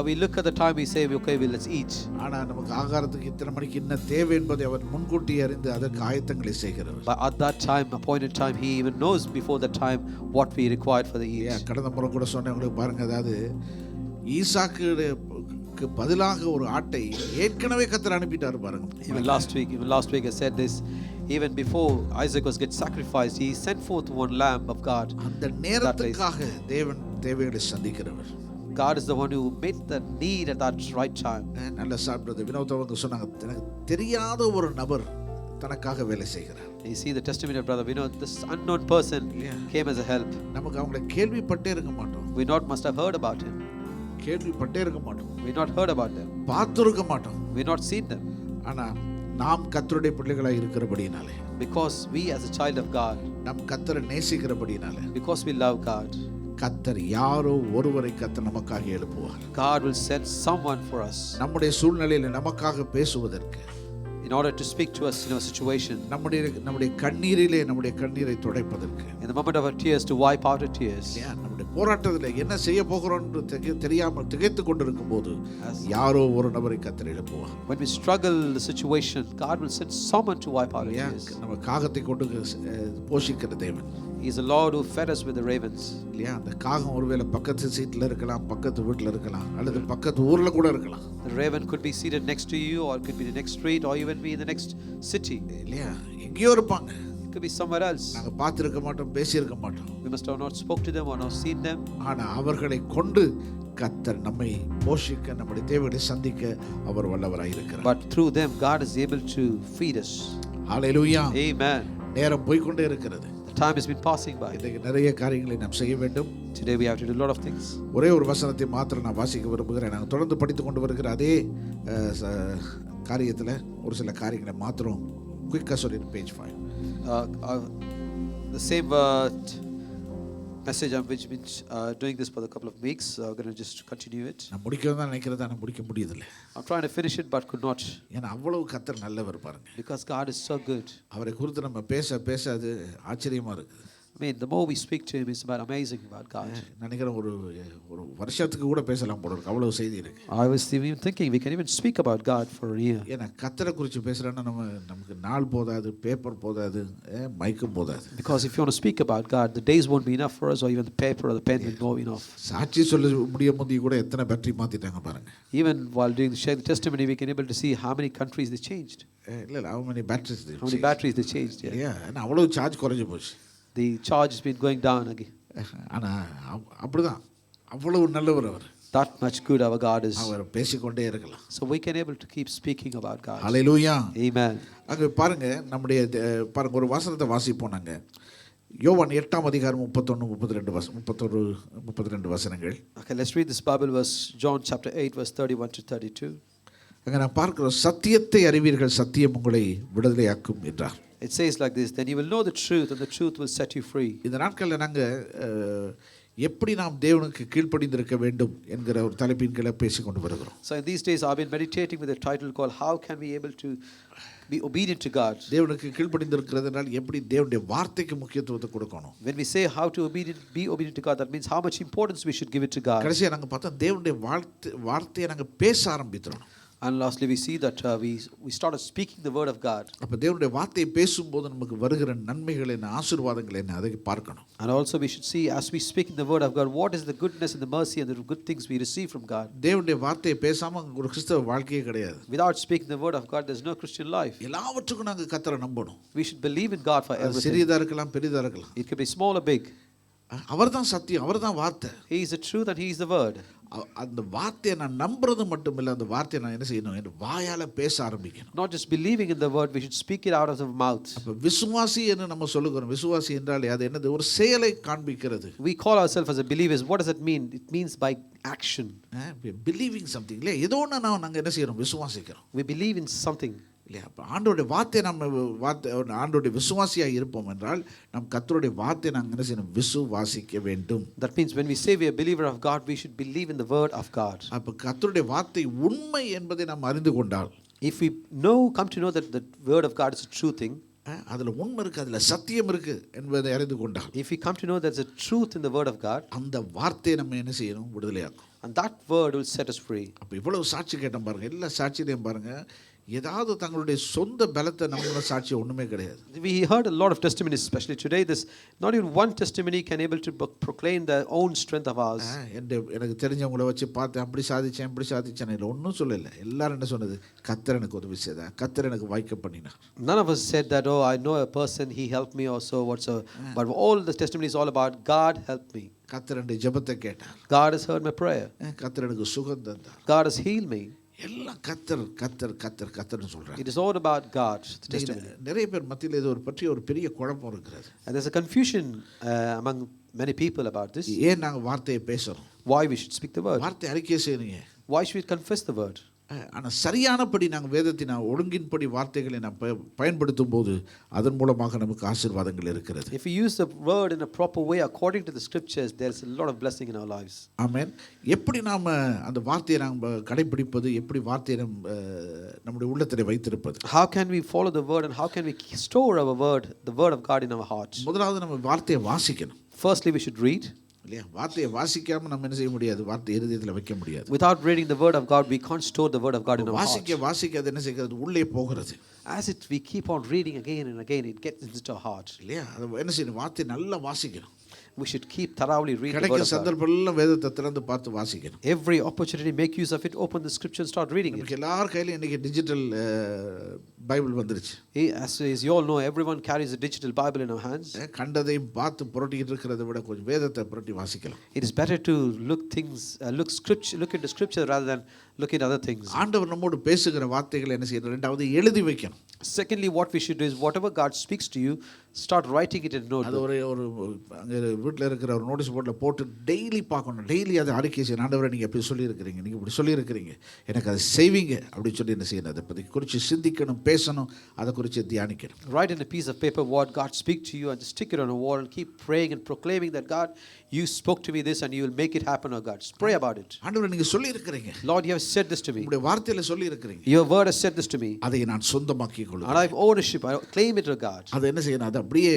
We look at the time, we say, okay, let's eat. ஆனா நமக்கு ஆகாரத்துக்கு இத்தனை மணிக்கு என்ன தேவை என்பதை அவர் முன்கூட்டி அறிந்து அதற்கு ஆயத்தங்களை செய்கிறவர். But at that time, appointed time, He even knows before the time what we required for the eat. கடந்த முறை கூட சொன்னேன் உங்களுக்கு, பாருங்க, அதாவது ஈசாக்குக்கு பதிலாக ஒரு ஆட்டை ஏற்கனவே கர்த்தர் அனுப்பிட்டார் பாருங்க. Even last week I said this. Even before Isaac was get sacrificed, He sent forth one lamb of God. அந்த நேரத்துக்காக தேவன் தேவைகளை சந்திக்கிறவர். God is the one who met the need at that right time. நல்ல சாப்பிடுறது வினோத் அவங்க சொன்னாங்க, எனக்கு தெரியாத ஒரு நபர் தனக்காக வேலை செய்கிறார். You see the testimony of brother Vinod, this unknown person came as a help. நமக்கு அவங்களை கேள்விப்பட்டே இருக்க மாட்டோம். We must have heard about him. கேள்விப்பட்டே இருக்க மாட்டோம். We not heard about them. பார்த்திருக்க மாட்டோம். We not seen them. ஆனா நாம் கர்த்தருடைய பிள்ளைகளாய் இருக்கிறபடினாலே, because we as a child of God, நாம் கர்த்தரை நேசிக்கிறபடினாலே, because we love God, கர்த்தர் யாரோ ஒருவரை கர்த்தர் நமக்காக எழுப்புவார். God will send someone for us. நம்முடைய சூழ்நிலையில நமக்காக பேசுவதற்கு, in order to speak to us in our situation, நம்முடைய கண்ணீரிலே நம்முடைய கண்ணீரை துடைப்பதற்கு, in the moment of our tears to wipe out our tears. நம்முடைய போராட்டத்திலே என்ன செய்ய போகிறோம் என்று தெரியாமல் திகைத்துக் கொண்டிருக்கும் போது யாரோ ஒரு நபரை கர்த்தர் எழுப்புவார். When we struggle the situation, God will send someone to wipe out our tears. நம்ம காகத்தை கொண்டு போஷிக்கிற தேவன். He is a Lord who fed us with the ravens. இல்லையா? அந்த காகம் ஒருவேளை பக்கத்து சீட்ல இருக்கலாம், பக்கத்து வீட்டில் இருக்கலாம், அல்லது பக்கத்து ஊர்ல கூட இருக்கலாம். The raven could be seated next to you, or it could be the next street, or even be in the next city. இல்லையா? எங்கேயோ இருப்பாங்க. It could be somewhere else. நாங்க பார்த்திருக்க மாட்டோம், பேசியிருக்க மாட்டோம். We must have not spoke to them or not seen them. ஆனா அவர்களை கொண்டு கர்த்தர் நம்மை போஷிக்க, நம்முடைய தேவைகளை சந்திக்க அவர் வல்லவராய் இருக்கிறார். But through them God is able to feed us. Hallelujah. Amen. நேரம் போய்க்கொண்டே இருக்கிறது. Time has been passing by. இன்னைக்கு நிறைய காரியங்களை நாம் செய்ய வேண்டும். Today we have to do a lot of things. ஒரே ஒரு வசனத்தை மாத்திரம் நான் வாசிக்க விரும்புகிறேன். நாங்கள் தொடர்ந்து படித்து கொண்டு வருகிற அதே காரியத்தில் ஒரு சில காரியங்களை மாத்திரம் குயிக்காக சொல்லிடு. Page 5. The same message I'm doing this for a couple of weeks. I'm going to just continue it. நான் முடிக்கணும் தான் நினைக்கிறேன், ஆனால் முடிக்க முடியதில்லை. I'm trying to finish it but could not. ஏன்னா அவ்வளவு கர்த்தர் நல்லவர் பாருங்க. Because God is so good. அவரை குறித்து நம்ம பேச பேச அது ஆச்சரியமா இருக்குது. I mean, the more we speak to him, it's about amazing about God. நினைக்கிறேன் ஒரு வருஷத்துக்கு கூட பேசலாம் போல இருக்கு, அவ்வளவு செய்தி இருக்கு. I was even thinking we can even speak about God for a year. ஏன்னா கர்த்தரை குறித்து பேசுறேன்னா நமக்கு நாள் போதாது, பேப்பர் போதாது, மைக்கும் போதாது. Because if you want to speak about God, the days won't be enough for us, or even the paper or the pen will go enough. சாட்சி சொல்ல முடிய முந்தி கூட எத்தனை பேட்டரி மாத்திட்டாங்க பாருங்க. Even while doing sharing the testimony, we can able to see how many countries they changed. இல்ல, how many batteries they changed. Yeah, and அவ்வளவு சார்ஜ் குறைஞ்சு போச்சு. The charge has been going down again. ஆனா அப்படிதான், அவ்வளவு நல்லவர் அவர். That much good our God is. அவர் பேசிக்கொண்டே இருக்கலாம். So we can able to keep speaking about God. Hallelujah. Amen. அங்க பாருங்க, நம்முடைய பாருங்க ஒரு வசனத்தை வாசிப்போம் நாங்க. யோவான் 8ஆம் அதிகாரம் 31 வசனங்கள். Okay, let's read this Bible verse, John chapter 8, verse 31 to 32. அங்கே நான் பார்க்கிறோம், சத்தியத்தை அறிவீர்கள், சத்தியம் உங்களை விடுதலையாக்கும் என்றார். It says like this, then you will know the truth and the truth will set you free. இந்த நாட்களில் நாங்கள் எப்படி நாம் தேவனுக்கு கீழ்ப்படிந்திருக்க வேண்டும் என்கிற ஒரு தலைப்பின் கீழே பேசிக்கொண்டு வருகிறோம். So in these days I've been meditating with a title called How Can We Able to Be Obedient to God? தேவனுக்கு கீழ்ப்படிந்திருக்கிறதுனால் எப்படி தேவனுடைய வார்த்தைக்கு முக்கியத்துவத்தை கொடுக்கணும். When we say how to be obedient to God, that means how much importance we should give it to God. கடைசியாக நாங்கள் பார்த்தா தேவனுடைய வார்த்தையை நாங்கள் பேச ஆரம்பிக்கிறோம். And lastly, we see that we started speaking the word of God. அப்ப தேவனுடைய வார்த்தையை பேசும்போது நமக்கு வருகிற நன்மைகள் என்ன, ஆசீர்வாதங்கள் என்ன, அதை பார்க்கணும். And also we should see, as we speak in the word of God, what is the goodness and the mercy and the good things we receive from God. தேவனுடைய வார்த்தையை பேசாம ஒரு கிறிஸ்தவ வாழ்க்கையே கிடையாது. Without speaking the word of God, there's no Christian life. எல்லாவற்றுக்கும் நாங்க கர்த்தரை நம்பணும். We should believe in God for everything. சிறியதா இருக்கலாம், பெரியதா இருக்கலாம். It could be small or big. அவர்தான் சத்தியம், அவர்தான் வார்த்தை. He is the truth and he is the word. அந்த வார்த்தையை நான் நம்புறது மட்டும் இல்லை, அந்த வார்த்தையை நான் என்ன செய்யணும், என் வாயால பேச ஆரம்பிக்கணும். Not just believing in the word, we should speak it out of the mouth. அப்ப விசுவாசி என்று நம்ம சொல்லுகிறோம். விசுவாசி என்றால் அது என்னது, ஒரு செயலை காண்பிக்கிறது. We call ourselves as a believers. What does that mean? It means by action. Believing something. இல்ல ஏதோ ஒன்று நாங்கள் என்ன செய்யறோம், விசுவாசிக்கிறோம். We believe in something. இல்லையா? அப்போ ஆண்டோடைய வார்த்தை நம்ம ஆண்டோடைய விசுவாசியாக இருப்போம் என்றால் நம் கர்த்தருடைய வார்த்தை நாங்கள் என்ன செய்யணும், விசுவாசிக்க வேண்டும். That means when we say we are a believer of God, we should believe in the word of God. அப்போ கர்த்தருடைய வார்த்தை உண்மை என்பதை நாம் அறிந்து கொண்டால், if we come to know that the word of God is a true thing, அதில் உண்மை இருக்கு, அதில் சத்தியம் இருக்கு என்பதை அறிந்து கொண்டால், if we come to know there's a truth in the word of God, அந்த வார்த்தையை நம்ம என்ன செய்யணும், விடுதலையாக்கும். and that word will set us free. அப்போ இவ்வளவு சாட்சி கேட்டோம் பாருங்க, எல்லா சாட்சியிலையும் பாருங்க ஏதாவது தங்களுடைய சொந்த பலத்தை நம்பின சாட்சி ஒண்ணுமே கிடையாது. We heard a lot of testimonies, especially today. This not even one testimony can able to proclaim their own strength of ours. எனக்கு தெரிஞ்சவங்கள வச்சு பார்த்து அப்படி சாதிச்சேன் இப்படி சாதிச்சேன் இல்லை, ஒன்றும் சொல்லலை. எல்லாரும் என்ன சொன்னது, கர்த்தர் எனக்கு உதவி செய்தார், கர்த்தர் எனக்கு வாய்க்க பண்ணினார். None of us said that, oh, I know a person, he helped me or so whatsoever. But all the testimonies all about God helped me. கர்த்தர் என்னுடைய ஜெபத்தை கேட்டார். God has heard my prayer. கர்த்தர் எனக்கு சுகம் தந்தார். God has healed me. எல்லாம் கர்த்தர் கர்த்தர் கர்த்தர் கர்த்தர்னு சொல்றாங்க. It is all about God. The testimony. நிறைய பேர் மத்தியில் இது ஒரு பற்றிய ஒரு பெரிய குழப்பம் இருக்கிறது. And there's a confusion among many people about this. ஏன் நாங்கள் வார்த்தையை பேசுறோம்? Why we should speak the word? வார்த்தை அறிக்கை செய்யணுங்க. Why should we confess the word? ஆனால் சரியானபடி நாங்கள் வேதத்தின் ஒழுங்கின்படி வார்த்தைகளை நாம் பயன்படுத்தும் போது அதன் மூலமாக நமக்கு ஆசீர்வாதங்கள் இருக்கிறது. If we use the word in a proper way according to the scriptures, there's a lot of blessing in our lives. ஆமென். எப்படி நாம் அந்த வார்த்தையை நாம் கடைபிடிப்பது, எப்படி வார்த்தையை நம்முடைய உள்ளத்திலே வைத்திருப்பது? How can we follow the word and how can we store our word, the word of God in our hearts? முதலாவது நம்ம வார்த்தையை வாசிக்கணும். Firstly, we should read. இல்லையா? வார்த்தையை வாசிக்காம நம்ம என்ன செய்ய முடியாது, வார்த்தை இருதயத்தில் வைக்க முடியாது. Without reading the word of God, we can't store the word of God in our hearts. வாசிக்க அது என்ன செய்கிறது, உள்ளே போகிறது. As we keep on reading again and again, it gets into our heart. இல்லையா? அது என்ன செய்யணும், வார்த்தை நல்லா வாசிக்கணும். We should keep thoroughly reading the word கிடைக்கிற of God. சந்தர்ப்பமெல்லாம் வேதத்தை திறந்து பார்த்து வாசிக்கணும். Every opportunity, make use of it. Open the scripture and start reading it. எல்லார் கையிலும் இன்னைக்கு டிஜிட்டல் பைபிள் வந்துருச்சு. As you all know, everyone carries a digital Bible in our hands. கண்டதையும் பார்த்து புரட்டிட்டு இருக்கிறதை விட கொஞ்சம் வேதத்தை புரட்டி வாசிக்கலாம். It is better to look into scripture rather than look at other things. ஆண்டவர் நம்மோடு பேசுகிற வார்த்தைகளை என்ன செய்யணும், ரெண்டாவது எழுதி வைக்கணும். Secondly, what we should do is whatever God speaks to you, start writing it in a notebook. அது ஒரு அங்கே வீட்டில் இருக்கிற ஒரு நோட்டீஸ் போர்டில் போட்டு டெய்லி பார்க்கணும். டெய்லி அதை அறிக்கை செய்யணும். ஆண்டவரை நீங்கள் எப்படி சொல்லியிருக்கிறீங்க, நீங்கள் இப்படி சொல்லியிருக்கிறீங்க, எனக்கு அதை செய்வீங்க அப்படின்னு சொல்லி என்ன செய்யணும், அதை பற்றி குறித்து சிந்திக்கணும், பேசணும், அதை குறித்து தியானிக்கணும். Write in a piece of paper what God speak to you and just stick it on a wall and keep praying and proclaiming that God, you spoke to me this and you will make it happen, or God. Just pray about it. ஆண்டவரை நீங்கள் சொல்லியிருக்கிறீங்க. Lord, you have said this to me. உங்களுடைய வார்த்தையில் சொல்லியிருக்கிறீங்க. Your word has said this to me. அதை நான் சொந்தமாக்கி கொள்கிறேன். And I have ownership. I claim it, O God. அதை என்ன செய்யணும், அதை அப்படியே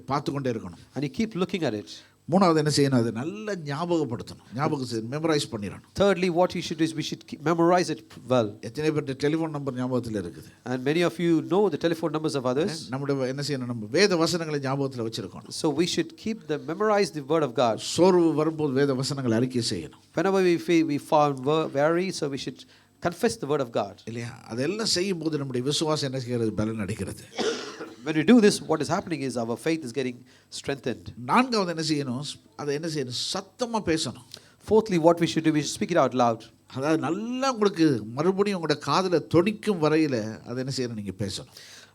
பார்த்து கொண்டே இருக்கணும். And you keep looking at it. மூணாவது என்ன செய்யணும், அது நல்லா ஞாபகப்படுத்தணும், மெமரைஸ் பண்ணிடணும். Thirdly, what you should do is we should memorize it well. எத்தனை பேர் டெலிஃபோன் நம்பர் ஞாபகத்தில் இருக்குது? And many of you know the telephone numbers of others. நம்முடைய என்ன செய்யணும், நம்ம வேத வசனங்களை ஞாபகத்தில் வச்சிருக்கணும். So we should memorize the word of God. சோர்வு வரும்போது வேத வசனங்களை அறிக்கை செய்யணும். Whenever we feel we found weary, so we should confess the word of God. இல்லையா? அதெல்லாம் செய்யும்போது நம்முடைய விசுவாசம் என்ன செய்கிறது, பலன் அடைகிறது. When we do this, what is happening is our faith is getting strengthened. நான்காவது என்ன செய்யணும், அதை என்ன செய்யணும், சத்தமா பேசணும். Fourthly, what we should do, we should speak it out loud. அதாவது நல்லா உங்களுக்கு மறுபடியும் உங்களோட காதுல தொனிக்கும் வரையில அதை என்ன செய்யணும், நீங்க பேசணும்.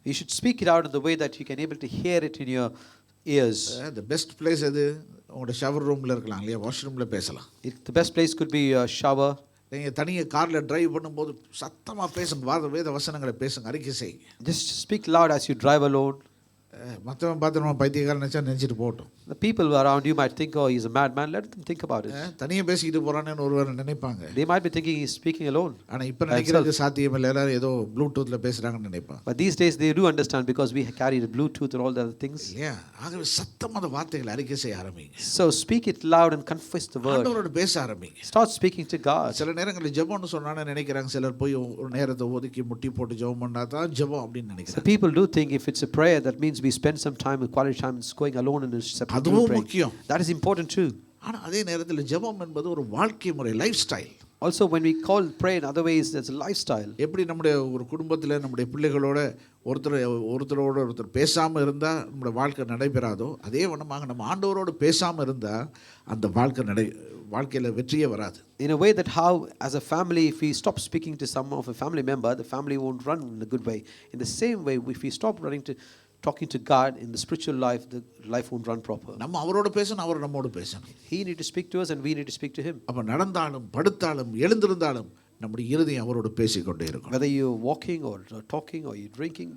You should speak it out in the way that you can able to hear it in your ears. The best place எது? உங்களோட ஷவர் ரூமில் இருக்கலாம் இல்லையா, வாஷ்ரூமில் பேசலாம். The best place could be a shower. நீங்கள் தனியாக காரில் டிரைவ் பண்ணும்போது சத்தமாக பேசுங்க, வேத வசனங்களை பேசுங்க, அறிக்கை செய்யுங்க. Just speak loud as you drive alone. மற்றவன் பார்த்து நம்ம பைத்தியக்காரன் நினச்சிட்டு போகட்டும். The people around you might think, oh, he's a madman. Let them think about it. தனியாக பேசிக்கிட்டு போகிறான்னு ஒருவர் நினைப்பாங்க. They might be thinking he's speaking alone. ஆனால் இப்போ நினைக்கிறது சாத்தியம் இல்லை, எல்லாரும் ஏதோ ப்ளூடூத்தில் பேசுகிறாங்கன்னு நினைப்பாங்க. But these days they do understand because we carry the Bluetooth and all the other things. இல்லையா? ஆகவே சத்தமாக வார்த்தைகளை அறிக்கை செய்ய ஆரம்பிங்க. So speak it loud and confess the word. ஆண்டவரோட பேச ஆரம்பிங்க. Start speaking to God. சில நேரங்களில் ஜெபம்னு சொன்னானே நினைக்கிறாங்க சிலர், போய் ஒரு நேரத்தை ஒதுக்கி முட்டி போட்டு ஜெபம் பண்ணால் தான் ஜெபம் அப்படின்னு நினைக்கிறாங்க. So people do think if it's a prayer, that means we spend some time, quality time, going alone in a separate அதுவும் prayer. முக்கியம். That is important too. ஆனால் அதே நேரத்தில் ஜெபம் என்பது ஒரு வாழ்க்கை முறை, life style. Also when we call prayer in other ways, that's a lifestyle. எப்படி நம்முடைய ஒரு குடும்பத்தில் நம்முடைய பிள்ளைகளோட ஒருத்தரோட ஒருத்தர் பேசாமல் இருந்தால் நம்முடைய வாழ்க்கை நடைபெறாதோ, அதே வண்ணமாக நம்ம ஆண்டவரோடு பேசாமல் இருந்தால் அந்த வாழ்க்கையில் வெற்றியே வராது. In a way that how as a family, if we stop speaking to some of a family member, the family won't run in a good way. In the same way, if we stop talking to God in the spiritual life, the life won't run proper. நம்ம அவரோட பேசணும், அவர் நம்மோடு பேசணும். He need to speak to us and we need to speak to him. அப்ப நடந்தாலும் படுத்தாலும் எழுந்திருந்தாலும் நம்முடைய இருதயம் அவரோடு பேசிக்கொண்டே இருக்கும். Whether you're walking or talking or you're drinking,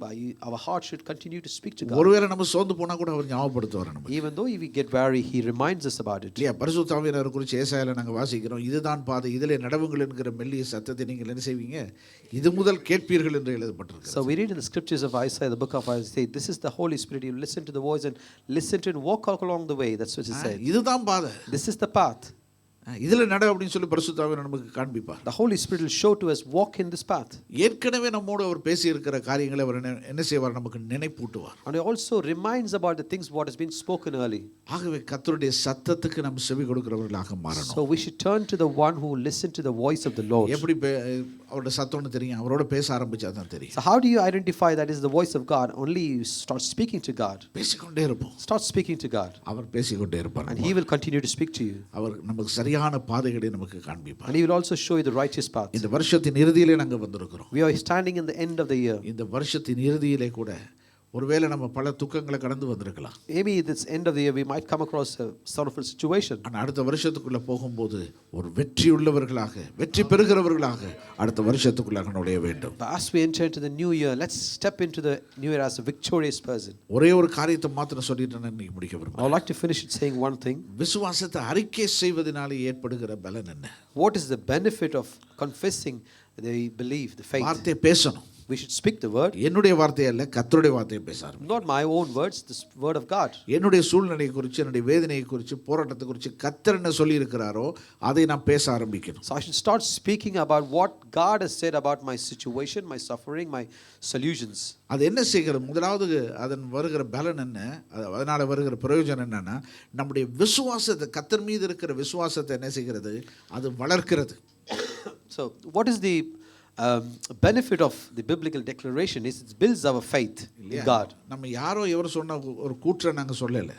our heart should continue to speak to God. ஒருவேளை நம்ம சோர்ந்து போனா கூட அவர் ஞாபகப்படுத்துவார் நமக்கு. Even though if we get weary, he reminds us about it. இல்லையா? பரிசுத்த ஆவியானவர் குறித்து ஏசாயால நாங்கள் வாசிக்கிறோம், இதுதான் பாதை, இதிலே நடவுங்கள் என்கிற மெல்லிய சத்தத்தை நீங்கள் என்ன செய்வீங்க, இது முதல் கேட்பீர்கள் என்று எழுதப்பட்டிருக்கு. So we read in the scriptures of Isaiah, the book of Isaiah, this is the Holy Spirit. You listen to the voice and listen to it and walk along the way. That's what it said. இதுதான் பாதை. This is the path. இதில் நட அப்படின்னு சொல்லி பரிசுத்த ஆவியானவர் நமக்கு காண்பிப்பார். The Holy Spirit will show to us, walk in this path. ஏற்கனவே நம்மோடு அவர் பேசி இருக்கிற காரியங்களை அவர் என்ன செய்வார், நமக்கு நினைப்பூட்டுவார். And he also reminds about the things what has been spoken early. ஆகவே கர்த்தருடைய சத்தத்துக்கு நாம் செவி கொடுக்கிறவர்களாக மாறணும். So we should turn to the one who listen to the voice of the Lord. எப்படி அவரோட சத்தம்னு தெரியும், அவரோட பேச ஆரம்பிச்சா தான் தெரியும். So how do you identify that is the voice of God? Only you start speaking to God. பேசிக்கொண்டே இருப்போம். Start speaking to God. அவர் பேசிக்கொண்டே இருப்பார். And he will continue to speak to you. அவர் நமக்கு சரியான பாதைகளை நமக்கு காண்பிப்பார். And he will also show you the righteous path. இந்த வருஷத்தின் இறுதியிலே நாங்கள் வந்திருக்கிறோம். We are standing in the end of the year. இந்த வருஷத்தின் இறுதியிலே கூட ஒருவேளை நம்ம பல துக்கங்களை கடந்து வந்திருக்கலாம். Maybe this end of the year we might come across a sorrowful situation. ஆனால் அடுத்த வருஷத்துக்குள்ள போகும்போது ஒரு வெற்றி உள்ளவர்களாக, வெற்றி பெறுகிறவர்களாக அடுத்த வருஷத்துக்குள்ளாக நுழைய வேண்டும். But as we enter into the new year, let's step into the new year as a victorious person. ஒரே ஒரு காரியத்தை மாத்திரம் சொல்லிட்டு நான் இன்னைக்கு முடிக்க விரும்புகிறேன். I would like to finish it saying one thing. விசுவாசத்தை அறிக்கை செய்வதனால ஏற்படுகிற பலன் என்ன? What is the benefit of confessing the belief, the faith? வார்த்தை பேசணும். We should speak the word. என்னுடைய வார்த்தை அல்ல, கர்த்தருடைய வார்த்தையை பேச ஆரம்பிங்க. Not my own words, the word of God. என்னுடைய சூழ்நிலையை குறித்து, என்னுடைய வேதனையை குறித்து, போராட்டத்தை குறித்து கர்த்தர் என்ன சொல்லி இருக்கிறாரோ அதை நான் பேச ஆரம்பிக்கணும். So I should start speaking about what God has said about my situation, my suffering, my solutions. அது என்ன செய்கிறது? முதலாவது அதன் வருகிற பலன் என்ன, அதனால் வருகிற பிரயோஜனம் என்னன்னா, நம்முடைய விசுவாசத்தை, கர்த்தர் மீது இருக்கிற விசுவாசத்தை என்ன செய்கிறது, அது வளர்க்கிறது. So what is the benefit of the biblical declaration is it builds our faith in God. நம்ம யாரோ எவர் சொன்ன ஒரு கூற்றை நாங்க சொல்லல.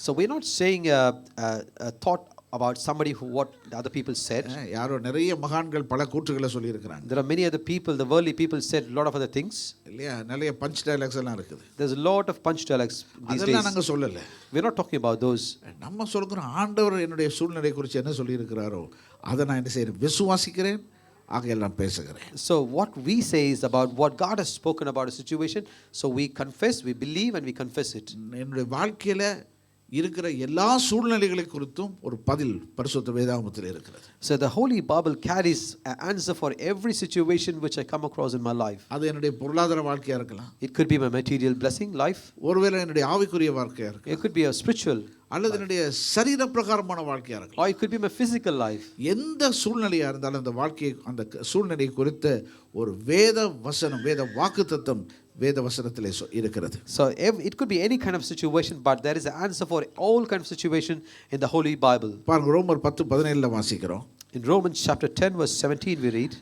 So we're not saying a thought about somebody who what the other people said. யாரோ நிறைய மகான்கள் பல கூற்றுகளை சொல்லி இருக்காங்க. There are many other people, the worldly people said a lot of other things. இல்லையா? நிறைய பஞ்ச் டயலாக்ஸ் எல்லாம் இருக்குது. There's a lot of punch dialogues these days. அதெல்லாம் நாங்க சொல்லல. We're not talking about those. நம்ம சொல்றோம் ஆண்டவர் என்னுடைய சூழ்நிலை குறித்து என்ன சொல்லி இருக்கிறாரோ அதை நான் என்ன செய்றேன், விசுவாசிக்கிறேன், ஆகையெல்லாம் பேசுகிறேன். So what we say is about what God has spoken about a situation, so we confess, we believe and we confess it. என்னுடைய வாழ்க்கையில இருக்கிற எல்லா சூழ்நிலைகளை குறித்தும் ஒரு பதில் பரிசுத்த வேதாகமத்தில் இருக்கிறது. So the Holy Bible carries an answer for every situation which I come across in my life. அது என்னுடைய பொருளாதார வாழ்க்கையா இருக்கலாம். It could be my material blessing life. ஒருவேளை என்னுடைய ஆவிக்குரிய வாழ்க்கையா இருக்கலாம். It could be a spiritual. அல்லது என்னுடைய சரீர பிரகாரமான வாழ்க்கையா இருக்கலாம். Or it could be my physical life. எந்த சூழ்நிலையா இருந்தாலும் அந்த வாழ்க்கையை, அந்த சூழ்நிலை குறித்த ஒரு வேத வசனம், வேத வாக்குத்தத்தம் வேத வசனத்திலே இருக்கிறது. So it could be any kind of situation, but there is an answer for all kind of situation in the Holy Bible. பாருங்க, ரோமர் 10:17 வாசிக்கிறோம். In Romans chapter 10 verse 17 we read.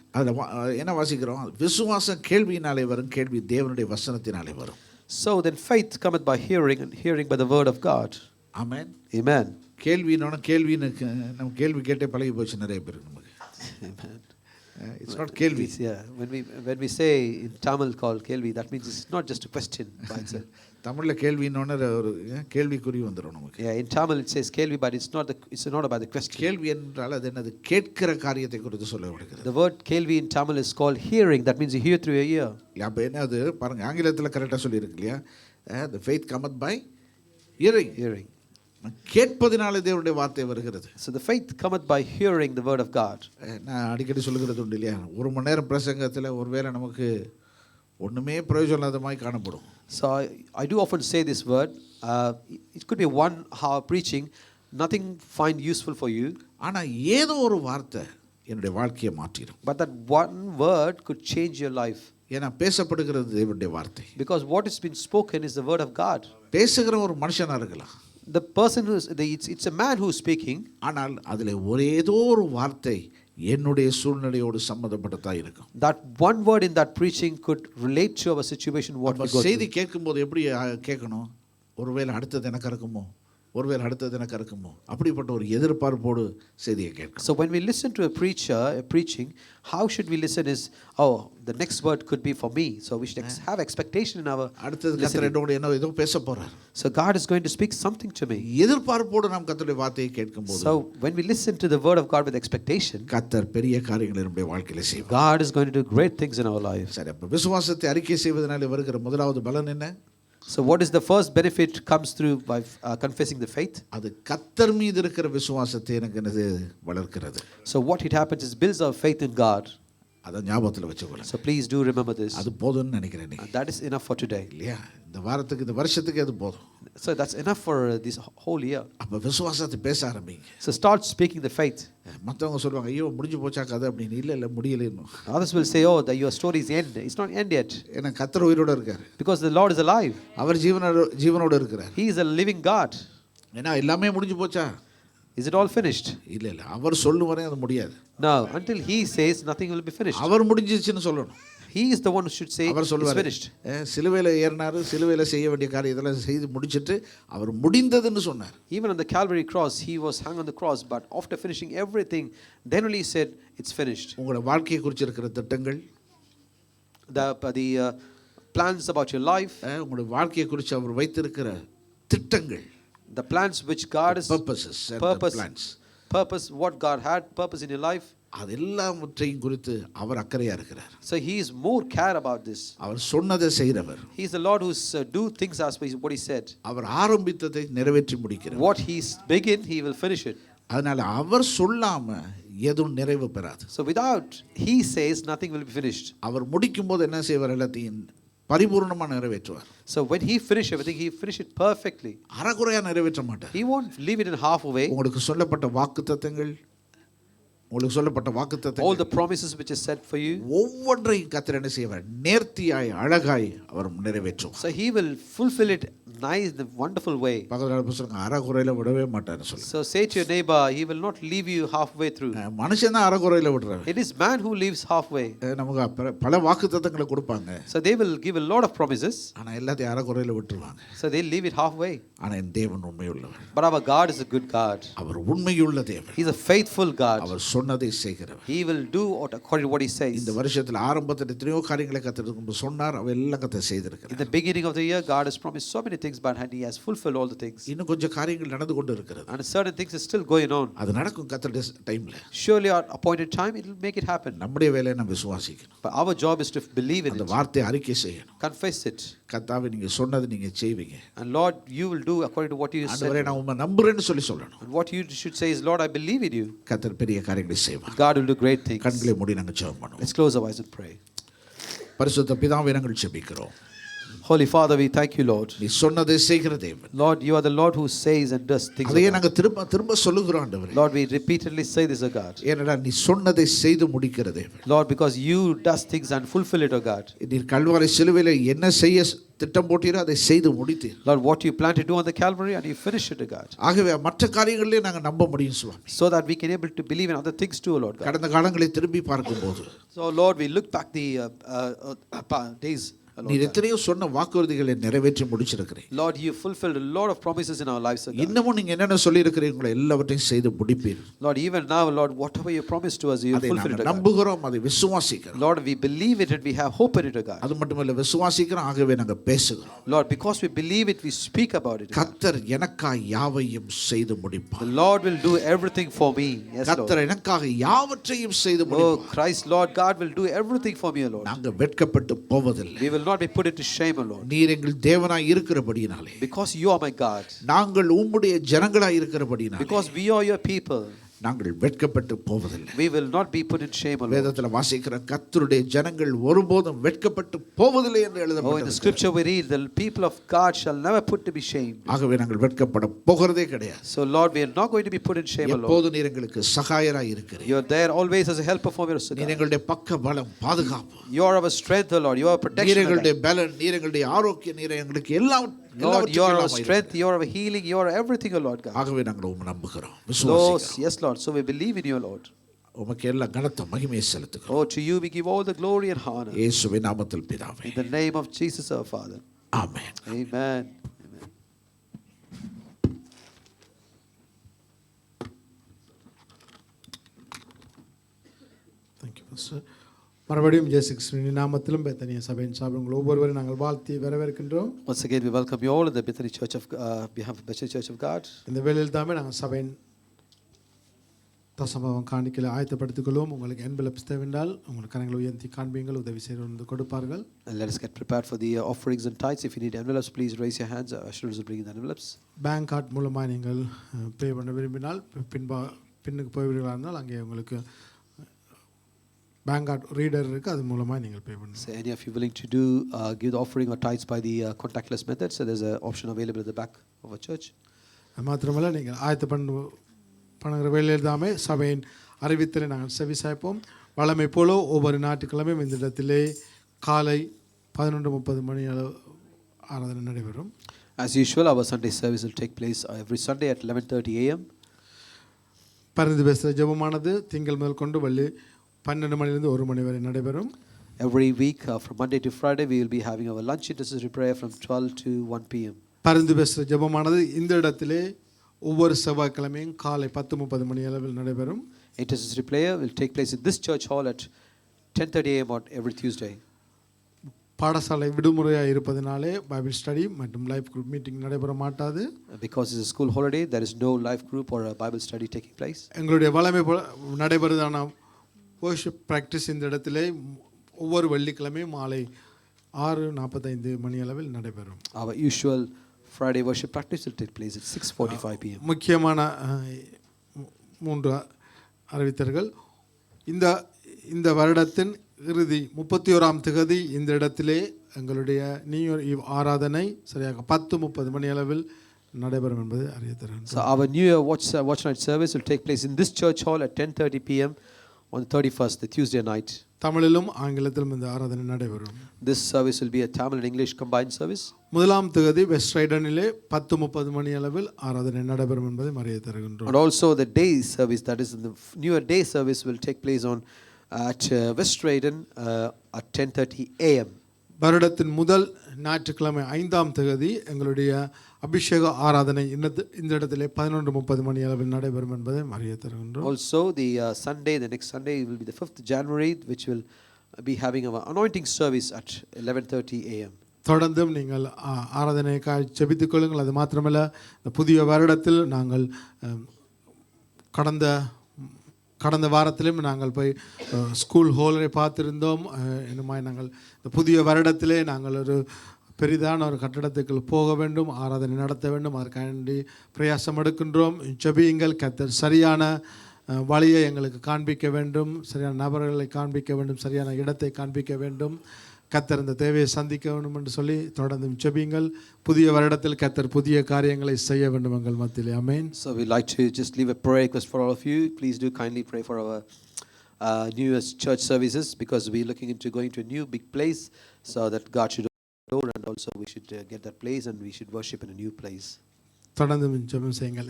என்ன வாசிக்கிறோம்? விசுவாசம் கேள்வியினாலே வரும், கேள்வி தேவனுடைய வசனத்தினாலே வரும். So then faith cometh by hearing, and hearing by the word of God. Amen. Amen. கேள்வினோட கேள்வின்னு நம்ம கேள்வி கேட்டே பழகி போச்சு நிறைய பேருக்கு நமக்கு. Amen. It's not kelvi. Yeah, when we say in Tamil called kelvi, that means it's not just a question by itself. தமிழ்ல கேள்வின்னொன்னே ஒரு கேள்விக்குறி வந்துடும் நமக்கு. Yeah, in Tamil it says kelvi, but it's not about the question. கேள்வி என்றால் அது என்னது? கேட்கிற காரியத்தை குறித்து சொல்லப்படுகிறது. The word kelvi in Tamil is called hearing. That means you hear through your ear. அப்போ என்ன அது பாருங்க, ஆங்கிலத்தில் கரெக்டாக சொல்லியிருக்கு இல்லையா? The faith cometh by hearing. Hearing. கேட்பதினாலே தேவனுடைய வார்த்தை வருகிறது. So the faith cometh by hearing the word of God. நான் அடிக்கடி சொல்லுகிறது உண்டு இல்லையா, ஒரு மணி நேரம் பிரசங்கத்தில் ஒருவேளை நமக்கு ஒன்றுமே பிரயோஜனம் இல்லாத மாதிரி காணப்படும். So I do often say this word. It could be 1 hour preaching, nothing find useful for you. ஆனால் ஏதோ ஒரு வார்த்தை என்னுடைய வாழ்க்கையை மாற்றிடும். But that one word could change your life. ஏன்னா பேசப்படுகிறது தேவனுடைய வார்த்தை. Because what has been spoken is the word of God. பேசுகிற ஒரு மனுஷனாக இருக்கலாம். The person who is it's a man who is speaking. ஆனால் அதில் ஏதோ ஒரு வார்த்தை என்னுடைய சூழ்நிலையோடு சம்பந்தப்பட்டதா இருக்கும். That one word in that preaching could relate to our situation, what we go through. செய்தி கேட்கும்போது எப்படி கேட்கணும்? ஒருவேளை அடுத்தது எனக்கு இருக்குமோ, ஒருவேளை அடுத்தது எனக்கு இருக்குமோ, அப்படிப்பட்ட ஒரு எதிர்பார்ப்போடு செய்தியை கேட்கணும். So when we listen to a preacher preaching, how should we listen is, oh, the next word could be for me. So we should have expectation in our அடுத்தது கர்த்தர் என்னோடு என்ன ஏதோ பேச போறார். So God is going to speak something to me. எதிர்பார்ப்போடு நாம் கர்த்தருடைய வார்த்தையை கேட்கும்போது, so when we listen to the word of God with expectation, கர்த்தர் பெரிய காரியங்களை நம்முடைய வாழ்க்கையில செய்வார். God is going to do great things in our lives. சரி, அப்ப விசுவாசத்தை அறிக்கை செய்வதனால வருகிற முதலாவது பலன் என்ன? So what is the first benefit comes through by confessing the faith? அது கர்த்தர் மீது இருக்கிற விசுவாசத்தை எனக்கு என்னது வளர்க்கிறது. So what it happens is builds our faith in God. அத ஞாபகத்துல வெச்சுக்கோங்க. So please do remember this. அது போதும்னு நினைக்கிறேன் நீ. That is enough for today. இல்லையா? இந்த வாரத்துக்கு இந்த வருஷத்துக்கு அது போதும். So that's enough for this whole year. அப்ப விசுவாசத்தை பேச ஆரம்பிங்க. So start speaking the faith. மத்தவங்க சொல்வாங்க, ஐயோ முடிஞ்சு போச்சா கதை அப்படின்னு. இல்ல முடியலன்னு. Others will say, oh, that your story is end. It's not end yet. ஏன்னா கர்த்தர் உயிரோட இருக்கார். Because the Lord is alive. அவர் ஜீவனோட இருக்கிறார். He is a living God. ஏன்னா எல்லாமே முடிஞ்சு போச்சா? Is it all finished? இல்ல அவர் சொல்லும் வரை அது முடியாது. No, until he says nothing will be finished. அவர் முடிஞ்சிருச்சுன்னு சொல்லணும். He is the one who should say it's finished. சிலுவையில ஏறினாரு, சிலுவையில செய்ய வேண்டிய காரியத்தெல்லாம் செய்து முடிச்சிட்டு அவர் முடிந்ததுன்னு சொன்னார். Even on the Calvary cross, he was hung on the cross, but after finishing everything, then only he said it's finished. உங்களோட வாழ்க்கையை குறித்து இருக்கிற திட்டங்கள், the plans about your life, உங்களோட வாழ்க்கையை குறித்து அவர் வைத்திருக்கிற திட்டங்கள், the plans which God is purposes and purpose what God had purpose in your life, அதெல்லாவற்றையும் குறித்து அவர் அக்கறையா இருக்கிறார். So he is more care about this. அவர் சொன்னதை செய்றவர். He is the Lord who do things as what he said. அவர் ஆரம்பித்ததை நிறைவேற்றி முடிக்கிறார். What he begin, he will finish it. அதனால அவர் சொல்லாம எதுவும் நிறைவு பெறாது. So without he says, nothing will be finished. அவர் முடிக்கும்போது என்ன செய்வார்? எல்லாத்தையும் பரிபூர்ணமா நிறைவேற்றுவார். So when he finish everything, he finish it perfectly. அரைகுறையா நிறைவேற்ற மாட்டார். He won't leave it in halfway. உங்களுக்கு சொல்லப்பட்ட வாக்குத்தத்தங்கள், உங்களுக்கு சொல்லப்பட்ட வாக்குத்தத்தங்கள், all the promises which is set for you, ஒவ்வொன்றையும் கர்த்தர் என்ன செய்வார்? நேர்த்தியாய் அழகாய் அவர் நிறைவேற்றுவார். So he will fulfill it nice in a wonderful way. பக்கத்துல சொல்லுங்க, அரைகுறையில விடவே மாட்டார்னு சொல்லுங்க. So say to your neighbor, he will not leave you halfway through. மனுஷன் தான் அரைகுறையில விடுறாரு. It is man who leaves halfway. நமக்கு பல வாக்குத்தத்தங்களை கொடுப்பாங்க. So they will give a lot of promises. ஆனா எல்லாத்தையும் அரைகுறையில விட்டுருவாங்க. So they leave it halfway. ஆனா என் தேவன் உண்மையுள்ளவர். But our God is a good God. அவர் உண்மையுள்ள தேவன். He is a faithful God. அவர் சொன்னதை செய்கிறவர். He will do according to what he says. இந்த வருஷத்துல ஆரம்பத்துல எத்தனையோ காரியங்களை கர்த்தர் சொன்னார், அவ எல்லாம் கர்த்தர் செய்திருக்கிறார். In the beginning of the year, God has promised so many things, but he has fulfilled all the things. இன்னும் கொஞ்சம் காரியங்கள் நடந்து கொண்டு இருக்கிறது. And certain things is still going on. அது நடக்கும் கர்த்தருடைய டைம்ல. Surely at appointed time it will make it happen. நம்முடைய வேலையை நாம் விசுவாசிக்கணும். But our job is to believe in it. அந்த வார்த்தையை அறிக்கை செய்யணும். Confess it. கர்த்தாவே நீங்க சொன்னது நீங்க செய்வீங்க. And Lord, you will do according to what you said. ஆண்டவரே நான் உம்மை நம்புறேன்னு சொல்லணும். And what you should say is, Lord, I believe in you. கர்த்தர் பெரிய காரியங்களை செய்வார். God will do great things. கண்களை மூடி நாங்க ஜெபம் பண்ணுவோம். Let's close our eyes and pray. பரிசுத்த பிதாவே நாங்கள் ஜெபிக்கிறோம். Holy Father, we thank you, Lord. நீ சொன்னதை செய்கிற தேவன். Lord, you are the Lord who says and does things. அதையே நாங்க திரும்ப சொல்லுகிறோம் ஆண்டவரே. Lord, we repeatedly say this, O God. ஏனென்றால் நீ சொன்னதை செய்து முடிக்கிற தேவன். Lord, because you does things and fulfill it, O God. நீர் கல்வாரி சிலுவையிலே என்ன செய்ய திட்டம் போட்டீரோ அதை செய்து முடித்தீர். Lord, what you plan to do on the Calvary, and you finish it, O God. ஆகவே மற்ற காரியங்களிலே நாங்க நம்ப முடியும் சுவாமி. So that we can able to believe in other things too, Lord God. கடந்த காலங்களை திரும்பி பார்க்கும்போது, So Lord, we look back the days. நீர் எத்தனையோ சொன்ன வாக்குறுதிகளை நிறைவேற்றி முடிச்சிருக்கிறீர். Lord, you fulfilled a lot of promises in our lives, O God. இன்னமும் நீங்க என்னென்ன சொல்லி இருக்கிறீங்களோ எல்லாவற்றையும் செய்து முடிப்பீர். Lord, even now, Lord, whatever you promised to us, you அதை fulfilled it, O God. நம்புகிறோம், அதை விசுவாசிக்கிறோம். Lord, we believe it and we have hope in it, O God. அது மட்டுமல்ல விசுவாசிக்கிறோம், ஆகவே நாங்கள் பேசுகிறோம். Lord, because we believe it, we speak about it. கர்த்தர் எனக்காக யாவையும் செய்து முடிப்பார். The Lord will do everything for me. Yes, Lord. கர்த்தர் எனக்காக யாவற்றையும் செய்து Oh, முடிப்பார். Christ, Lord God will do everything for me, O Lord. நாங்கள் வெட்கப்பட்டு போவதில்லை. We will not be put into shame, O Lord. நீர் எங்கள் தேவனாய் இருக்கிறபடியினாலே, Because you are my God. நாங்கள் உம்முடைய ஜனங்களாய் இருக்கிறபடியினாலே, Because we are your people. நாங்கள் வெட்கப்பட்டு போவதில்லை. We will not be put in shame, O Lord. வேதத்தில் வாசிக்கிற கர்த்தருடைய ஜனங்கள் ஒருபோதும் வெட்கப்பட்டு போவதில்லை என்று Oh, in the எழுதப்பட்டிருக்கிறது. scripture we read, the people of God shall never put to be shamed. ஆகவே நாங்கள் வெட்கப்பட போகிறதே கிடையாது. So Lord, we are not going to be put in shame, O Lord. எப்போது நீர் எங்களுக்கு சகாயராய் இருக்கிறீர். You are there always as a helper for me, O நீர் God. எங்களுடைய பக்க பலம், பாதுகாப்பு. You are our strength, O Lord. You are our நீர் protection, O எங்களுடைய God. பலன், நீர் எங்களுடைய ஆரோக்கியம், நீர் எங்களுக்கு Lord, you are our strength, you are our healing, you are everything, O Lord God. ஆகவே நாங்கள் உம்மை நம்புகிறோம், Lord, விசுவாசிக்கிறோம். yes, Lord. So we believe in you, Lord. உமக்கு எல்லா கனத்த மகிமையை செலுத்துகிறோம். Oh, to you we give all the glory and honor. இயேசுவின் நாமத்தில் பிதாவே. In the name of Jesus our Father. Amen. Amen. Thank you, Pastor. மறுபடியும் ஜெயசிக்ஸ்வின் நாமத்திலும் பெத்தனிய சபையின் சார்பில் உங்கள் ஒவ்வொருவரையும் நாங்கள் வாழ்த்தி வரவேற்கின்றோம். Once again we welcome you all in the Bethany Church of behalf of Bethany Church of God. இந்த வேளையில் தாமே நாங்கள் சபையின் தசமம் காணிக்கையில் ஆயத்தப்படுத்திக் கொள்வோம். உங்களுக்கு என்வெலப்ஸ் தேவைண்டால் உங்கள் கரங்களை உயர்த்தி காண்பீங்கள், உதவி செய்து கொடுப்பார்கள். And let us get prepared for the offerings and tithes. If you need envelopes, please raise your hands. Our ushers will bring in the envelopes. Bank card மூலமாக நீங்கள் பே பண்ண விரும்பினால் பின்னுக்கு போய்விடுவீர்களாக இருந்தால் அங்கே உங்களுக்கு பேங்க் கார்டு ரீடர் இருக்குது, அது மூலமாக நீங்கள் பே பண்ணுங்கள். So any of you willing to do give the offering or tithes by the contactless method, so there's an option available at the back of our church. அது மாத்திரமல்ல, நீங்கள் பண்ணுகிற வேலையில் தாமே சபையின் அறிவித்தலை நாங்கள் செவி சாய்ப்போம். வழமை போல ஒவ்வொரு ஞாயிற்றுக்கிழமையும் இந்த இடத்திலே காலை 11:30 மணி அளவு ஆராதனை நடைபெறும். As usual, our Sunday service will take place every Sunday at 11:30 a.m. பரிந்து பேசுகிற ஜெபமானது திங்கள் முதல் கொண்டு வெள்ளி 12 மணிலிருந்து 1 மணி வரை நடைபெறும். Every week from Monday to Friday we will be having our lunch intercessory prayer from 12 to 1 p.m. பரிந்து பேசுகிற ஜெபமானது இந்த இடத்திலே ஒவ்வொரு செவ்வாய்க்கிழமையும் காலை 10:30 மணி அளவில் நடைபெறும். Intercessory prayer will take place in this church hall at 10:30 a.m. on every Tuesday. பாடசாலை விடுமுறையாக இருப்பதனாலே பைபிள் ஸ்டடி மற்றும் லைஃப் குரூப் மீட்டிங் நடைபெற மாட்டாது. Because it's a school holiday, there is no life group or a Bible study taking place. எங்களுடைய வழமை நடைபெறுதான worship practice இந்த இடத்திலே ஒவ்வொரு வெள்ளிக்கிழமையும் மாலை 6:45 மணி அளவில் நடைபெறும். Our usual Friday worship practice will take place at 6:45 p.m. முக்கியமான 3 அறிவித்தர்கள். இந்த வருடத்தின் இறுதி 31ஆம் தேதி இந்த இடத்திலே எங்களுடைய நியூ இயர் ஈவ் ஆராதனை சரியாக 10:30 மணி அளவில் நடைபெறும் என்பது அறிய தருகிறேன். So our New Year watch night service will take place in this church hall at 10:30 p.m. on the 31st, the Tuesday night. தமிழிலும் ஆங்கிலத்திலும் இந்த ஆராதனை நடைபெறும். This service will be a Tamil and English combined service. முதலாம் தேதி west ரைடனிலே 10:30 மணி அளவில் ஆராதனை நடைபெறும் என்பதை அறிய தருகின்றோம். And also the day service, that is the New Year day service, will take place on at West Raiden at 10:30 a.m. வருடத்தின் முதல் ஞாயிற்றுக்கிழமை 5ஆம் தேதி எங்களுடைய அபிஷேக ஆராதனை இந்த இடத்திலே 11:30 மணி அளவில் நடைபெறும் என்பதை அறிய தருகின்றோம். Also the Sunday, the next Sunday will be the 5th January, which will be having our anointing service at 11:30 a.m. தொடர்ந்தும் நீங்கள் ஆராதனைக்காக ஜெபித்துக் கொள்ளுங்கள். அது மாத்திரமல்ல, இந்த புதிய வருடத்தில் நாங்கள் கடந்த வாரத்திலும் நாங்கள் போய் ஸ்கூல் ஹோலை பார்த்திருந்தோம். இன்னுமாய் நாங்கள் இந்த புதிய வருடத்திலே நாங்கள் ஒரு பெரிதான ஒரு கட்டடத்துக்கு போக வேண்டும், ஆராதனை நடத்த வேண்டும். அதற்காண்டி பிரயாசம் எடுக்கின்றோம். ஜெபியுங்கள். கர்த்தர் சரியான வழியை எங்களுக்கு காண்பிக்க வேண்டும், சரியான நபர்களை காண்பிக்க வேண்டும், சரியான இடத்தை காண்பிக்க வேண்டும். கர்த்தர் இந்த தேவையை சந்திக்க வேண்டும் என்று சொல்லி தொடர்ந்து ஜெபியுங்கள். புதிய வருடத்தில் கர்த்தர் புதிய காரியங்களை செய்ய வேண்டும் எங்கள் மத்தியிலே. ஆமென். So we like to just leave a prayer request for all of you. Please do kindly pray for our New Year's church services, because we are looking into going to a new big place, so that God should open, and also we should get that place and we should worship in a new place. தொடர்ந்து ஜெபம் செய்யுங்கள்.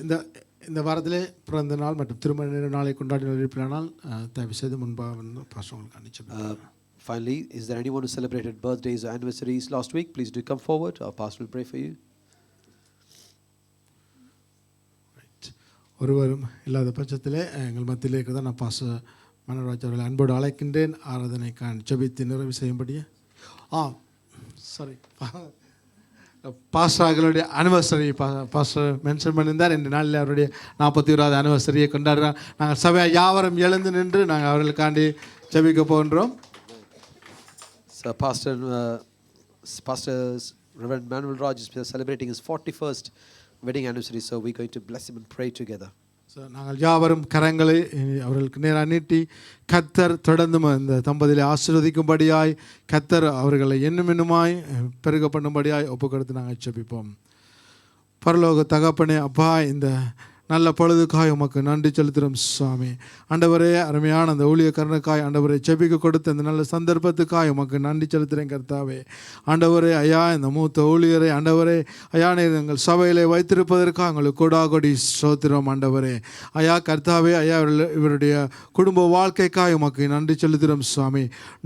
இந்த வாரத்திலே பிறந்த நாள் மற்றும் திருமண நாளை கொண்டாடி இருப்பினால் தயவு செய்து முன்பாக வந்து பாஸ்டர்களுக்கு அனுப்பிச்சு Finally, is there anyone who celebrated birthdays or anniversaries last week? Please do come forward. Our pastor will pray for you. ஒருவரும் இல்லாத பட்சத்தில் எங்கள் மத்தியிலே இருக்கிறதா நான் மனோராஜ் அவர்களை அன்போடு அழைக்கின்றேன். ஆராதனைக்கான ஜெபித்து நிறைவு செய்யும்படியே. சாரி, பாஸ்டர்களுடைய அனிவர்சரி பாஸ்டர் மென்ஷன் பண்ணியிருந்தார். இந்த நாளில் அவருடைய 41வது அனிவர்சரியை கொண்டாடுறோம். நாங்கள் சபையை யாவரும் எழுந்து நின்று நாங்கள் அவர்களுக்காண்டி ஜெபிக்க போகின்றோம். So Pastor Reverend Manuel Raj is celebrating his 41st wedding anniversary, so we're going to bless him and pray together. So நாங்கள் யாவரும் கரங்களை அவர்களுக்கு நேராக நீட்டி கத்தர் தொடர்ந்து இந்த தம்பதியை ஆசீர்வதிக்கும்படியாய் கத்தர் அவர்களை இன்னுமாய் பெருக பண்ணும்படியாய் ஒப்பு கொடுத்து நாங்கள் ஜெபிப்போம். பரலோக தகப்பனே, அப்பா, இந்த நல்ல பொழுதுக்காய் உமக்கு நன்றி செலுத்துகிறோம் சுவாமி. ஆண்டவரே, அருமையான அந்த ஊழியக்காரனுக்காய் ஆண்டவரை ஜெபிக்க கொடுத்த இந்த நல்ல சந்தர்ப்பத்துக்காய் உமக்கு நன்றி செலுத்துகிறேன் கர்த்தாவே. ஆண்டவரே, ஐயா, இந்த மூத்த ஊழியரை ஆண்டவரே ஐயா நீர் எங்கள் சபையிலே வைத்திருப்பதற்காக எங்களுக்கு கொடாகொடி ஸ்தோத்திரம் ஆண்டவரே. ஐயா கர்த்தாவே, ஐயா இவருடைய குடும்ப வாழ்க்கைக்காய் உமக்கு நன்றி செலுத்துகிறோம் சுவாமி.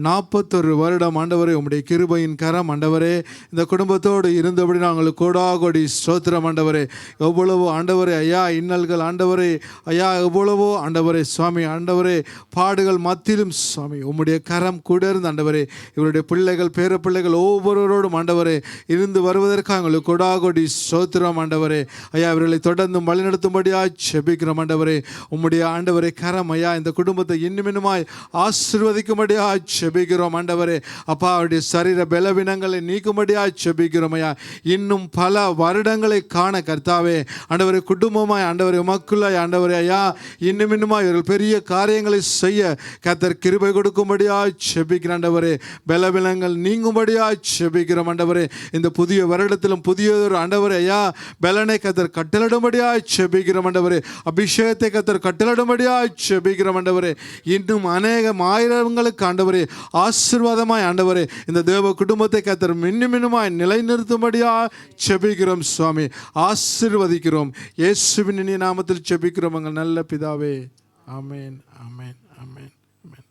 41 வருடம் ஆண்டவரே உம்முடைய கிருபையின் கரம் ஆண்டவரே இந்த குடும்பத்தோடு இருந்தபடி நாங்கள் கொடாகொடி ஸ்தோத்திரம் ஆண்டவரே. எவ்வளவு ஆண்டவரே ஐயா இன்னல்கள் ஆண்டவரே ஐயா எவ்வளவோ ஆண்டவரே சுவாமி ஆண்டவரே பாடுகள் மத்தியிலும் சுவாமி உம்முடைய கரம் கூட இருந்து ஆண்டவரே இவருடைய பிள்ளைகள் பேர பிள்ளைகள் ஒவ்வொருவரோடும் ஆண்டவரே இருந்து வருவதற்காக எங்களுக்கு கொடாகொடி ஸ்தோத்திரம் ஆண்டவரே. ஐயா இவர்களை தொடர்ந்து வழிநடத்தும்படியாய் ஜெபிக்கிறோம் ஆண்டவரே. உம்முடைய ஆண்டவரே கரம் ஐயா இந்த குடும்பத்தை இன்னுமாய் ஆசீர்வதிக்கும்படியாய் ஜெபிக்கிறோம் ஆண்டவரே. அப்பா, அவருடைய சரீர பலவீனங்களை நீக்கும்படியாய் ஜெபிக்கிறோம் ஐயா. இன்னும் பல வருடங்களை காண கர்த்தாவே ஆண்டவரே குடும்பமாய் ஆண்டவரே உமக்குள்ளாய் ஆண்டவரே ஐயா இன்னுமாய் இவர்கள் பெரிய காரியங்களை செய்ய கர்த்தர் கிருபை கொடுக்கும்படியாய் ஜெபிக்கிற ஆண்டவரே. பலவீனங்கள் நீங்கும்படியாய் ஜெபிக்கிறோம் ஆண்டவரே. இந்த புதிய வருடத்திலும் புதியதொரு ஆண்டவரே ஐயா பலனை கர்த்தர் கட்டளிடும்படியாய் ஜெபிக்கிறோம் ஆண்டவரே. அபிஷேகத்தை கர்த்தர் கட்டளிடும்படியாய் ஜெபிக்கிறோம் ஆண்டவரே. இன்னும் அநேகம் ஆயிரங்களுக்கு ஆண்டவரே ஆசீர்வாதமாய் ஆண்டவரே இந்த தேவ குடும்பத்தை கர்த்தர் இன்னுமாய் நிலைநிறுத்தும்படியாய் ஜெபிக்கிறோம் சுவாமி. ஆசீர்வதிக்கிறோம் இயேசுவின் இனிய நாமத்தில் ஜெபிக்கிறோம் எங்கள் நல்ல பிதாவே. ஆமென், ஆமென், ஆமென், ஆமென்.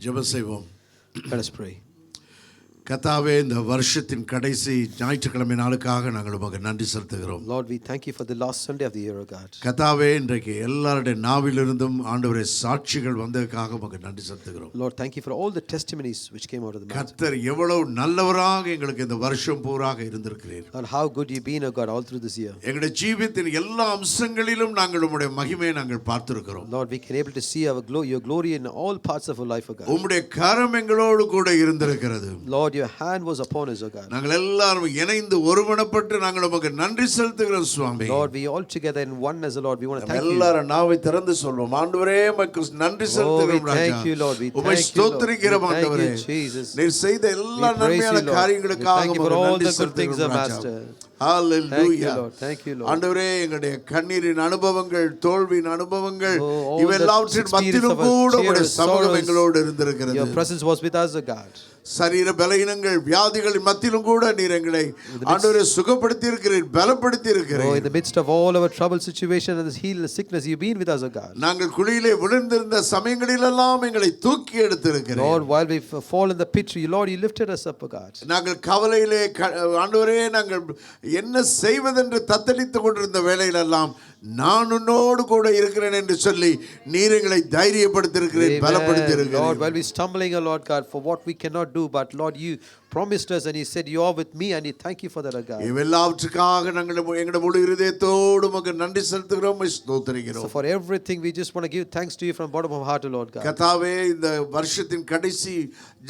ஜெபம் செய்வோம். Let us pray. கர்த்தாவே, இந்த வருஷத்தின் கடைசி ஞாயிற்றுக்கிழமை நாளுக்காக நாங்கள் உமக்கு நன்றி செலுத்துகிறோம். Lord, we thank you for the last Sunday of the year, O God. கர்த்தாவே, இன்றைக்கு எல்லாருடைய நாவிலிருந்தும் ஆண்டவரே சாட்சிகள் வந்ததற்காக உமக்கு நன்றி செலுத்துகிறோம். Lord, thank you for all the testimonies which came out of the mouth. கர்த்தர் எவ்வளவு நல்லவராக எங்களுக்கு இந்த வருஷம் பூராக இருந்திருக்கிறீர். Lord, how good you've been, O God, all through this year. எங்களுடைய ஜீவியத்தின் எல்லா அம்சங்களிலும் நாங்கள் உம்முடைய மகிமையை நாங்கள் பார்த்திருக்கிறோம். Lord, we can able to see your glory in all parts of our life, O God. உம்முடைய கரம் எங்களோடு கூட இருந்திருக்கிறது. Lord, your hand was upon us, O God. நாங்கள் எல்லாரும் இணைந்து ஒருமனப்பட்டு நாங்கள் உமக்கு நன்றி செலுத்துகிறோம் சுவாமி. Lord, we all together in oneness, Lord, we want to thank you. எல்லாரும் நாவை திறந்து சொல்வோம், ஆண்டவரே உமக்கு நன்றி செலுத்துகிறோம் ராஜா. Thank you, Lord. We உம்மை ஸ்தோத்திரிக்கிறோம் ஆண்டவரே. நீர் செய்த எல்லா நன்மையான காரியங்களுக்காக உமக்கு நன்றி செலுத்துகிறோம் ராஜா. Hallelujah. Thank you, Lord. ஆண்டவரே, எங்களுடைய கண்ணீரின் அனுபவங்கள், தோல்வியின் அனுபவங்கள் இவெல்லாவற்றின் மத்தியிலும் கூட உம்முடைய சமூகம் எங்களோடு இருந்திருக்கிறது. Your presence was with us, O God. சரீர பலவீனங்கள் வியாதிகளின் மத்தியிலும் கூட நீர் எங்களை ஆண்டவரே சுகப்படுத்தி இருக்கிறீர், பலப்படுத்தி இருக்கிறீர். Oh, in the midst of all our trouble situation and this heal sickness, you've been with us, O God. நாங்கள் குழியிலே விழுந்திருந்த சமயங்களிலெல்லாம் எங்களை தூக்கி எடுத்திருக்கிறீர். Lord, while we fall in the pit, Lord, you lifted us up, O God. நாங்கள் கவலையிலே ஆண்டவரே நாங்கள் என்ன செய்வதென்று தத்தளித்துக் கொண்டிருந்த வேளையிலெல்லாம் நான் உன்னோடு கூட இருக்கிறேன் என்று சொல்லி நீர் எங்களை தைரியப்படுத்தியிருக்கிறீர், பலப்படுத்தியிருக்கிறீர். Lord, while we stumbling, O Lord God, for what we cannot do, but Lord, you promised us and you said you are with me, and you thank you for that, O God. இவெல்லாவற்றுக்காக நாங்கள் எங்களுடைய முழு இதயத்தோடு உமக்கு நன்றி செலுத்துகிறோம், ஸ்தோத்திரிக்கிறோம். So for everything we just want to give thanks to you from bottom of our heart, O Lord God. கர்த்தாவே, இந்த வருஷத்தின் கடைசி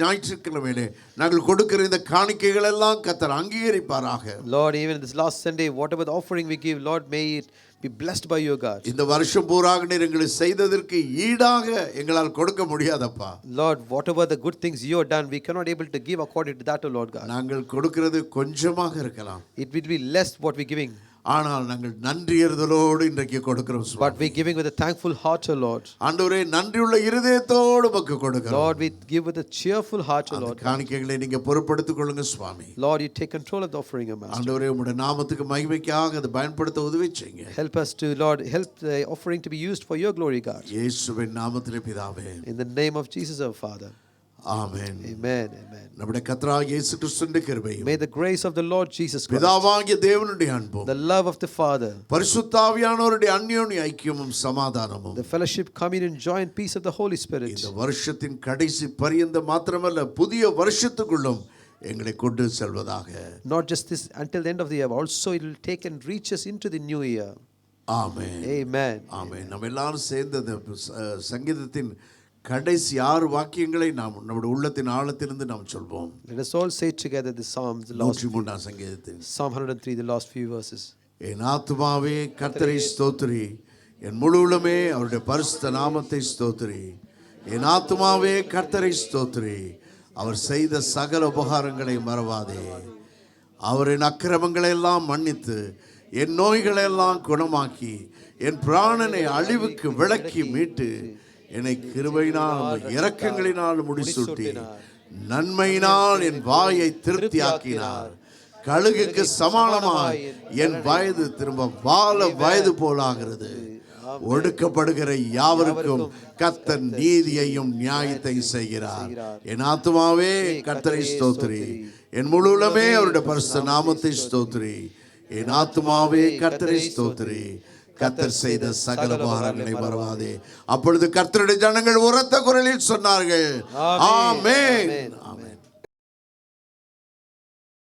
ஞாயிற்றுக்கிழமையிலே நாங்கள் கொடுக்கிற இந்த காணிக்கைகள் எல்லாம் கர்த்தர் அங்கீகரிப்பாராக. Lord, even this last Sunday, whatever the offering we give, Lord, may it be blessed by you, God. இந்த வருஷம் பூராக நீர் எங்களுக்கு செய்ததற்கு ஈடாக எங்களால் கொடுக்க முடியாதப்பா. Lord, whatever the good things you have done, we cannot able to give according to that, O Lord God. நாங்கள் கொடுக்கிறது கொஞ்சமாக இருக்கலாம். It will be less what we giving. ஆனால் நாங்கள் நன்றியறிதலோடு இன்றைக்கு கொடுக்கிறோம் சுவாமி. But we're giving with a thankful heart, O Lord. ஆண்டவரே நன்றியுள்ள இருதயத்தோடு உமக்கு கொடுக்கிறோம். Lord, we give with a cheerful heart, O Lord. காணிக்கைகளை நீங்க பொறுப்படுத்திக் கொள்ளுங்க சுவாமி. Lord, you take control of the offering, O Master. ஆண்டவரே உம்முடைய நாமத்துக்கு மகிமைக்காக அதை பயன்படுத்த உதவி செய்யுங்க. Help us to, Lord, help the offering to be used for your glory, God. இயேசுவின் நாமத்திலே பிதாவே. In the name of Jesus, our Father. Amen. Amen. Amen. நம்முடைய கர்த்தராகிய இயேசு கிறிஸ்துவின் கிருபையும் May the grace of the Lord Jesus Christ, பிதாவாகிய தேவனுடைய அன்பும் the love of the Father, பரிசுத்த ஆவியானவருடைய அந்யோன்ய ஐக்கியமும் சமாதானமும் the fellowship, communion, joy and peace of the Holy Spirit, இந்த வருஷத்தின் கடைசி பரியந்த மாத்திரமல்ல புதிய வருஷத்துக்குள்ளும் எங்களை கொண்டு செல்வதாக. not just this until the end of the year, also it will take and reach us into the new year. Amen. Amen. ஆமென். நம்ம எல்லாரும் சேர்ந்து அந்த சங்கீதத்தின் கடைசி 6 வாக்கியங்களை நாம் நம்முடைய உள்ளத்தின் ஆழத்திலிருந்து நாம் சொல்வோம். Let us all say together the Psalms, the last 103 சங்கீதத்தின் Psalm 103, the last few verses. என் ஆத்துமாவே கர்த்தரை ஸ்தோத்திரி, என் முழு உள்ளமே அவருடைய பரிசுத்த நாமத்தை ஸ்தோத்திரி. என் ஆத்துமாவே கர்த்தரை ஸ்தோத்திரி, அவர் செய்த சகல உபகாரங்களை மறவாதே. அவர் என் அக்கிரமங்களை எல்லாம் மன்னித்து என் நோய்களை எல்லாம் குணமாக்கி என் பிராணனை அழிவுக்கு விலக்கி மீட்டு என்னை கிருபையினால் இரக்கங்களினால் முடிசூட்டி நன்மையினால் என் வாயை திருப்தியாக்கினார். கழுகுக்கு சமானமாய் என் வயது திரும்ப வாழ வயது போலாகிறது. ஒடுக்கப்படுகிற யாவருக்கும் கர்த்தர் நீதியையும் நியாயத்தையும் செய்கிறார். என் ஆத்துமாவே கர்த்தரை ஸ்தோத்திரி, என் முழு உள்ளமே அவருடைய பரிசுத்த நாமத்தை ஸ்தோத்திரி. என் ஆத்துமாவே கர்த்தரை ஸ்தோத்திரி, கர்த்தர் செய்த சகல உபகாரங்களை மறவாதே. அப்பொழுது கர்த்தருடைய ஜனங்கள் உரத்த குரலில் சொன்னார்கள், ஆமென்